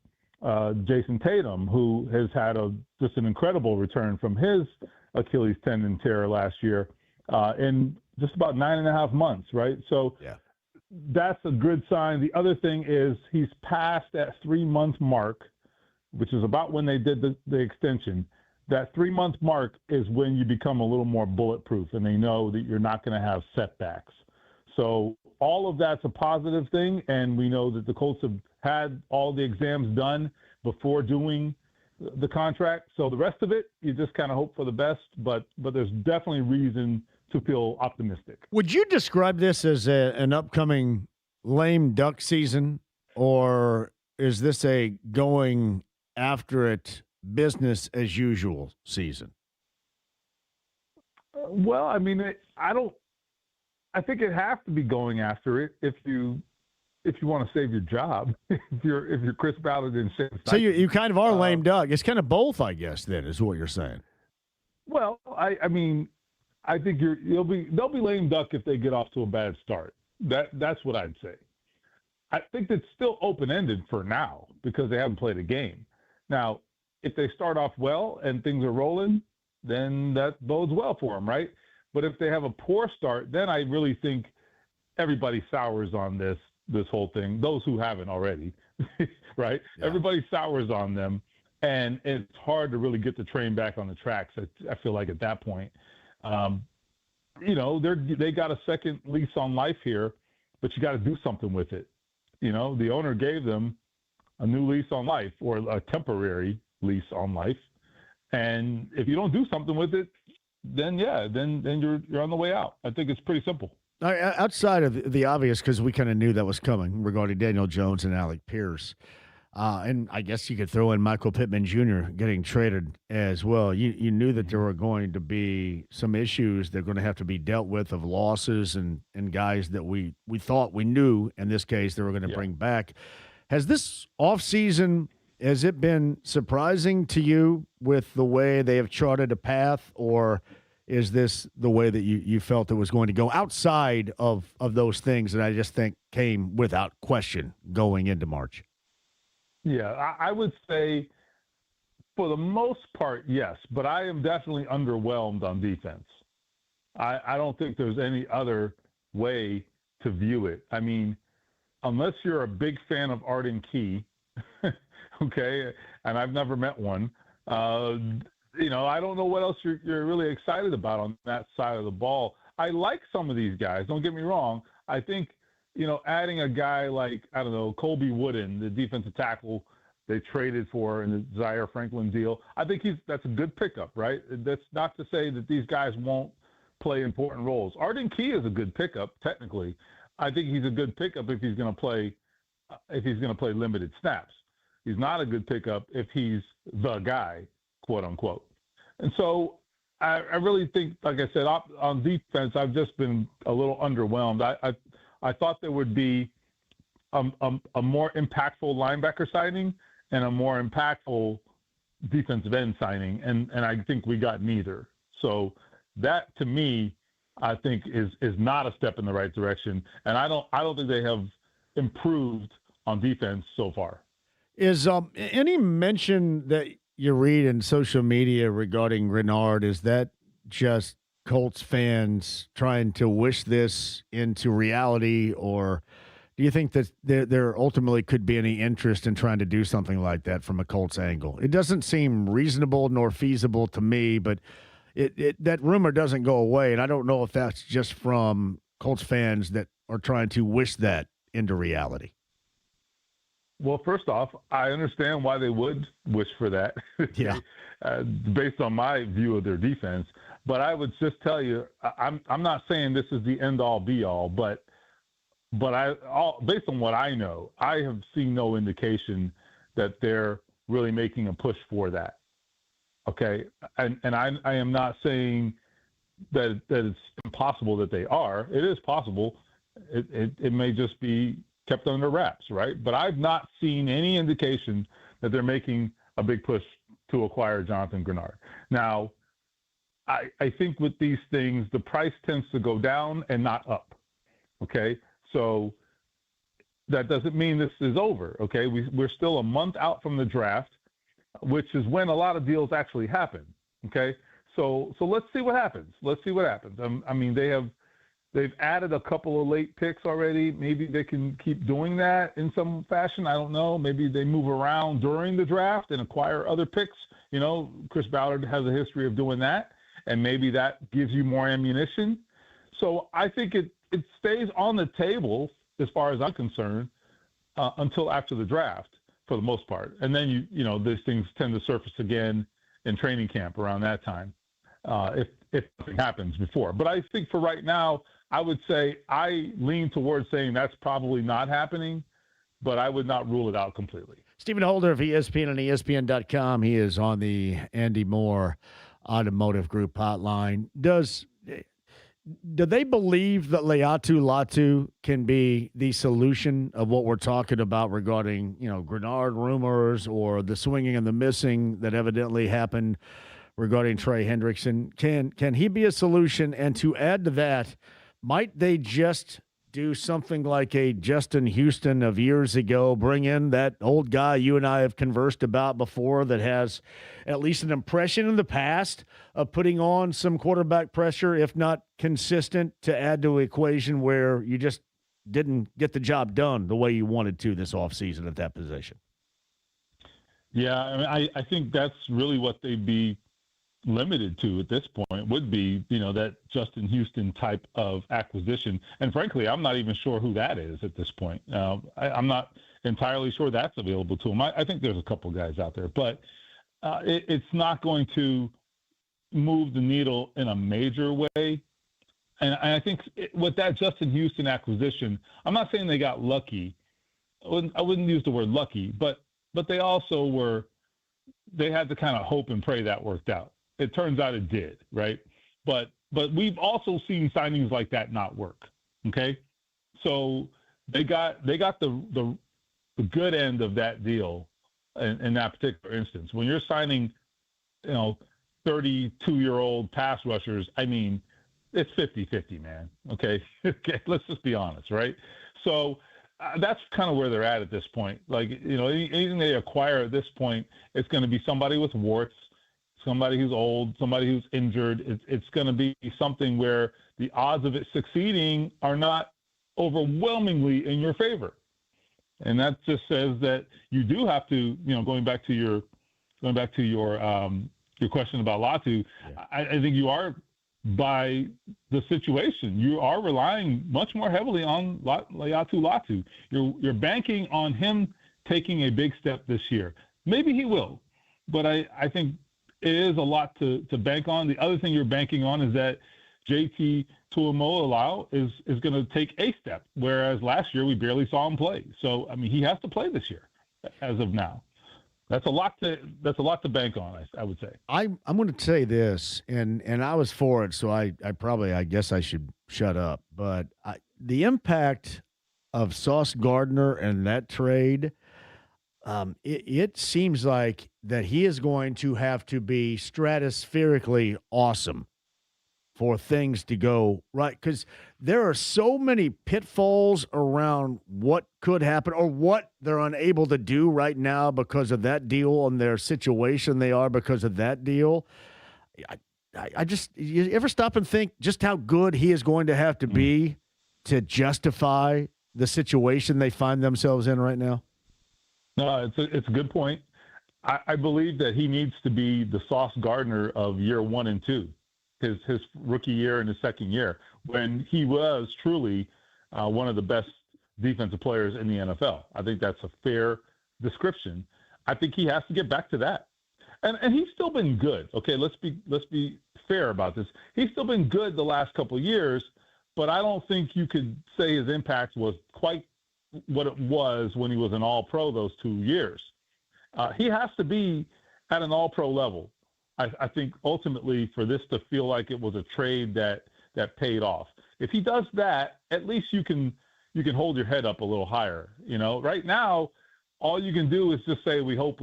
Jason Tatum, who has had just an incredible return from his Achilles tendon tear last year in just about 9.5 months, right? So that's a good sign. The other thing is he's past that 3-month mark, which is about when they did the extension. That 3-month mark is when you become a little more bulletproof, and they know that you're not going to have setbacks. So all of that's a positive thing, and we know that the Colts have had all the exams done before doing the contract. So the rest of it, you just kind of hope for the best, but there's definitely reason to feel optimistic. Would you describe this as an upcoming lame duck season, or is this a going after it business as usual season? Well, I mean, I think it has to be going after it if you want to save your job. if you're Chris Ballard and Shane. So you kind of are lame duck. It's kind of both, I guess. Then is what you're saying. Well, I mean, I think they'll be lame duck if they get off to a bad start. That's what I'd say. I think it's still open-ended for now because they haven't played a game. Now, if they start off well and things are rolling, then that bodes well for them, right? But if they have a poor start, then I really think everybody sours on this whole thing, those who haven't already, right? Yeah. Everybody sours on them, and it's hard to really get the train back on the tracks, I feel like, at that point. They got a second lease on life here, but you got to do something with it. The owner gave them a new lease on life, or a temporary lease on life. And if you don't do something with it, then you're on the way out. I think it's pretty simple. Outside of the obvious, because we kind of knew that was coming regarding Daniel Jones and Alec Pierce. And I guess you could throw in Michael Pittman Jr. getting traded as well. You knew that there were going to be some issues that are going to have to be dealt with of losses and guys that we thought we knew, in this case, they were going to bring back. Has this offseason, has it been surprising to you with the way they have charted a path, or is this the way that you felt it was going to go outside of those things that I just think came without question going into March? Yeah, I would say for the most part, yes, but I am definitely underwhelmed on defense. I don't think there's any other way to view it. I mean, unless you're a big fan of Arden Key, okay, and I've never met one, I don't know what else you're really excited about on that side of the ball. I like some of these guys, don't get me wrong. I think, adding a guy like, Colby Wooden, the defensive tackle they traded for in the Zaire Franklin deal, I think that's a good pickup, right? That's not to say that these guys won't play important roles. Arden Key is a good pickup, technically. I think he's a good pickup if he's going to play limited snaps. He's not a good pickup if he's the guy, quote unquote. And so I really think, like I said, on defense, I've just been a little underwhelmed. I thought there would be a more impactful linebacker signing and a more impactful defensive end signing, and I think we got neither. So that, to me, I think is not a step in the right direction, and I don't think they have improved on defense so far. Is any mention that you read in social media regarding Renard, is that just Colts fans trying to wish this into reality, or do you think that there ultimately could be any interest in trying to do something like that from a Colts angle? It doesn't seem reasonable nor feasible to me, but that rumor doesn't go away, and I don't know if that's just from Colts fans that are trying to wish that into reality. Well, first off, I understand why they would wish for that, based on my view of their defense. But I would just tell you, I'm not saying this is the end-all, be-all, but based on what I know, I have seen no indication that they're really making a push for that. Okay, and I am not saying that it's impossible that they are. It is possible. It may just be kept under wraps, right? But I've not seen any indication that they're making a big push to acquire Jonathan Grenard. Now, I think with these things, the price tends to go down and not up, okay? So that doesn't mean this is over, okay? We're still a month out from the draft, which is when a lot of deals actually happen, okay? So let's see what happens. I mean, they've added a couple of late picks already. Maybe they can keep doing that in some fashion. I don't know. Maybe they move around during the draft and acquire other picks. Chris Ballard has a history of doing that, and maybe that gives you more ammunition. So I think it stays on the table, as far as I'm concerned, until after the draft for the most part. And then, these things tend to surface again in training camp around that time, if nothing happens before. But I think for right now, I would say I lean towards saying that's probably not happening, but I would not rule it out completely. Stephen Holder of ESPN and ESPN.com. He is on the Andy Moore Automotive Group hotline. Do they believe that Laiatu Latu can be the solution of what we're talking about regarding, Grenard rumors or the swinging and the missing that evidently happened regarding Trey Hendrickson? Can he be a solution? And to add to that, might they just do something like a Justin Houston of years ago, bring in that old guy you and I have conversed about before that has at least an impression in the past of putting on some quarterback pressure, if not consistent, to add to an equation where you just didn't get the job done the way you wanted to this offseason at that position? Yeah, I think that's really what they'd be limited to at this point would be, that Justin Houston type of acquisition. And frankly, I'm not even sure who that is at this point. I'm not entirely sure that's available to him. I think there's a couple guys out there, but it's not going to move the needle in a major way. And I think with that Justin Houston acquisition, I'm not saying they got lucky. I wouldn't use the word lucky, but they also they had to kind of hope and pray that worked out. It turns out it did, right? But we've also seen signings like that not work. Okay, so they got the good end of that deal in that particular instance. When you're signing, 32-year-old pass rushers, I mean, it's 50-50, man. Okay, let's just be honest, right? So that's kind of where they're at this point. Like, anything they acquire at this point, it's going to be somebody with warts, somebody who's old, somebody who's injured. It's going to be something where the odds of it succeeding are not overwhelmingly in your favor. And that just says that you do have to, going back to your question about Latu, yeah. I think you are, by the situation, you are relying much more heavily on Laiatu Latu. You're banking on him taking a big step this year. Maybe he will, but I think it is a lot to bank on. The other thing you're banking on is that JT Tuimoloau is going to take a step, whereas last year we barely saw him play. So, he has to play this year as of now. That's a lot to bank on, I would say. I'm going to say this, and I was for it, so I guess I should shut up. But the impact of Sauce Gardner and that trade, it seems like that he is going to have to be stratospherically awesome for things to go right, because there are so many pitfalls around what could happen or what they're unable to do right now because of that deal and their situation they are because of that deal. I just, you ever stop and think just how good he is going to have to be to justify the situation they find themselves in right now? No, it's a good point. I believe that he needs to be the Sauce Gardner of year 1 and 2, his rookie year and his second year, when he was truly one of the best defensive players in the NFL. I think that's a fair description. I think he has to get back to that. And he's still been good. Okay, let's be fair about this. He's still been good the last couple of years, but I don't think you could say his impact was quite what it was when he was an All-Pro those 2 years. He has to be at an All-Pro level, I think, ultimately, for this to feel like it was a trade that paid off. If he does that, at least you can hold your head up a little higher. Right now, all you can do is just say, we hope,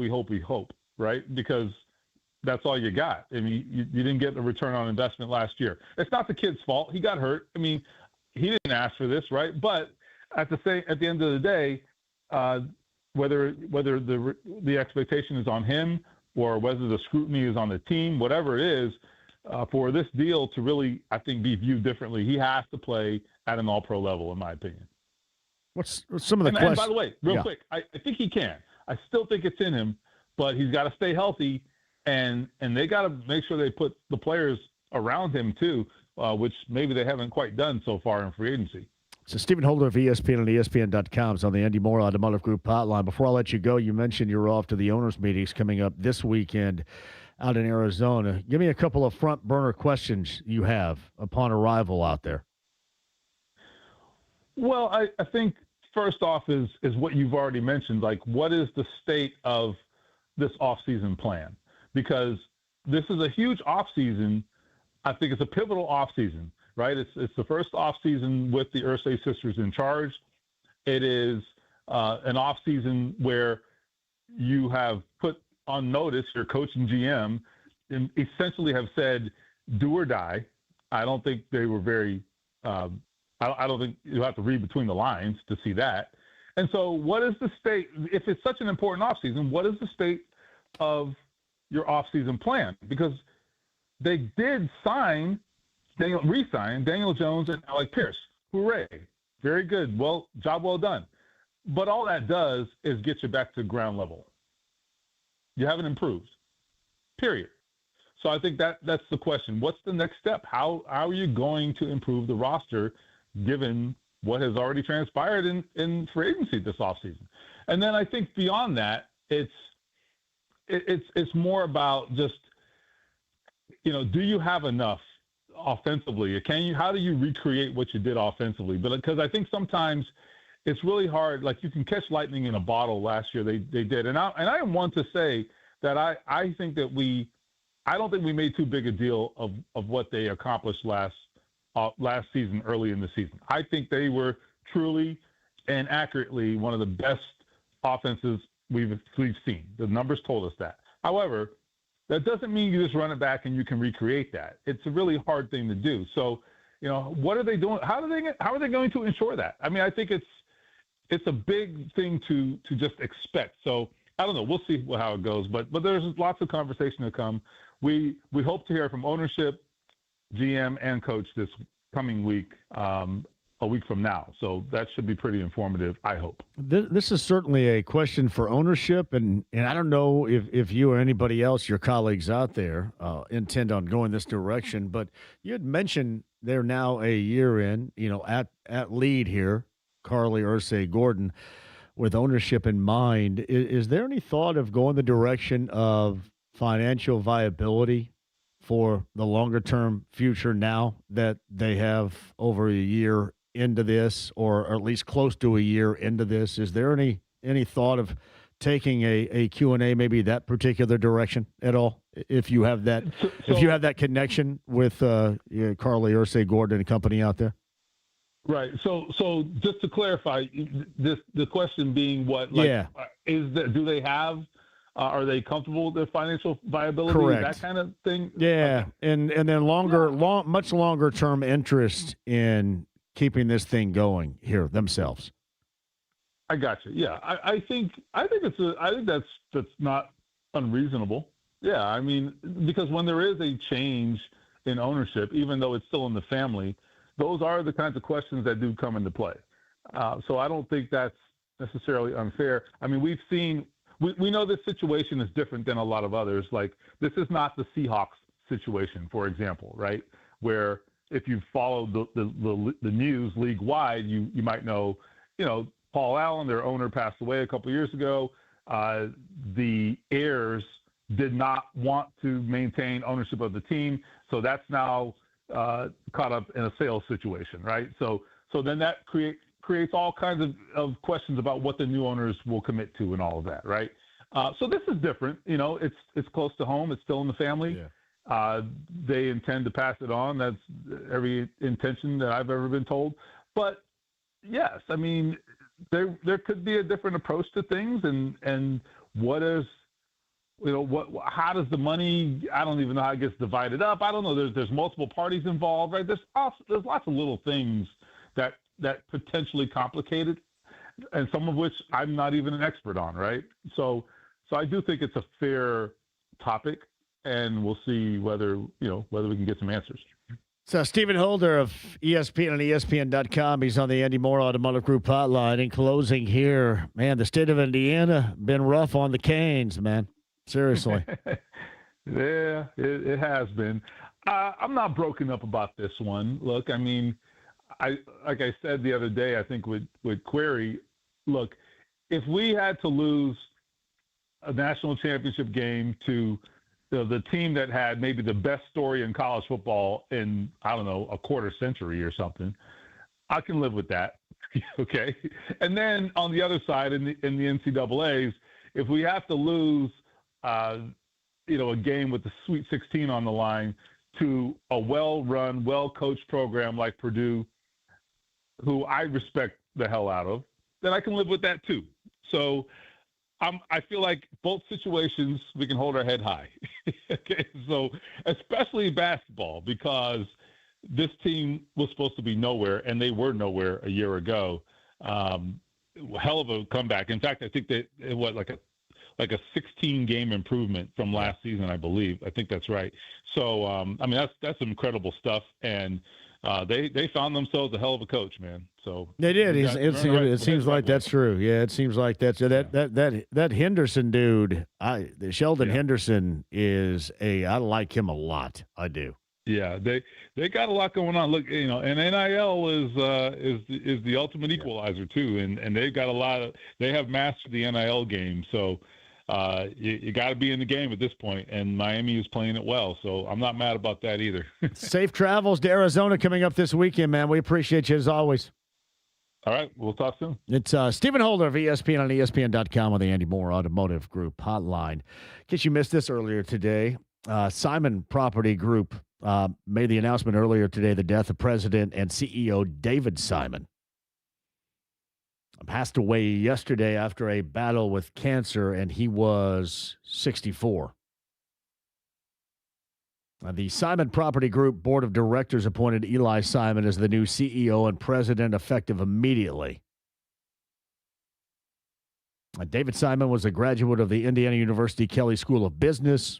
right? Because that's all you got. You didn't get the return on investment last year. It's not the kid's fault. He got hurt. He didn't ask for this, right? But at the end of the day, whether the expectation is on him or whether the scrutiny is on the team, whatever it is, for this deal to really, I think, be viewed differently, he has to play at an All-Pro level, in my opinion. What's some of the questions? And by the way, real quick, I think he can. I still think it's in him, but he's got to stay healthy, and they got to make sure they put the players around him too, which maybe they haven't quite done so far in free agency. So Stephen Holder of ESPN and ESPN.com is on the Andy Moore Automotive Group hotline. Before I let you go, you mentioned you're off to the owners' meetings coming up this weekend out in Arizona. Give me a couple of front burner questions you have upon arrival out there. Well, I think first off is what you've already mentioned. Like, what is the state of this offseason plan? Because this is a huge offseason. I think it's a pivotal offseason, right? It's the first offseason with the Irsay sisters in charge. It is an offseason where you have put on notice your coach and GM and essentially have said, do or die. I don't think they were very I don't think you have to read between the lines to see that. And so what is the state, if it's such an important offseason, what is the state of your offseason plan? Because they did re-sign Daniel Jones and Alec Pierce. Hooray. Very good. Well, job well done. But all that does is get you back to ground level. You haven't improved, period. So I think that's the question. What's the next step? How are you going to improve the roster given what has already transpired in free agency this offseason? And then I think beyond that, it's more about just, do you have enough offensively? How do you recreate what you did offensively? But because I think sometimes it's really hard. Like, you can catch lightning in a bottle. Last year they did. And I am one to say that I think that I don't think we made too big a deal of what they accomplished last season, early in the season. I think they were truly and accurately one of the best offenses we've seen. The numbers told us that. However, that doesn't mean you just run it back and you can recreate that. It's a really hard thing to do. So, what are they doing? How are they going to ensure that? I mean, I think it's a big thing to just expect. So I don't know. We'll see how it goes. But there's lots of conversation to come. We hope to hear from ownership, GM, and coach this coming week, a week from now. So that should be pretty informative, I hope. This is certainly a question for ownership, and I don't know if you or anybody else, your colleagues out there, intend on going this direction, but you had mentioned they're now a year in, at lead here, Carly Irsay Gordon, with ownership in mind. Is there any thought of going the direction of financial viability for the longer-term future now that they have over a year into this, or at least close to a year into this? Is there any thought of taking a Q&A, maybe that particular direction at all, if you have that if you have that connection with Carly Irsay Gordon and company out there? Right. So just to clarify, the question being what? Do they have? Are they comfortable with their financial viability? Correct. That kind of thing? Yeah, okay. And then much longer term interest in keeping this thing going here themselves. I got you. Yeah, I think that's not unreasonable. Yeah, I mean, because when there is a change in ownership, even though it's still in the family, those are the kinds of questions that do come into play. So I don't think that's necessarily unfair. I mean, we know this situation is different than a lot of others. Like, this is not the Seahawks situation, for example, right? Where if you follow the news league-wide, you might know, Paul Allen, their owner, passed away a couple of years ago. The heirs did not want to maintain ownership of the team, so that's now caught up in a sales situation, right? So then that creates all kinds of questions about what the new owners will commit to and all of that, right? So this is different. It's close to home. It's still in the family. Yeah. They intend to pass it on. That's every intention that I've ever been told. But yes, I mean, there could be a different approach to things, and how does the money? I don't even know how it gets divided up. I don't know. There's multiple parties involved, right? There's lots of little things that potentially complicate it, and some of which I'm not even an expert on, right? So I do think it's a fair topic, and we'll see whether we can get some answers. So Stephen Holder of ESPN and ESPN.com, he's on the Andy Moore Automotive Group hotline. In closing here, man, the state of Indiana been rough on the Canes, man. Seriously. Yeah, it has been. I'm not broken up about this one. Look, I mean, like I said the other day, I think with Query, look, if we had to lose a national championship game to the team that had maybe the best story in college football in, I don't know, a quarter century or something, I can live with that. Okay. And then on the other side, in the NCAAs, if we have to lose, a game with the Sweet 16 on the line to a well-run, well-coached program like Purdue, who I respect the hell out of, then I can live with that too. So I feel like both situations we can hold our head high. Okay, so especially basketball, because this team was supposed to be nowhere, and they were nowhere a year ago. Hell of a comeback. In fact, I think that it was like a 16-game improvement from last season, I believe. I think that's right. So that's some incredible stuff, and they found themselves a hell of a coach, man. So they did. It seems like that's true. Yeah, it seems like that's that Henderson dude. Sheldon Henderson is I like him a lot. I do. Yeah, they got a lot going on. Look, and NIL is the ultimate equalizer too, and they've got they have mastered the NIL game. So you got to be in the game at this point, and Miami is playing it well. So I'm not mad about that either. Safe travels to Arizona coming up this weekend, man. We appreciate you as always. All right, we'll talk soon. It's Stephen Holder of ESPN on ESPN.com on the Andy Moore Automotive Group hotline. In case you missed this earlier today, Simon Property Group made the announcement earlier today, the death of President and CEO David Simon. Passed away yesterday after a battle with cancer, and he was 64. The Simon Property Group Board of Directors appointed Eli Simon as the new CEO and president effective immediately. David Simon was a graduate of the Indiana University Kelley School of Business,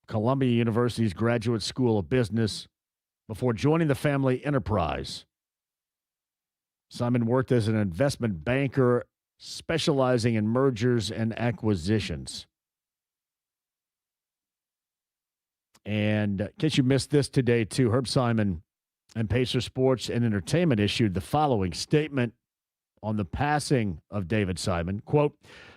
Columbia University's Graduate School of Business, before joining the family enterprise. Simon worked as an investment banker specializing in mergers and acquisitions. And in case you missed this today, too, Herb Simon and Pacer Sports and Entertainment issued the following statement on the passing of David Simon. Quote,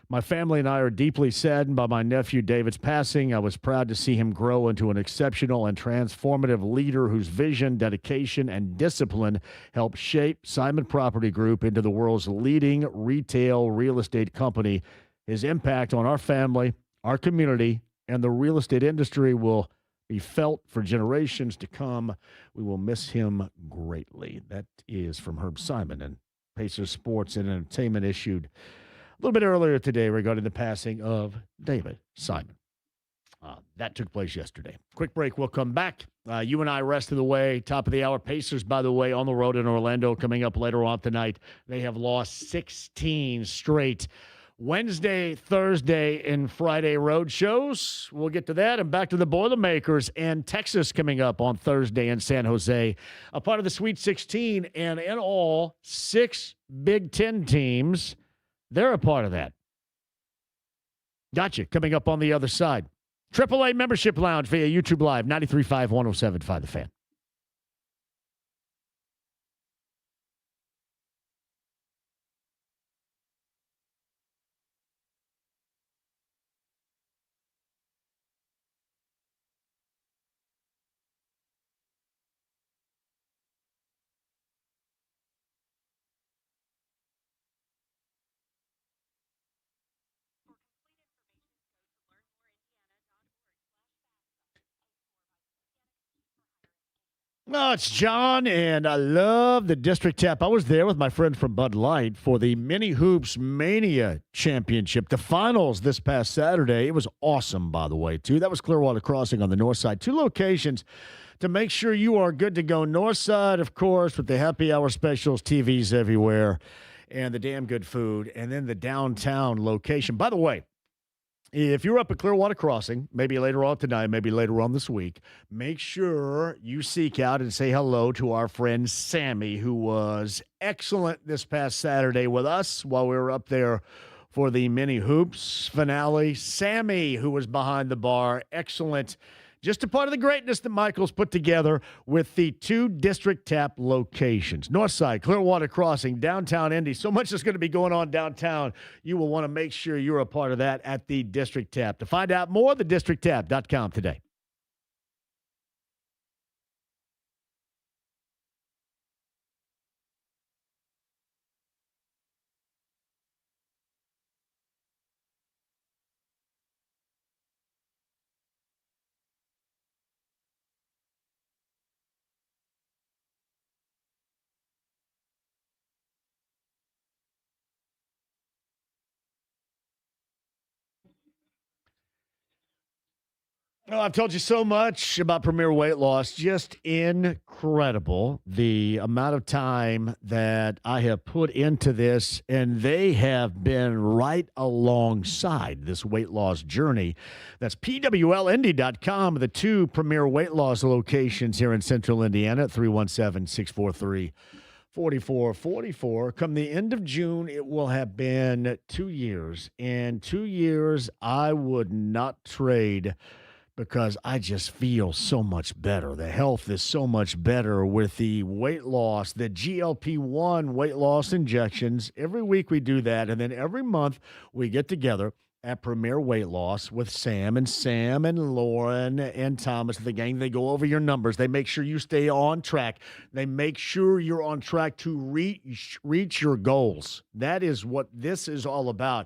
"My family and I are deeply saddened by my nephew David's passing. I was proud to see him grow into an exceptional and transformative leader whose vision, dedication, and discipline helped shape Simon Property Group into the world's leading retail real estate company. His impact on our family, our community, and the real estate industry will be felt for generations to come. We will miss him greatly." That is from Herb Simon, and Pacers Sports and Entertainment issued a little bit earlier today regarding the passing of David Simon. That took place yesterday. Quick break. We'll come back. You and I rest of the way. Top of the hour. Pacers, by the way, on the road in Orlando coming up later on tonight. They have lost 16 straight Wednesday, Thursday, and Friday road shows. We'll get to that and back to the Boilermakers and Texas coming up on Thursday in San Jose. A part of the Sweet 16, and in all, 6 Big Ten teams. They're a part of that. Gotcha. Coming up on the other side. AAA Membership Lounge via YouTube Live, 93.5, 107.5 The Fan. No, it's John, and I love the District Tap. I was there with my friend from Bud Light for the Mini Hoops Mania Championship, the finals this past Saturday. It was awesome, by the way, too. That was Clearwater Crossing on the north side. 2 locations to make sure you are good to go. North side, of course, with the happy hour specials, TVs everywhere, and the damn good food. And then the downtown location. By the way, if you're up at Clearwater Crossing, maybe later on tonight, maybe later on this week, make sure you seek out and say hello to our friend Sammy, who was excellent this past Saturday with us while we were up there for the Mini Hoops finale. Sammy, who was behind the bar, excellent. Just a part of the greatness that Michael's put together with the 2 District Tap locations. Northside, Clearwater Crossing, downtown Indy. So much is going to be going on downtown. You will want to make sure you're a part of that at the District Tap. To find out more, thedistricttap.com today. Oh, I've told you so much about Premier Weight Loss. Just incredible the amount of time that I have put into this, and they have been right alongside this weight loss journey. That's PWLindy.com, the two Premier Weight Loss locations here in Central Indiana at 317-643-4444. Come the end of June, it will have been 2 years. And 2 years I would not trade, because I just feel so much better. The health is so much better with the weight loss, the GLP-1 weight loss injections. Every week we do that, and then every month we get together at Premier Weight Loss with Sam and Lauren and Thomas, the gang. They go over your numbers. They make sure you stay on track. They make sure you're on track to reach your goals. That is what this is all about,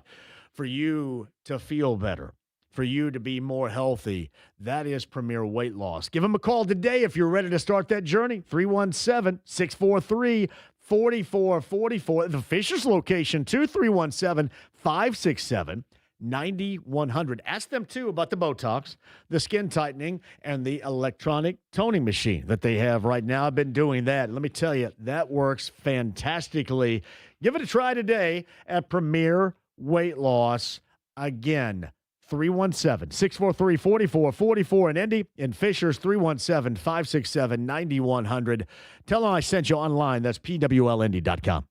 for you to feel better, for you to be more healthy. That is Premier Weight Loss. Give them a call today if you're ready to start that journey. 317-643-4444. The Fishers location, too, 317-567-9100. Ask them, too, about the Botox, the skin tightening, and the electronic toning machine that they have right now. I've been doing that. Let me tell you, that works fantastically. Give it a try today at Premier Weight Loss. Again, 317-643-4444 in Indy. In Fishers, 317-567-9100. Tell them I sent you online. That's PWLindy.com.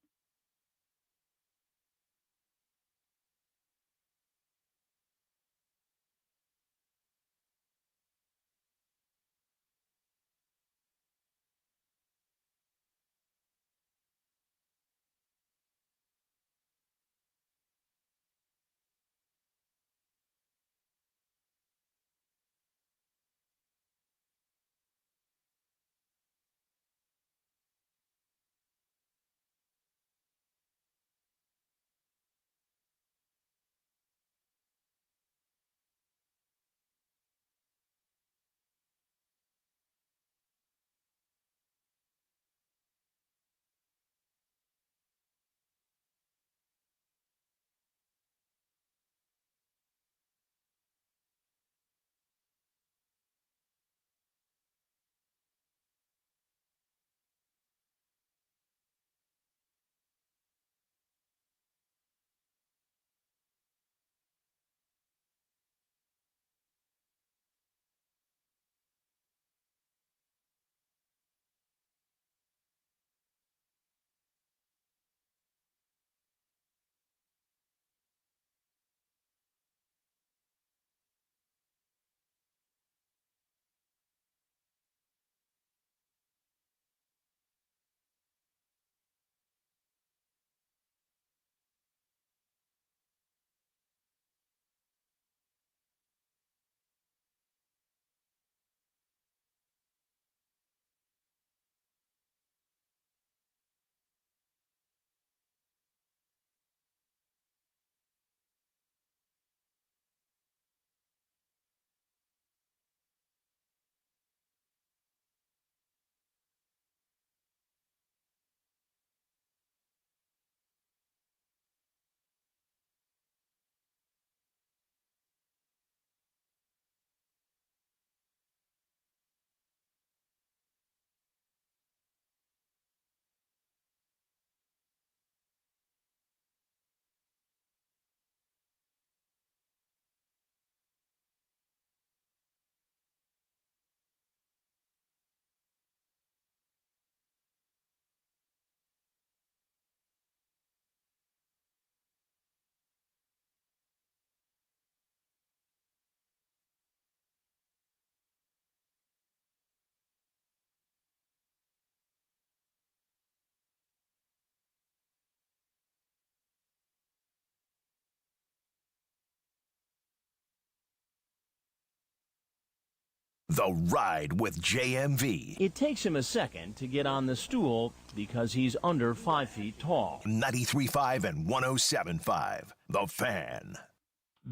The Ride with JMV. It takes him a second to get on the stool because he's under 5 feet tall. 93.5 and 107.5. The Fan.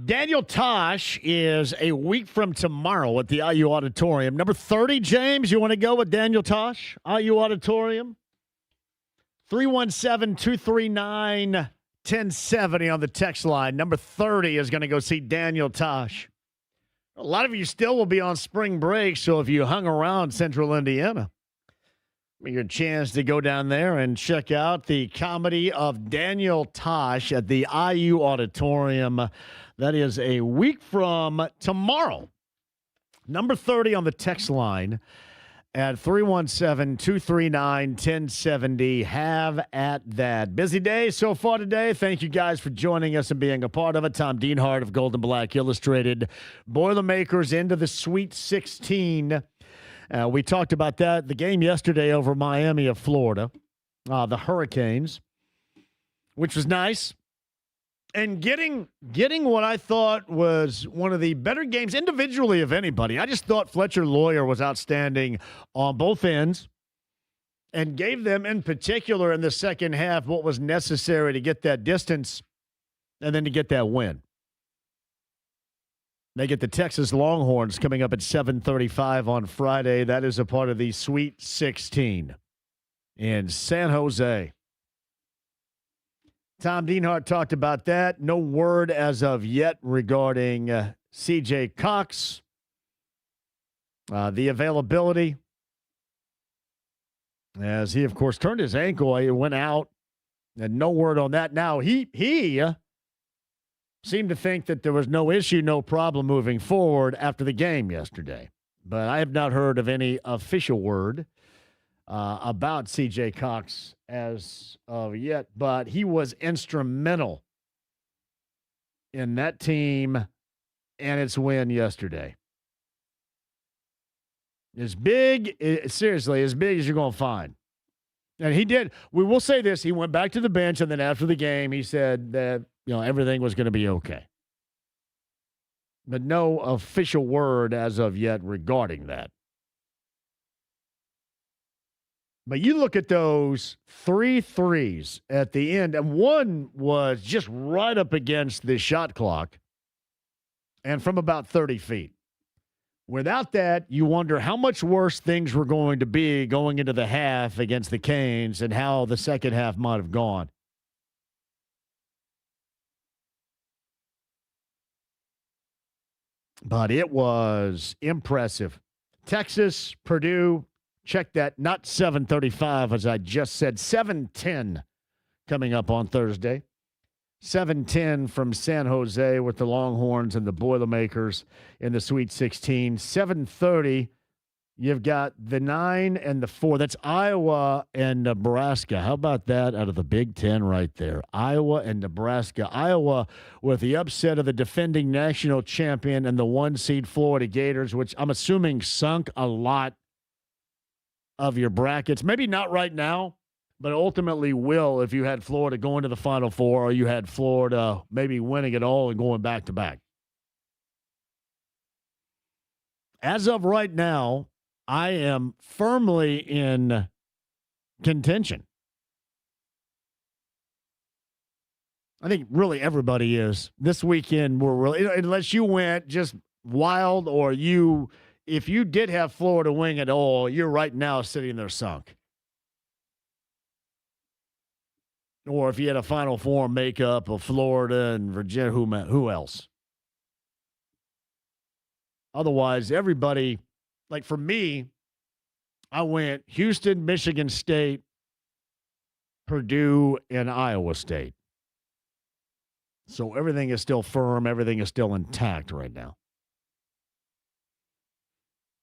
Daniel Tosh is a week from tomorrow at the IU Auditorium. Number 30, James, you want to go with Daniel Tosh? IU Auditorium? 317-239-1070 on the text line. Number 30 is going to go see Daniel Tosh. A lot of you still will be on spring break, so if you hung around Central Indiana, your chance to go down there and check out the comedy of Daniel Tosh at the IU Auditorium. That is a week from tomorrow. Number 30 on the text line at 317-239-1070. Have at that. Busy day so far today. Thank you guys for joining us and being a part of it. Tom Deanhard of Gold and Black Illustrated. Boilermakers into the Sweet 16. We talked about that, the game yesterday over Miami of Florida, the Hurricanes, which was nice. And getting what I thought was one of the better games individually of anybody. I just thought Fletcher Lawyer was outstanding on both ends and gave them in particular in the second half what was necessary to get that distance and then to get that win. They get the Texas Longhorns coming up at 7:35 on Friday. That is a part of the Sweet 16 in San Jose. Tom Deanhard talked about that. No word as of yet regarding C.J. Cox, the availability. As he, of course, turned his ankle, he went out, and no word on that. Now, he seemed to think that there was no issue, no problem moving forward after the game yesterday. But I have not heard of any official word about C.J. Cox as of yet. But he was instrumental in that team and its win yesterday. Seriously, as big as you're going to find. And he did. We will say this. He went back to the bench, and then after the game, he said that, everything was going to be okay. But no official word as of yet regarding that. But you look at those 3 threes at the end, and one was just right up against the shot clock and from about 30 feet. Without that, you wonder how much worse things were going to be going into the half against the Canes and how the second half might have gone. But it was impressive. Texas, Purdue, check that, not 7:35, as I just said, 7:10 coming up on Thursday. 7:10 from San Jose with the Longhorns and the Boilermakers in the Sweet 16. 7:30, you've got the 9 and the 4. That's Iowa and Nebraska. How about that out of the Big Ten right there? Iowa and Nebraska. Iowa with the upset of the defending national champion and the 1-seed Florida Gators, which I'm assuming sunk a lot of your brackets. Maybe not right now, but ultimately will if you had Florida going to the Final Four or you had Florida maybe winning it all and going back-to-back. As of right now, I am firmly in contention. I think really everybody is. This weekend, we're really, unless you went just wild or if you did have Florida wing at all, you're right now sitting there sunk. Or if you had a Final Four makeup of Florida and Virginia, who else? Otherwise, everybody, like for me, I went Houston, Michigan State, Purdue, and Iowa State. So everything is still firm. Everything is still intact right now.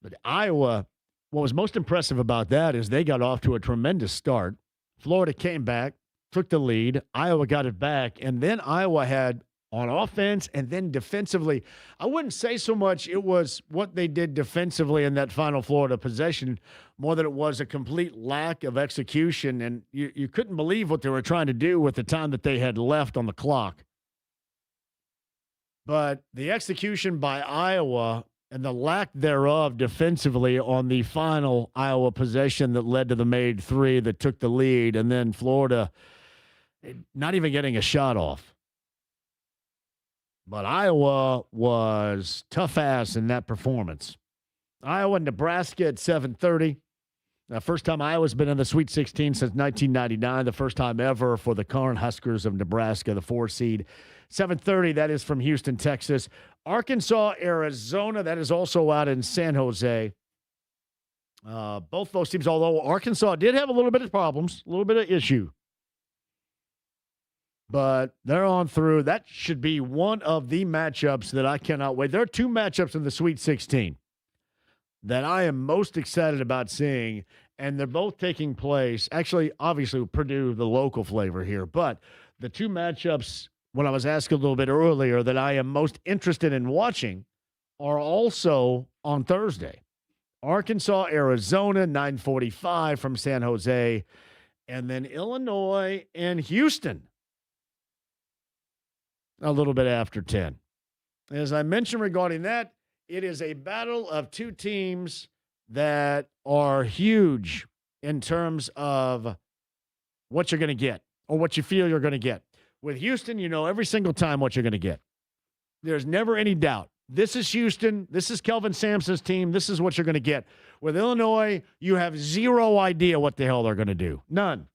But Iowa, what was most impressive about that is they got off to a tremendous start. Florida came back, took the lead. Iowa got it back. And then Iowa had on offense and then defensively. I wouldn't say so much it was what they did defensively in that final Florida possession more than it was a complete lack of execution. And you couldn't believe what they were trying to do with the time that they had left on the clock. But the execution by Iowa and the lack thereof defensively on the final Iowa possession that led to the made 3 that took the lead, and then Florida not even getting a shot off. But Iowa was tough ass in that performance. Iowa and Nebraska at 7:30. First time Iowa's been in the Sweet 16 since 1999. The first time ever for the Cornhuskers of Nebraska, the 4 seed. 7:30, that is from Houston, Texas. Arkansas, Arizona, that is also out in San Jose. Both those teams, although Arkansas did have a little bit of problems, a little bit of issue. But they're on through. That should be one of the matchups that I cannot wait. There are two matchups in the Sweet 16 that I am most excited about seeing, and they're both taking place. Actually, obviously, Purdue, the local flavor here, but the two matchups, when I was asking a little bit earlier, that I am most interested in watching are also on Thursday. Arkansas, Arizona, 9:45 from San Jose, and then Illinois and Houston a little bit after 10. As I mentioned regarding that, it is a battle of two teams that are huge in terms of what you're going to get or what you feel you're going to get. With Houston, you know every single time what you're going to get. There's never any doubt. This is Houston. This is Kelvin Sampson's team. This is what you're going to get. With Illinois, you have zero idea what the hell they're going to do. None.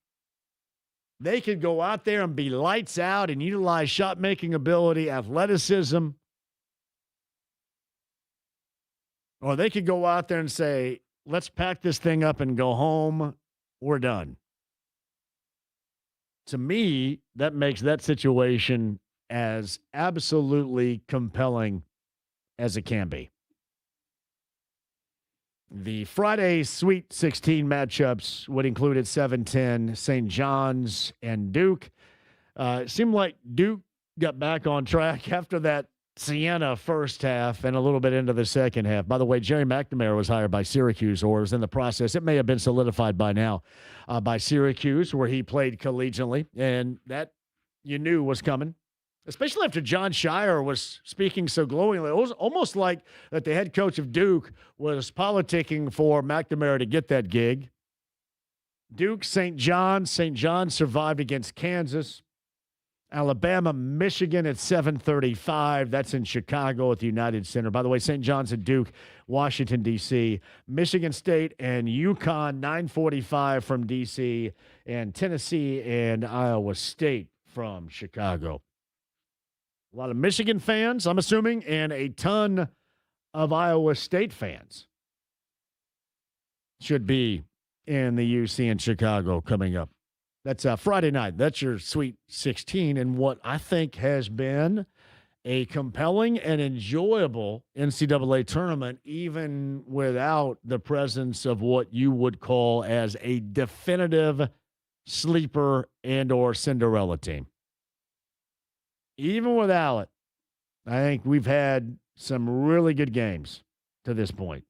They could go out there and be lights out and utilize shot-making ability, athleticism. Or they could go out there and say, let's pack this thing up and go home. We're done. To me, that makes that situation as absolutely compelling as it can be. The Friday Sweet 16 matchups would include at 7:10 St. John's and Duke. It seemed like Duke got back on track after that Siena first half and a little bit into the second half. By the way, Jerry McNamara was hired by Syracuse, or was in the process. It may have been solidified by now by Syracuse, where he played collegiately, and that you knew was coming, especially after John Shire was speaking so glowingly. It was almost like that the head coach of Duke was politicking for McNamara to get that gig. Duke, St. John's survived against Kansas. Alabama, Michigan at 7:35. That's in Chicago at the United Center. By the way, St. John's and Duke, Washington, D.C. Michigan State and UConn, 9:45 from D.C. And Tennessee and Iowa State from Chicago. A lot of Michigan fans, I'm assuming, and a ton of Iowa State fans should be in the UC in Chicago coming up. That's Friday night. That's your Sweet 16, and what I think has been a compelling and enjoyable NCAA tournament, even without the presence of what you would call as a definitive sleeper and or Cinderella team. Even without it, I think we've had some really good games to this point.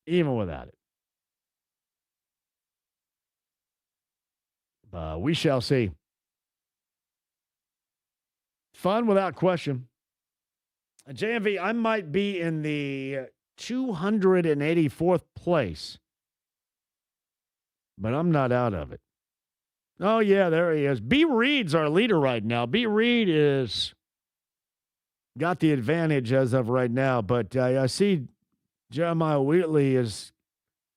Even without it. We shall see. Fun without question. JMV, I might be in the 284th place, but I'm not out of it. Oh, yeah, there he is. B. Reed's our leader right now. B. Reed is got the advantage as of right now, but I see Jeremiah Wheatley is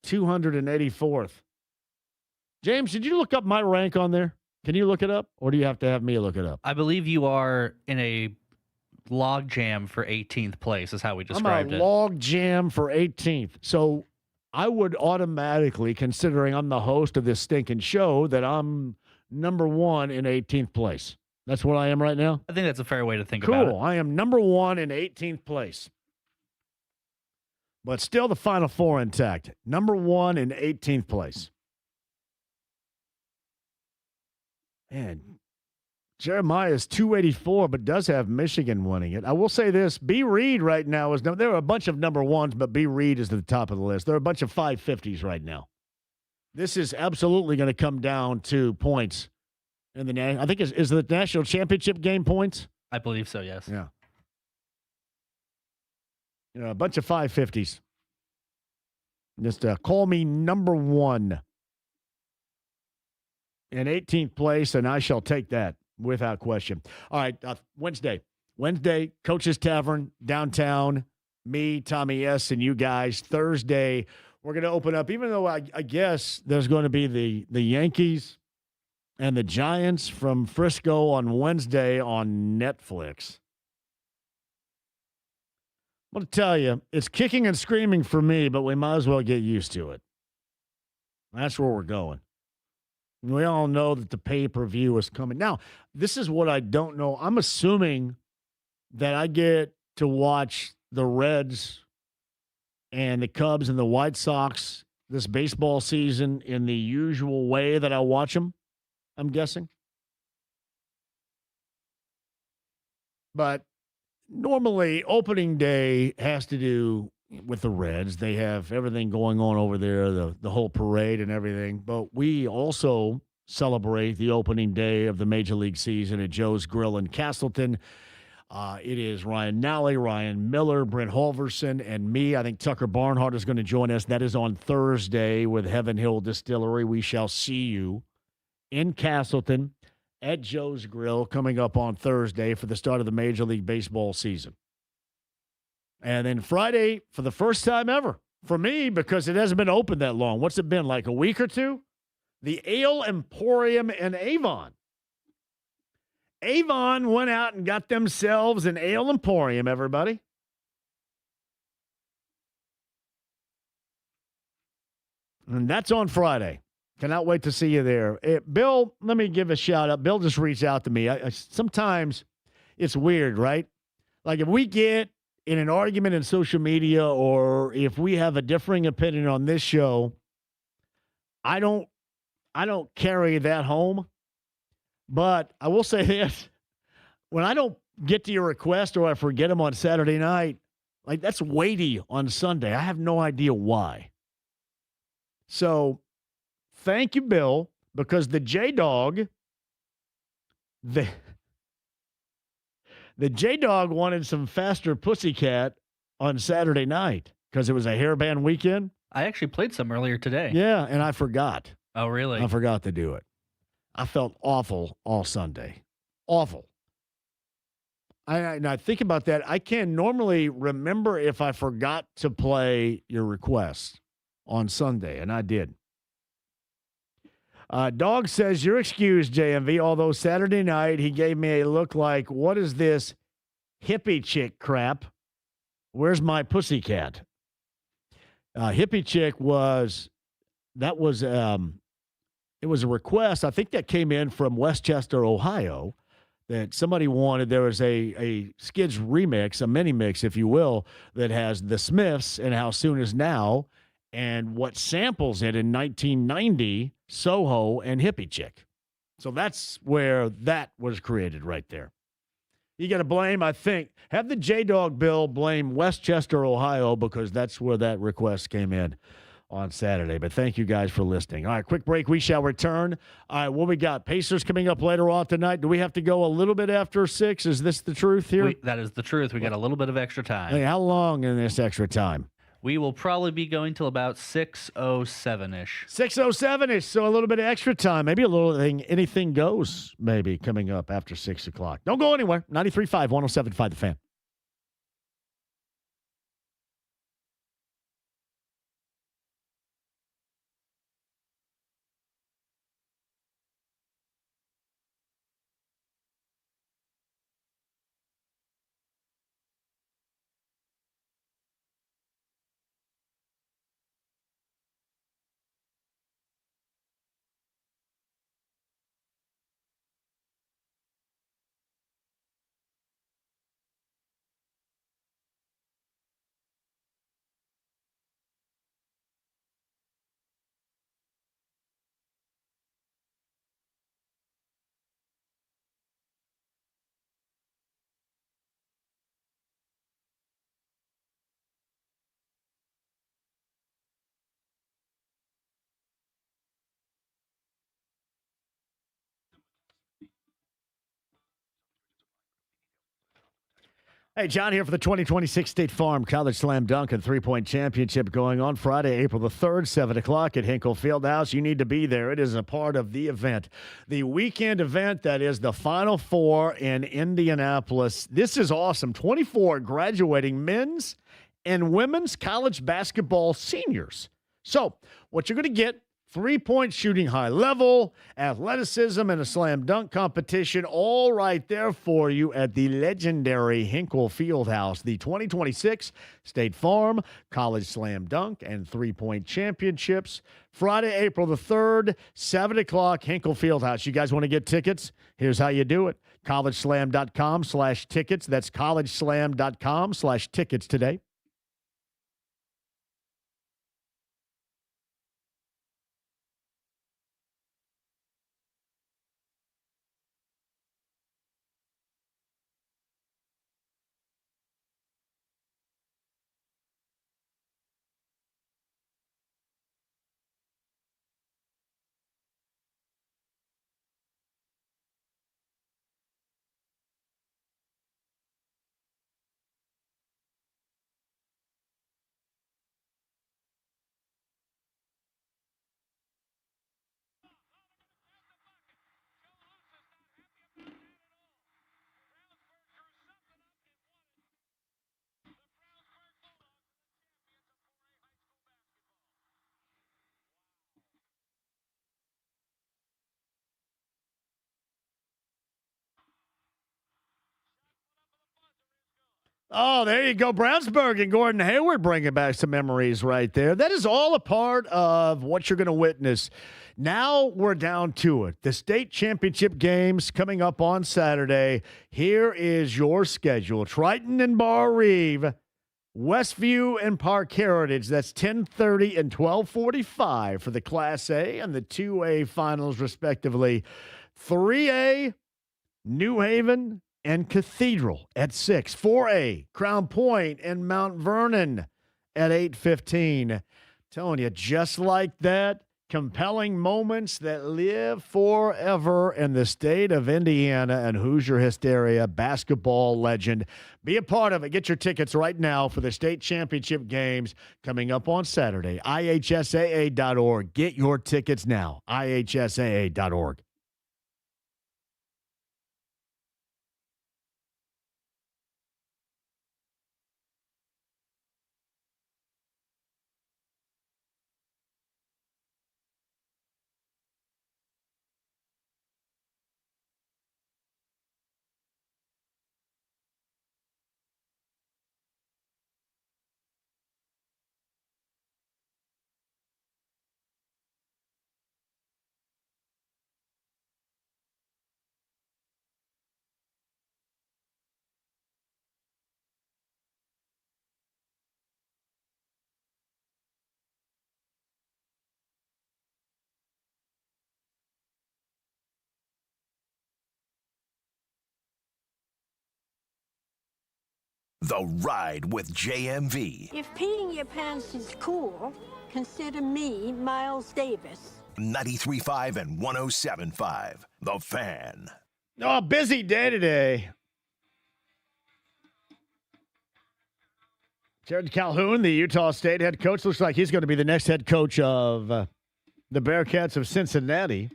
284th. James, did you look up my rank on there? Can you look it up, or do you have to have me look it up? I believe you are in a log jam for 18th place is how we described it. I'm a log jam for 18th. So I would automatically, considering I'm the host of this stinking show, that I'm number one in 18th place. That's what I am right now? I think that's a fair way to think about it. Cool. I am number one in 18th place. But still the Final Four intact. Number one in 18th place. Man, Jeremiah is 284, but does have Michigan winning it. I will say this, B. Reed right now is, there are a bunch of number ones, but B. Reed is at the top of the list. There are a bunch of 550s right now. This is absolutely going to come down to points. In the I think is the national championship game points? I believe so, yes. Yeah. You know, a bunch of 550s. Just call me number one in 18th place, and I shall take that without question. All right, Wednesday, Coach's Tavern, downtown, me, Tommy S., and you guys. Thursday, we're going to open up, even though I guess there's going to be the Yankees and the Giants from Frisco on Wednesday on Netflix. I'm going to tell you, it's kicking and screaming for me, but we might as well get used to it. That's where we're going. We all know that the pay-per-view is coming. Now, this is what I don't know. I'm assuming that I get to watch the Reds and the Cubs and the White Sox this baseball season in the usual way that I watch them, I'm guessing. But normally, opening day has to do with the Reds. They have everything going on over there, the whole parade and everything. But we also celebrate the opening day of the Major League season at Joe's Grill in Castleton. It is Ryan Nally, Ryan Miller, Brent Halverson, and me. I think Tucker Barnhart is going to join us. That is on Thursday with Heaven Hill Distillery. We shall see you in Castleton at Joe's Grill coming up on Thursday for the start of the Major League Baseball season. And then Friday, for the first time ever, for me, because it hasn't been open that long. What's it been, like a week or two? The Ale Emporium in Avon. Avon went out and got themselves an Ale Emporium, everybody. And that's on Friday. Cannot wait to see you there. Bill, let me give a shout out. Bill just reached out to me. Sometimes it's weird, right? Like if we get in an argument in social media or if we have a differing opinion on this show, I don't carry that home. But I will say this, when I don't get to your request or I forget them on Saturday night, like that's weighty on Sunday. I have no idea why. So thank you, Bill, because the J-Dog, the J-Dog wanted some Faster Pussycat on Saturday night because it was a hairband weekend. I actually played some earlier today. Yeah, and I forgot. Oh, really? I forgot to do it. I felt awful all Sunday. Awful. I think about that. I can normally remember if I forgot to play your request on Sunday, and I did. Dog says, you're excused, JMV, although Saturday night he gave me a look like, what is this hippie chick crap? Where's my pussycat? Hippie chick it was a request, I think that came in from Westchester, Ohio, that somebody wanted. There was a Skids remix, a mini mix, if you will, that has the Smiths and How Soon Is Now and what samples it in 1990, Soho and Hippie Chick. So that's where that was created right there. You got to blame, I think, have the J-Dog Bill blame Westchester, Ohio, because that's where that request came in on Saturday. But thank you guys for listening. All right, quick break. We shall return. All right, what we got? Pacers coming up later on tonight. Do we have to go a little bit after 6? Is this the truth here? That is the truth. We got a little bit of extra time. Hey, how long in this extra time? We will probably be going till about 6:07-ish. 6:07-ish, so a little bit of extra time. Maybe a little thing, anything goes maybe coming up after 6 o'clock. Don't go anywhere. 93.5, 107.5 The Fan. Hey, John here for the 2026 State Farm College Slam Dunk and Three-Point Championship going on Friday, April the 3rd, 7 o'clock at Hinkle Fieldhouse. You need to be there. It is a part of the event. The weekend event that is the Final Four in Indianapolis. This is awesome. 24 graduating men's and women's college basketball seniors. So what you're going to get 3-point shooting, high level, athleticism, and a slam dunk competition, all right there for you at the legendary Hinkle Fieldhouse. The 2026 State Farm College Slam Dunk and 3-point Championships, Friday, April the 3rd, 7 o'clock, Hinkle Fieldhouse. You guys want to get tickets? Here's how you do it. collegeslam.com/tickets. That's collegeslam.com/tickets today. Oh, there you go. Brownsburg and Gordon Hayward bringing back some memories right there. That is all a part of what you're going to witness. Now we're down to it. The state championship games coming up on Saturday. Here is your schedule. Triton and Bar Reeve, Westview and Park Heritage. That's 10:30 and 12:45 for the Class A and the 2A finals, respectively. 3A, New Haven and Cathedral at 6. 4A, Crown Point and Mount Vernon at 8:15. Telling you, just like that, compelling moments that live forever in the state of Indiana and Hoosier hysteria, basketball legend. Be a part of it. Get your tickets right now for the state championship games coming up on Saturday. IHSAA.org. Get your tickets now. IHSAA.org. The Ride with JMV. If peeing your pants is cool, consider me Miles Davis. 93.5 and 107.5. The Fan. Oh, busy day today. Jared Calhoun, the Utah State head coach, looks like he's going to be the next head coach of the Bearcats of Cincinnati.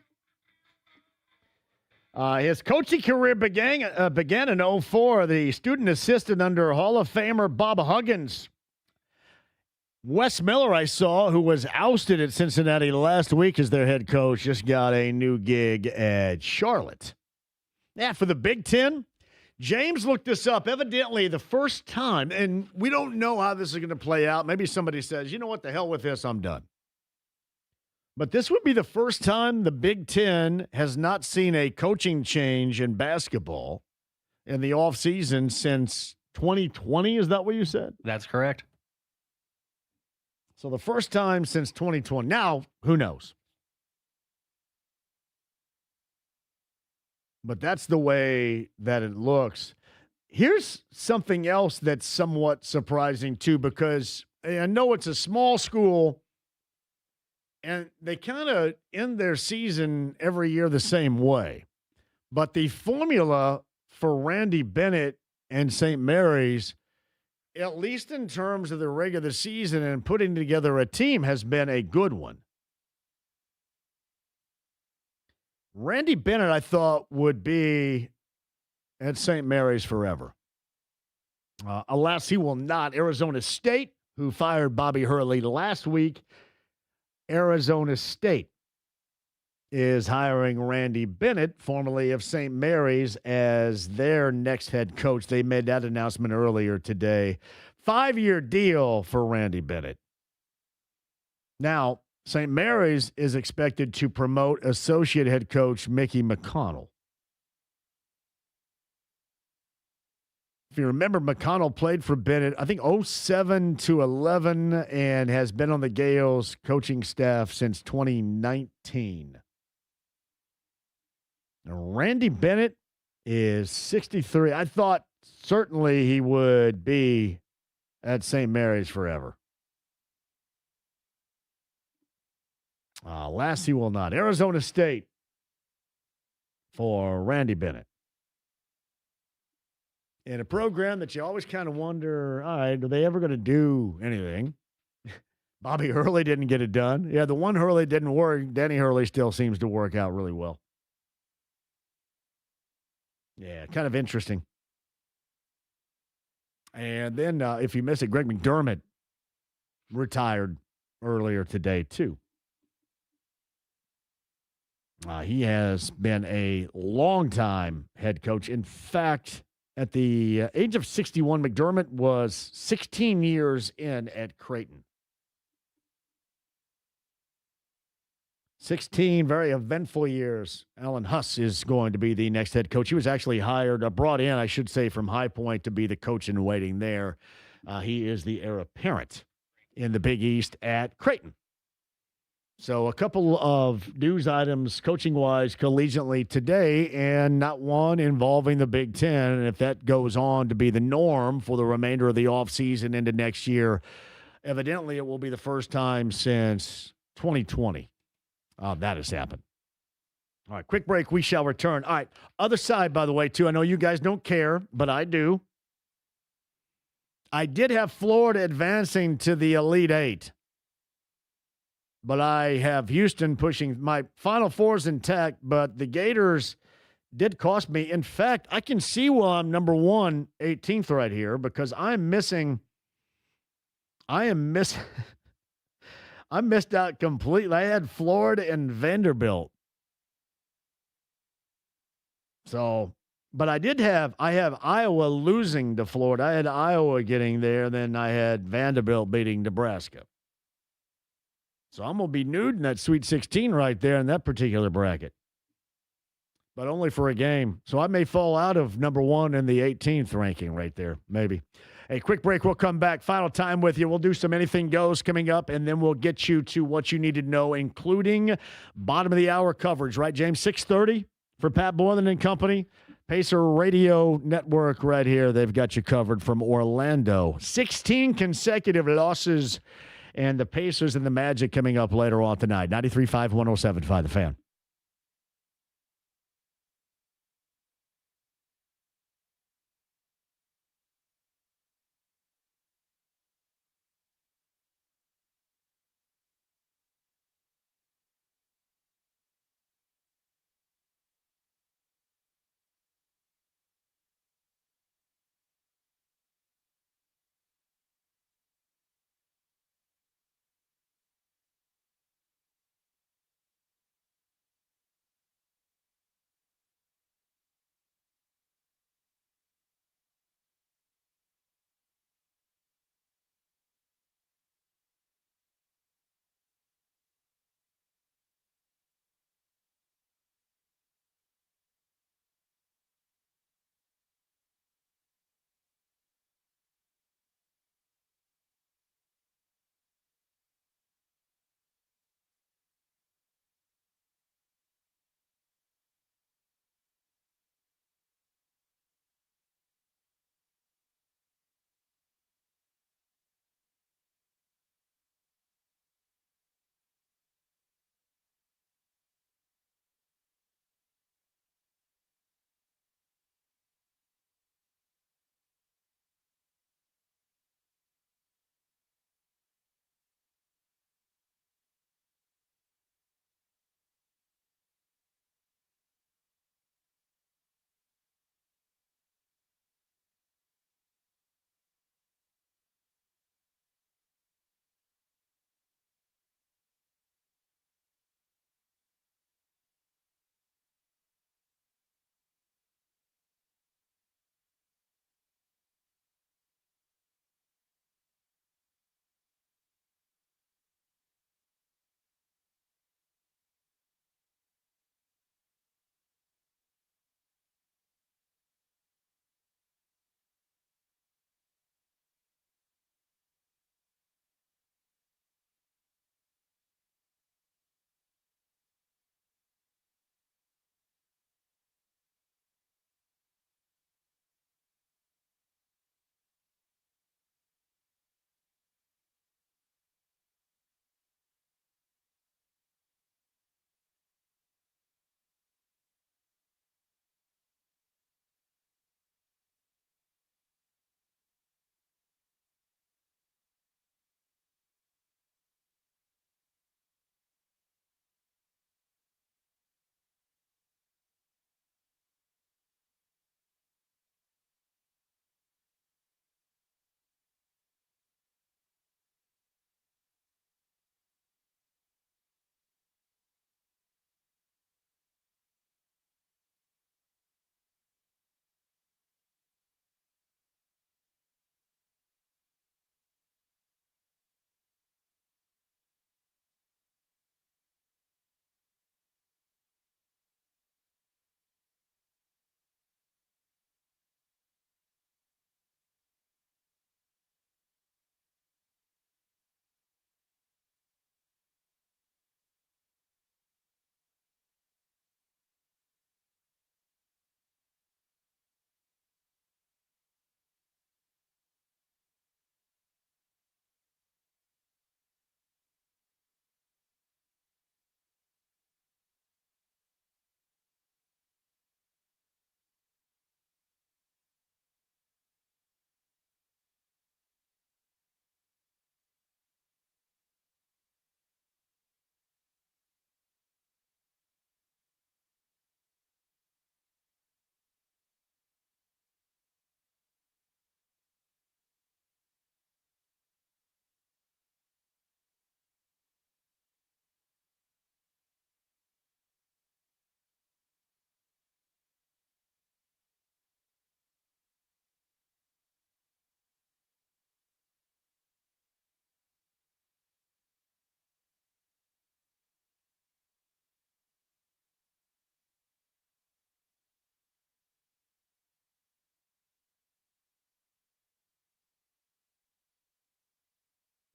His coaching career began in 2004. The student assistant under Hall of Famer Bob Huggins. Wes Miller, I saw, who was ousted at Cincinnati last week as their head coach, just got a new gig at Charlotte. Yeah, for the Big Ten, James looked this up. Evidently, the first time, and we don't know how this is going to play out. Maybe somebody says, you know what, the hell with this, I'm done. But this would be the first time the Big Ten has not seen a coaching change in basketball in the offseason since 2020. Is that what you said? That's correct. So the first time since 2020. Now, who knows? But that's the way that it looks. Here's something else that's somewhat surprising, too, because I know it's a small school, and they kind of end their season every year the same way. But the formula for Randy Bennett and St. Mary's, at least in terms of the regular season and putting together a team, has been a good one. Randy Bennett, I thought, would be at St. Mary's forever. Alas, he will not. Arizona State, who fired Bobby Hurley last week, Arizona State is hiring Randy Bennett, formerly of St. Mary's, as their next head coach. They made that announcement earlier today. 5-year deal for Randy Bennett. Now, St. Mary's is expected to promote associate head coach Mickey McConnell. If you remember, McConnell played for Bennett, I think 07 to 11, and has been on the Gales coaching staff since 2019. Now, Randy Bennett is 63. I thought certainly he would be at St. Mary's forever. Last he will not. Arizona State for Randy Bennett. In a program that you always kind of wonder, all right, are they ever going to do anything? Bobby Hurley didn't get it done. Yeah, the one Hurley didn't work. Danny Hurley still seems to work out really well. Yeah, kind of interesting. And then if you miss it, Greg McDermott retired earlier today, too. He has been a long-time head coach. In fact, at the age of 61, McDermott was 16 years in at Creighton. 16 very eventful years. Alan Huss is going to be the next head coach. He was actually brought in, I should say, from High Point to be the coach in waiting there. He is the heir apparent in the Big East at Creighton. So a couple of news items coaching-wise collegiately today, and not one involving the Big Ten. And if that goes on to be the norm for the remainder of the offseason into next year, evidently it will be the first time since 2020 that has happened. All right, quick break. We shall return. All right, other side, by the way, too. I know you guys don't care, but I do. I did have Florida advancing to the Elite Eight. But I have Houston pushing. My Final Four's intact, but the Gators did cost me. In fact, I can see why I'm number 18th right here, because I missed out completely. I had Florida and Vanderbilt. So, but I have Iowa losing to Florida. I had Iowa getting there, then I had Vanderbilt beating Nebraska. So I'm going to be nude in that Sweet 16 right there in that particular bracket. But only for a game. So I may fall out of number 1 in the 18th ranking right there, maybe. A quick break. We'll come back. Final time with you. We'll do some Anything Goes coming up, and then we'll get you to what you need to know, including bottom of the hour coverage, right, James? 6:30 for Pat Boylan and company. Pacer Radio Network right here. They've got you covered from Orlando. 16 consecutive losses. And the Pacers and the Magic coming up later on tonight. 93.5, 107.5, The Fan.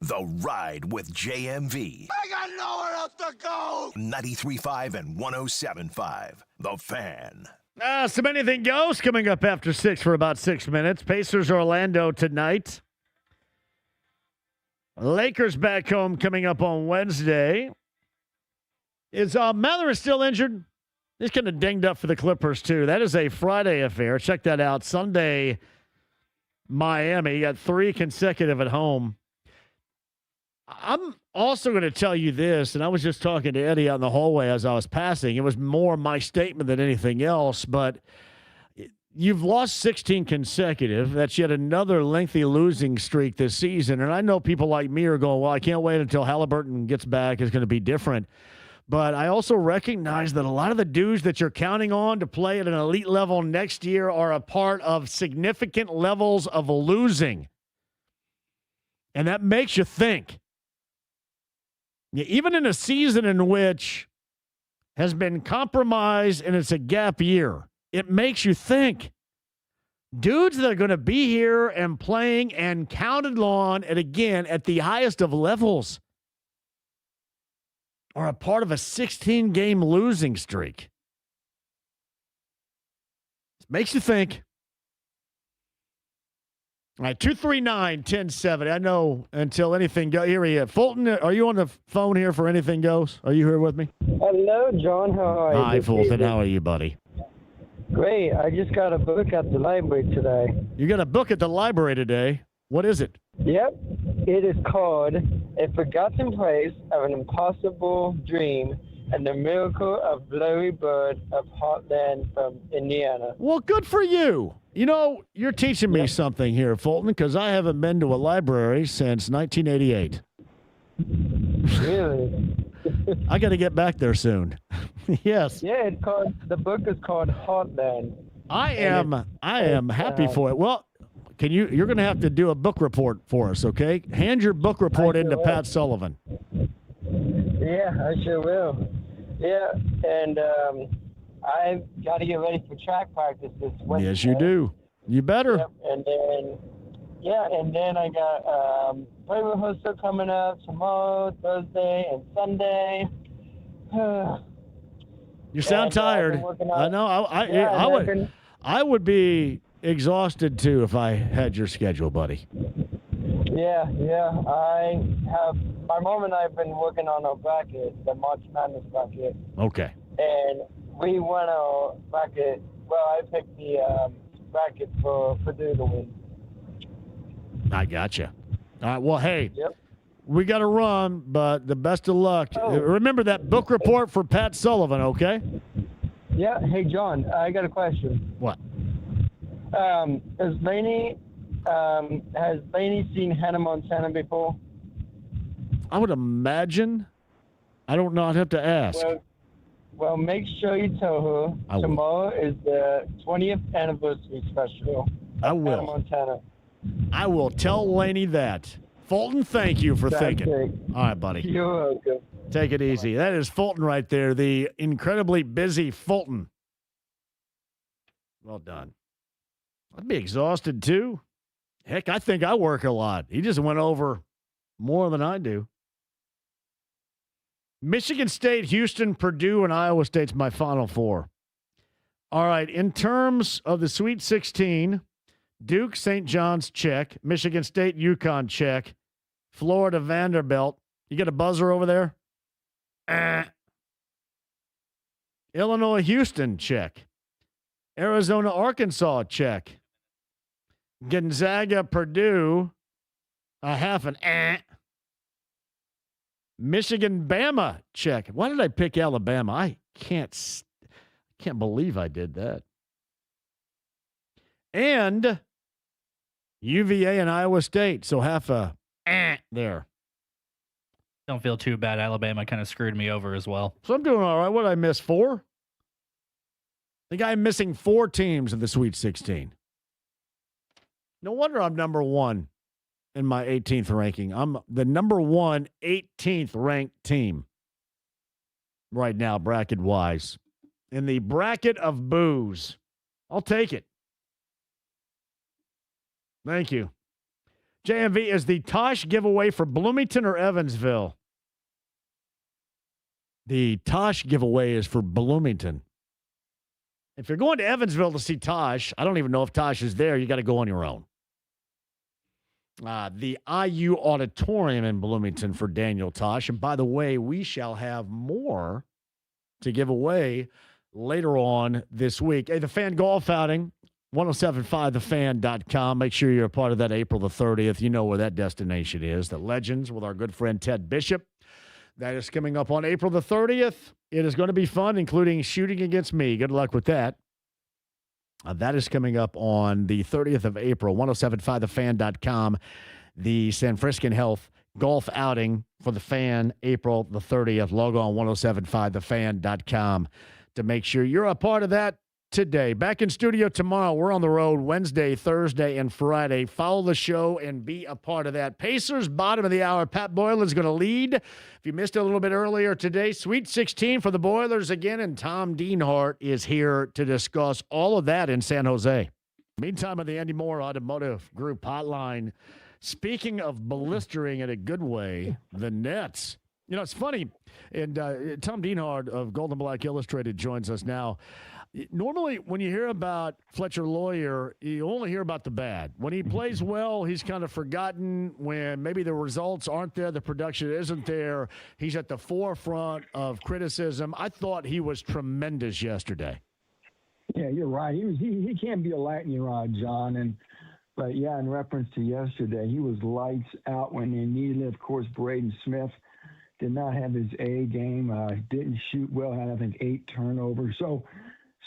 The Ride with JMV. I got nowhere else to go. 93.5 and 107.5. The Fan. Some Anything Goes coming up after 6 for about 6 minutes. Pacers Orlando tonight. Lakers back home coming up on Wednesday. Is Mather still injured? He's kind of dinged up for the Clippers, too. That is a Friday affair. Check that out. Sunday, Miami. You got 3 consecutive at home. I'm also going to tell you this, and I was just talking to Eddie out in the hallway as I was passing. It was more my statement than anything else, but you've lost 16 consecutive. That's yet another lengthy losing streak this season. And I know people like me are going, well, I can't wait until Halliburton gets back. It's going to be different. But I also recognize that a lot of the dudes that you're counting on to play at an elite level next year are a part of significant levels of losing. And that makes you think. Even in a season in which has been compromised and it's a gap year, it makes you think. Dudes that are going to be here and playing and counted on, and again, at the highest of levels, are a part of a 16-game losing streak. It makes you think. All right, 239-1070. I know until anything goes. Here he is. Fulton, are you on the phone here for Anything Goes? Are you here with me? Hello, John. How are you? Hi, Fulton. How are you, buddy? Great. I just got a book at the library today. You got a book at the library today. What is it? Yep. It is called A Forgotten Place of an Impossible Dream and the Miracle of Blurry Bird of Heartland from Indiana. Well, good for you. You know, you're teaching me something here, Fulton, because I haven't been to a library since 1988. Really? I got to get back there soon. Yes. Yeah, the book is called Heartland. I am happy for it. Well, you're going to have to do a book report for us, okay? Hand your book report in to Pat Sullivan. Yeah, I sure will. Yeah, and I've got to get ready for track practice this Wednesday. Yes, you do. You better. Yep, and then I got play rehearsal coming up tomorrow, Thursday, and Sunday. You sound tired. I know. I would be exhausted too if I had your schedule, buddy. Yeah. My mom and I have been working on a bracket, the March Madness bracket. Okay. And we won a bracket. Well, I picked the bracket for Purdue to win. I gotcha. All right. Well, hey, we got to run, but the best of luck. Remember that book report for Pat Sullivan, okay? Yeah. Hey, John, I got a question. What? Has Laney seen Hannah Montana before? I would imagine. I don't know. I'd have to ask. Well, make sure you tell her tomorrow is the 20th anniversary special. I will. Hannah Montana. I will tell Laney that. Fulton, thank you for thinking. Great. All right, buddy. You're welcome. Take it easy. That is Fulton right there, the incredibly busy Fulton. Well done. I'd be exhausted too. Heck, I think I work a lot. He just went over more than I do. Michigan State, Houston, Purdue, and Iowa State's my Final Four. All right, in terms of the Sweet 16, Duke, St. John's, check. Michigan State, UConn, check. Florida, Vanderbilt. You got a buzzer over there? Illinois, Houston, check. Arizona, Arkansas, check. Gonzaga, Purdue, a half an Michigan, Bama, check. Why did I pick Alabama? I can't believe I did that. And UVA and Iowa State, so half a there. Don't feel too bad. Alabama kind of screwed me over as well. So I'm doing all right. What did I miss? 4? I think I'm missing 4 teams in the Sweet 16. No wonder I'm number 1 in my 18th ranking. I'm the number 1 18th ranked team right now, bracket-wise. In the bracket of booze. I'll take it. Thank you. JMV, is the Tosh giveaway for Bloomington or Evansville? The Tosh giveaway is for Bloomington. If you're going to Evansville to see Tosh, I don't even know if Tosh is there. You got to go on your own. The IU Auditorium in Bloomington for Daniel Tosh. And by the way, we shall have more to give away later on this week. Hey, the Fan Golf Outing, 1075thefan.com. Make sure you're a part of that April the 30th. You know where that destination is. The Legends with our good friend Ted Bishop. That is coming up on April the 30th. It is going to be fun, including shooting against me. Good luck with that. That is coming up on the 30th of April, 1075thefan.com. The San Franciscan Health Golf Outing for the Fan, April the 30th. Log on 1075thefan.com to make sure you're a part of that today. Back in studio tomorrow. We're on the road Wednesday, Thursday, and Friday. Follow the show and be a part of that. Pacers, bottom of the hour. Pat Boylan's going to lead. If you missed it a little bit earlier today, Sweet 16 for the Boilers again, and Tom Deanhard is here to discuss all of that in San Jose. Meantime, on the Andy Moore Automotive Group hotline, speaking of blistering in a good way, the Nets. You know, it's funny, and Tom Deanhard of Gold and Black Illustrated joins us now. Normally, when you hear about Fletcher Lawyer, you only hear about the bad. When he plays well, he's kind of forgotten. When maybe the results aren't there, the production isn't there, he's at the forefront of criticism. I thought he was tremendous yesterday. Yeah, you're right. He can be a lightning rod, John. But, yeah, in reference to yesterday, he was lights out when they needed it. Of course, Braden Smith did not have his A game, didn't shoot well, had, I think, 8 turnovers. So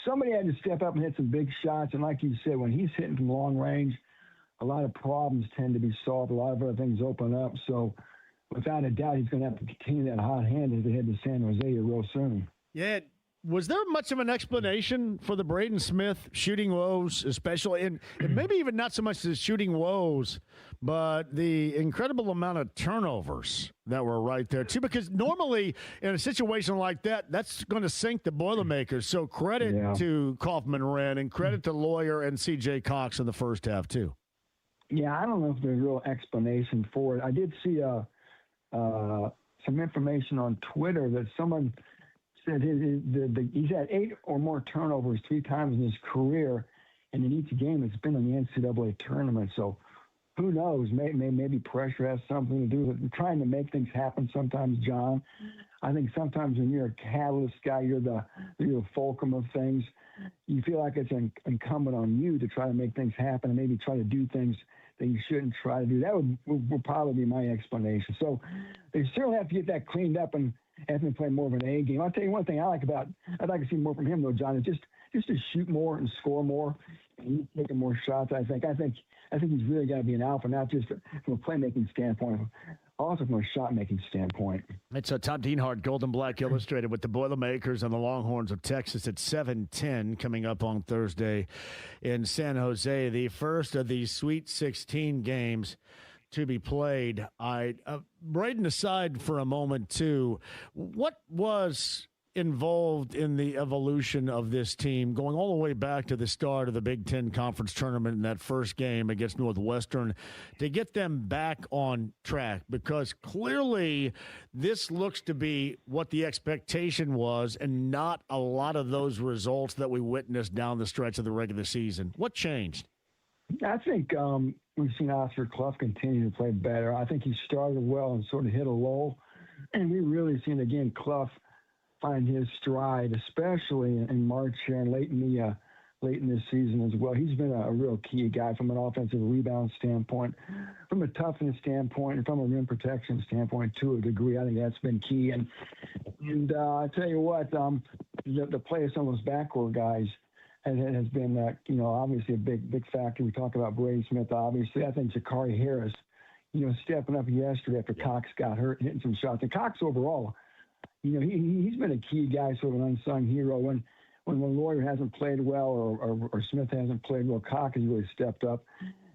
somebody had to step up and hit some big shots. And like you said, when he's hitting from long range, a lot of problems tend to be solved. A lot of other things open up. So without a doubt, he's going to have to continue that hot hand as they head to San Jose real soon. Yeah. Was there much of an explanation for the Braden Smith shooting woes, especially, and maybe even not so much the shooting woes, but the incredible amount of turnovers that were right there, too? Because normally in a situation like that, that's going to sink the Boilermakers. So credit to Kaufman-Wren and credit to Lawyer and C.J. Cox in the first half, too. Yeah, I don't know if there's a real explanation for it. I did see some information on Twitter that someone – said he's had 8 or more turnovers 3 times in his career, and in each game it's been in the NCAA tournament. So who knows? Maybe pressure has something to do with it. Trying to make things happen sometimes, John. I think sometimes when you're a catalyst guy, you're the fulcrum of things. You feel like it's incumbent on you to try to make things happen and maybe try to do things that you shouldn't try to do. That would probably be my explanation. So they certainly have to get that cleaned up and have him play more of an A game. I'll tell you one thing I'd like to see more from him, though, John, is just to shoot more and score more and he's taking more shots. I think he's really got to be an alpha, not just from a playmaking standpoint, also from a shot-making standpoint. It's Tom Deanhard, Gold and Black Illustrated, with the Boilermakers and the Longhorns of Texas at 7:10 coming up on Thursday in San Jose. The first of these Sweet 16 games to be played. Braden aside for a moment, too, what was involved in the evolution of this team going all the way back to the start of the Big Ten Conference Tournament in that first game against Northwestern to get them back on track? Because clearly this looks to be what the expectation was and not a lot of those results that we witnessed down the stretch of the regular season. What changed? I think we've seen Oscar Clough continue to play better. I think he started well and sort of hit a lull. And we really seen, again, Clough find his stride, especially in March here and late in this season as well. He's been a real key guy from an offensive rebound standpoint, from a toughness standpoint, and from a rim protection standpoint to a degree. I think that's been key. And I tell you what, the play of some of those backcourt guys has been, obviously a big factor. We talk about Braden Smith, obviously. I think Zachary Harris, stepping up yesterday after Cox got hurt, hitting some shots. And Cox overall, he's been a key guy, sort of an unsung hero. When Lawyer hasn't played well or Smith hasn't played well, Cox has really stepped up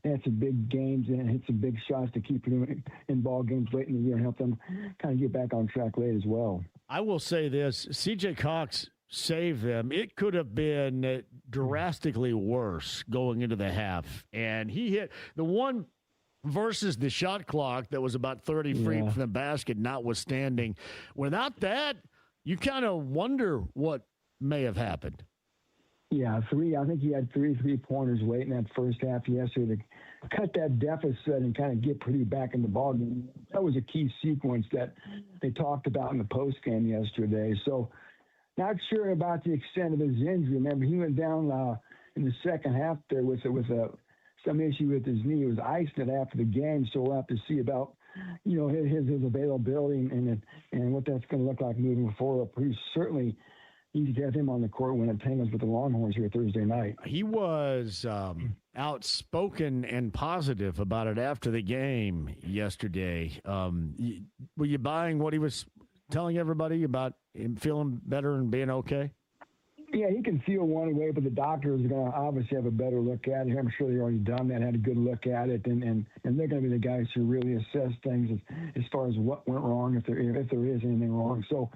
and had some big games and hit some big shots to keep him in ball games late in the year and help them kind of get back on track late as well. I will say this, C.J. Cox saved them. It could have been drastically worse going into the half. And he hit the one versus the shot clock that was about 30 feet from the basket, notwithstanding. Without that, you kind of wonder what may have happened. Yeah, I think he had 3 3-pointers late in that first half yesterday to cut that deficit and kind of get Purdue back in the ballgame. That was a key sequence that they talked about in the postgame yesterday. So not sure about the extent of his injury. Remember, he went down in the second half there with some issue with his knee. He was iced it after the game, so we'll have to see about his availability and what that's going to look like moving forward. Purdue certainly needs to have him on the court when it tangles with the Longhorns here Thursday night. He was outspoken and positive about it after the game yesterday. Were you buying what he was telling everybody about him feeling better and being okay? Yeah, he can feel one way, but the doctors are going to obviously have a better look at it. I'm sure they've already done that, had a good look at it, and they're going to be the guys who really assess things as far as what went wrong, if there is anything wrong. So,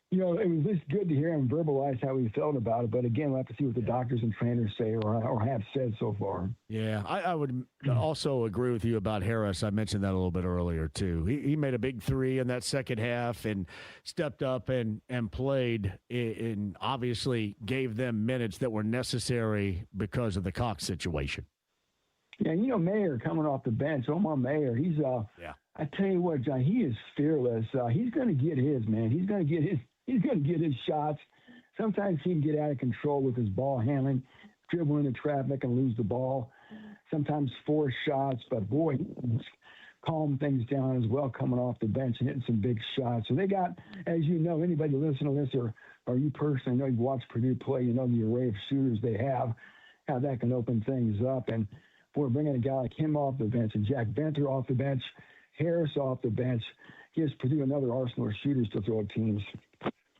it was just good to hear him verbalize how he felt about it. But again, we'll have to see what the doctors and trainers say or have said so far. Yeah, I would also agree with you about Harris. I mentioned that a little bit earlier, too. He made a big 3 in that second half and stepped up and played and obviously gave them minutes that were necessary because of the Cox situation. Yeah, Mayer coming off the bench, Omar Mayer, he's I tell you what, John, he is fearless. He's going to get his, man. He's going to get his shots. Sometimes he can get out of control with his ball handling, dribble into traffic and lose the ball. Sometimes force shots, but boy, he's calm things down as well coming off the bench and hitting some big shots. So they got, as you know, anybody listening to this or you personally know you've watched Purdue play, you know the array of shooters they have, how that can open things up. And boy, bringing a guy like him off the bench and Jack Banter off the bench, Harris off the bench, gives Purdue another arsenal of shooters to throw at teams.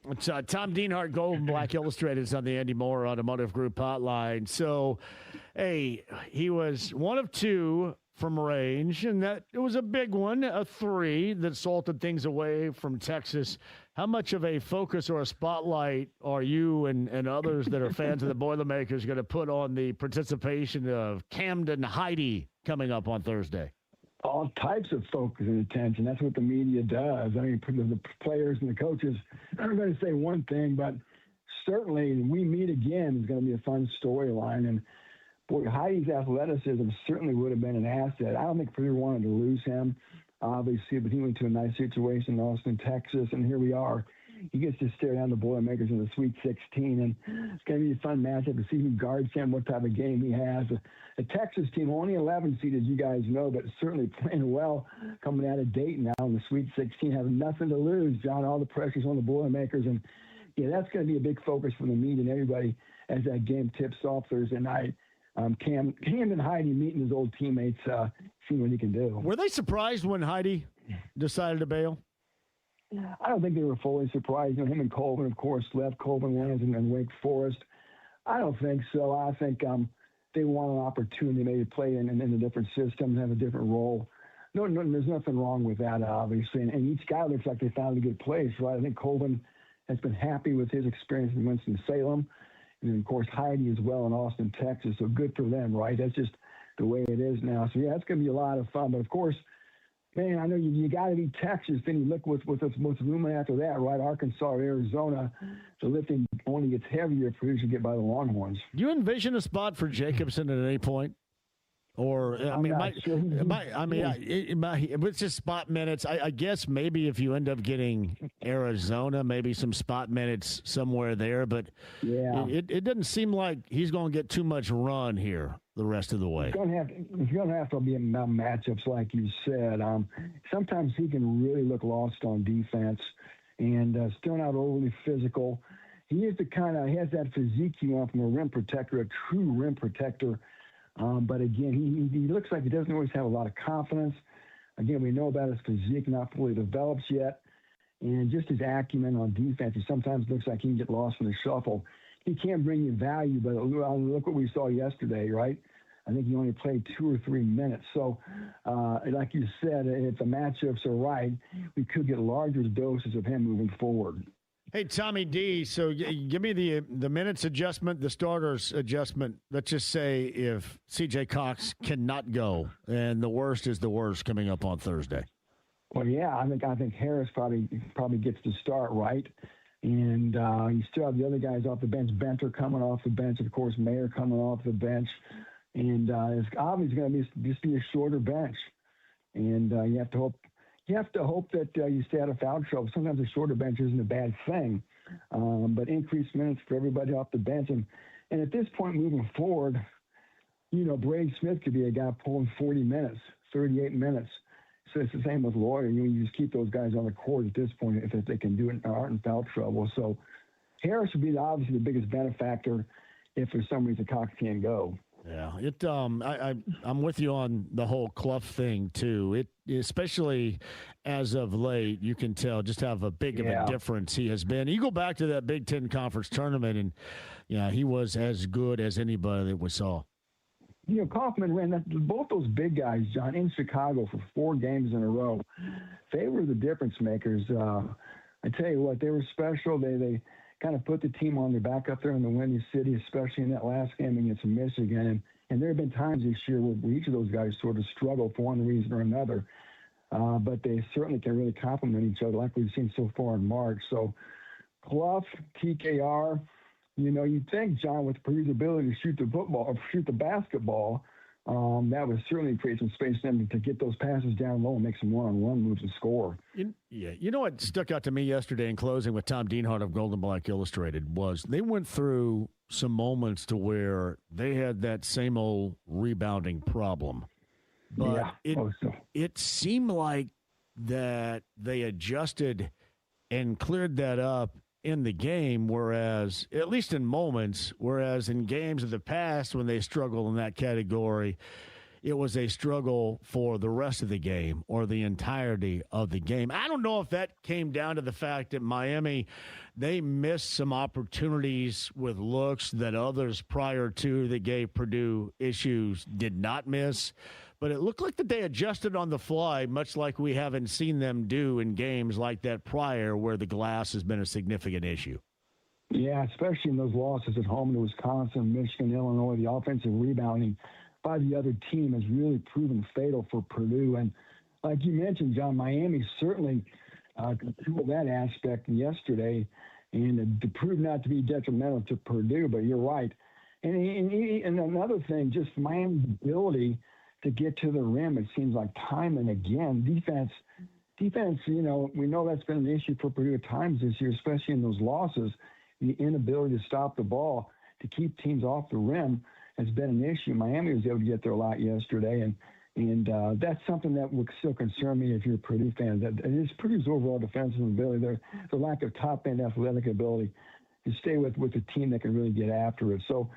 It's Tom Deanhard, Gold and Black Illustrated, is on the Andy Moore Automotive Group hotline. So, hey, he was 1 of 2 from range, and that it was a big one, a 3 that salted things away from Texas. How much of a focus or a spotlight are you and others that are fans of the Boilermakers going to put on the participation of Camden Heide coming up on Thursday? All types of focus and attention. That's what the media does. I mean, the players and the coaches aren't going to say one thing, but certainly We Meet Again is going to be a fun storyline. And, boy, Heidi's athleticism certainly would have been an asset. I don't think Purdue wanted to lose him, obviously, but he went to a nice situation in Austin, Texas, and here we are. He gets to stare down the Boilermakers in the Sweet 16, and it's going to be a fun matchup to see who guards him, what type of game he has. The Texas team, only 11 seed, as you guys know, but certainly playing well coming out of Dayton now in the Sweet 16, having nothing to lose, John. All the pressure's on the Boilermakers, and, yeah, that's going to be a big focus for the media and everybody as that game tips off Thursday night. Camden Heide meeting his old teammates, seeing what he can do. Were they surprised when Heide decided to bail? I don't think they were fully surprised. Him and Colvin, of course, left. Colvin lands in Wake Forest. I don't think so. I think they want an opportunity maybe to play in a different system, have a different role. No, there's nothing wrong with that, obviously. And each guy looks like they found a good place, right? I think Colvin has been happy with his experience in Winston-Salem. And then, of course, Heide as well in Austin, Texas. So good for them, right? That's just the way it is now. So, yeah, it's going to be a lot of fun. But, of course, man, I know you got to be Texas. Then you look what's looming after that, right? Arkansas, Arizona. The lifting only gets heavier if Purdue should get by the Longhorns. Do you envision a spot for Jacobson at any point? Or, it's just spot minutes. I guess maybe if you end up getting Arizona, maybe some spot minutes somewhere there. But yeah, it doesn't seem like he's going to get too much run here the rest of the way. It's going to have to be about matchups, like you said. Sometimes he can really look lost on defense and still not overly physical. He is he has that physique you want from a rim protector, a true rim protector. But again, he looks like he doesn't always have a lot of confidence. Again, we know about his physique not fully developed yet. And just his acumen on defense, he sometimes looks like he can get lost in the shuffle. He can bring you value, but look what we saw yesterday, right? I think he only played 2 or 3 minutes. So, like you said, if the matchups are right, we could get larger doses of him moving forward. Hey, Tommy D, so give me the minutes adjustment, the starters adjustment. Let's just say if C.J. Cox cannot go, and the worst is the worst coming up on Thursday. Well, yeah, I think Harris probably gets to start, right? And you still have the other guys off the bench, Banter coming off the bench, of course, Mayer coming off the bench. And it's obviously going to be a shorter bench. And you have to hope that you stay out of foul trouble. Sometimes a shorter bench isn't a bad thing, but increased minutes for everybody off the bench. And at this point moving forward, Braden Smith could be a guy pulling 40 minutes, 38 minutes. So it's the same with Lawyer. You just keep those guys on the court at this point if they can do it and aren't in foul trouble. So Harris would be obviously the biggest benefactor if for some reason Cox can't go. Yeah, I'm with you on the whole Clough thing too. It especially as of late, you can tell just how a big of a difference he has been. You go back to that Big Ten Conference tournament, and he was as good as anybody that we saw. Kaufman ran both those big guys, John, in Chicago for 4 games in a row. They were the difference makers. I tell you what, they were special. They kind of put the team on their back up there in the Windy City, especially in that last game against Michigan. And there have been times this year where each of those guys sort of struggled for one reason or another. But they certainly can really complement each other like we've seen so far in March. So Clough, TKR, you'd think, John, with Purdue's ability to shoot the football or shoot the basketball, that would certainly create some space for them to get those passes down low and make some one-on-one moves and score. You know what stuck out to me yesterday in closing with Tom Deanhard of Golden Black Illustrated was they went through some moments to where they had that same old rebounding problem. But it seemed like that they adjusted and cleared that up in the game, whereas, at least in moments, whereas in games of the past when they struggled in that category, it was a struggle for the rest of the game or the entirety of the game. I don't know if that came down to the fact that Miami, they missed some opportunities with looks that others prior to that gave Purdue issues did not miss. But it looked like that they adjusted on the fly, much like we haven't seen them do in games like that prior where the glass has been a significant issue. Yeah, especially in those losses at home to Wisconsin, Michigan, Illinois, the offensive rebounding by the other team has really proven fatal for Purdue. And like you mentioned, John, Miami certainly controlled that aspect yesterday, and it proved not to be detrimental to Purdue, but you're right. And another thing, just Miami's ability to get to the rim, it seems like time and again. Defense, we know that's been an issue for Purdue at times this year, especially in those losses. The inability to stop the ball, to keep teams off the rim has been an issue. Miami was able to get there a lot yesterday, and that's something that would still concern me if you're a Purdue fan. That it is Purdue's overall defensive ability, the lack of top-end athletic ability to stay with a team that can really get after it. So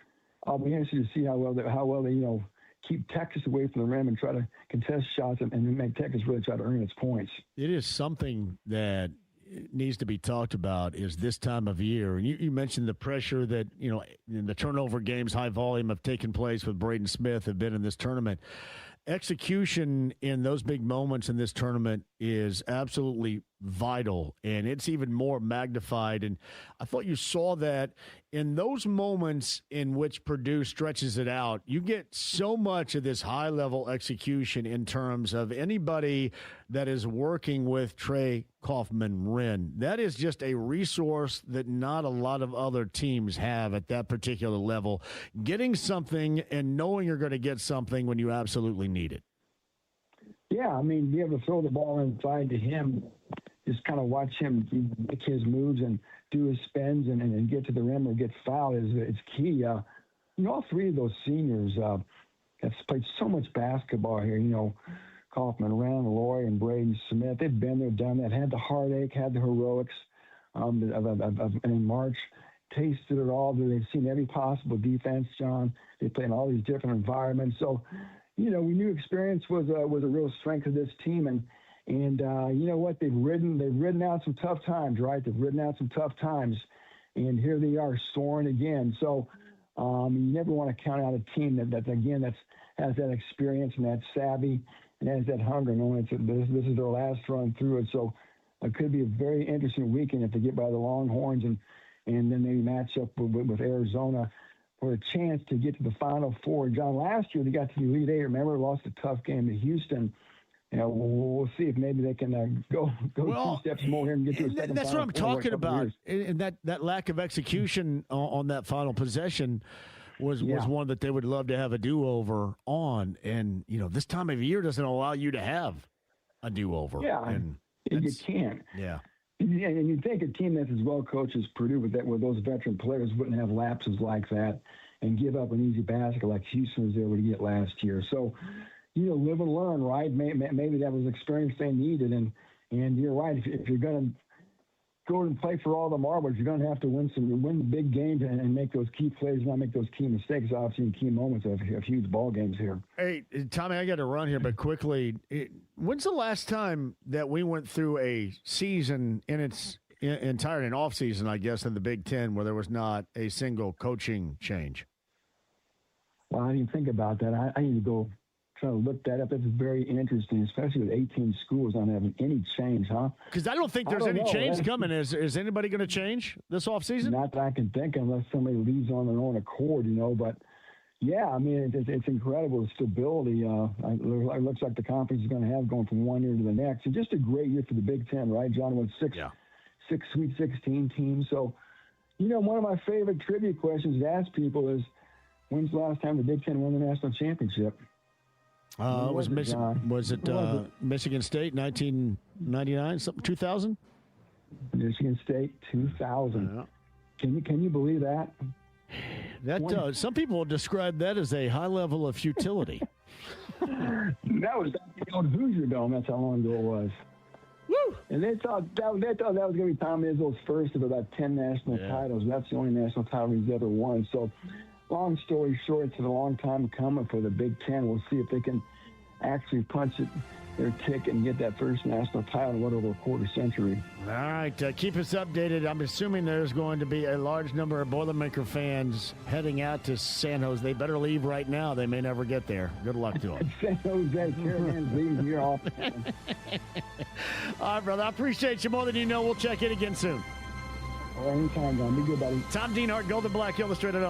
I'll be interested to see how well they keep Texas away from the rim and try to contest shots and make Texas really try to earn its points. It is something that needs to be talked about is this time of year. And you mentioned the pressure that, in the turnover games, high volume have taken place with Braden Smith have been in this tournament. Execution in those big moments in this tournament is absolutely vital, and it's even more magnified. And I thought you saw that in those moments in which Purdue stretches it out, you get so much of this high-level execution in terms of anybody that is working with Trey Kaufman-Wren. That is just a resource that not a lot of other teams have at that particular level. Getting something and knowing you're going to get something when you absolutely need it. Yeah, be able to throw the ball inside to him, just kind of watch him make his moves and do his spins and get to the rim or get fouled is key. All three of those seniors have played so much basketball here. Kaufman-Wren, Lawyer, and Braden Smith. They've been there, done that, had the heartache, had the heroics in March, tasted it all. They've seen every possible defense, John. They play in all these different environments. So, we knew experience was a real strength of this team. And you know what? They've ridden out some tough times, right? They've ridden out some tough times. And here they are soaring again. So you never want to count out a team that has that experience and that savvy and has that hunger, knowing this is their last run through it. So it could be a very interesting weekend if they get by the Longhorns and then maybe match up with Arizona for a chance to get to the Final Four. John, last year they got to the Elite Eight. Remember, lost a tough game to Houston. We'll see if maybe they can go 2 steps more here and get to a second. That's what I'm talking about. And that lack of execution on that final possession was one that they would love to have a do-over on. And, this time of year doesn't allow you to have a do-over. Yeah, and you can't. Yeah. And you'd think a team that's as well coached as Purdue with those veteran players wouldn't have lapses like that and give up an easy basket like Houston was able to get last year. So, live and learn, right? Maybe that was experience they needed. And you're right. If you're going to go and play for all the marbles, you're going to have to win the big games and make those key plays, not make those key mistakes, obviously, in key moments of huge ball games here. Hey, Tommy, I got to run here, but quickly, when's the last time that we went through a season in its entirety, an off season, I guess, in the Big Ten, where there was not a single coaching change? Well, I didn't think about that. I need to go try to look that up. That's very interesting, especially with 18 schools not having any change, huh? Because I don't think there's any change coming. Is anybody going to change this offseason? Not that I can think, unless somebody leaves on their own accord, But, yeah, I mean, it's incredible, the stability. It looks like the conference is going to have going from one year to the next. And just a great year for the Big Ten, right, John? With six Sweet 16 teams. So, one of my favorite trivia questions to ask people is, when's the last time the Big Ten won the national championship? Was it Michigan State, 1999, something, 2000? Michigan State, 2000. Yeah. Can you believe that? That some people would describe that as a high level of futility. That was the old Hoosier Dome. That's how long ago it was. Woo! And they thought that was going to be Tom Izzo's first of about 10 national titles. That's the only national title he's ever won. So, long story short, it's a long time coming for the Big Ten. We'll see if they can actually punch their ticket and get that first national title in over a quarter century. All right, keep us updated. I'm assuming there's going to be a large number of Boilermaker fans heading out to San Jose. They better leave right now. They may never get there. Good luck to them. San Jose, caravan's leaving here off. All right, brother. I appreciate you more than you know. We'll check in again soon. Anytime, John. Be good, buddy. Tom Deanhard, Golden Black Illustrated on the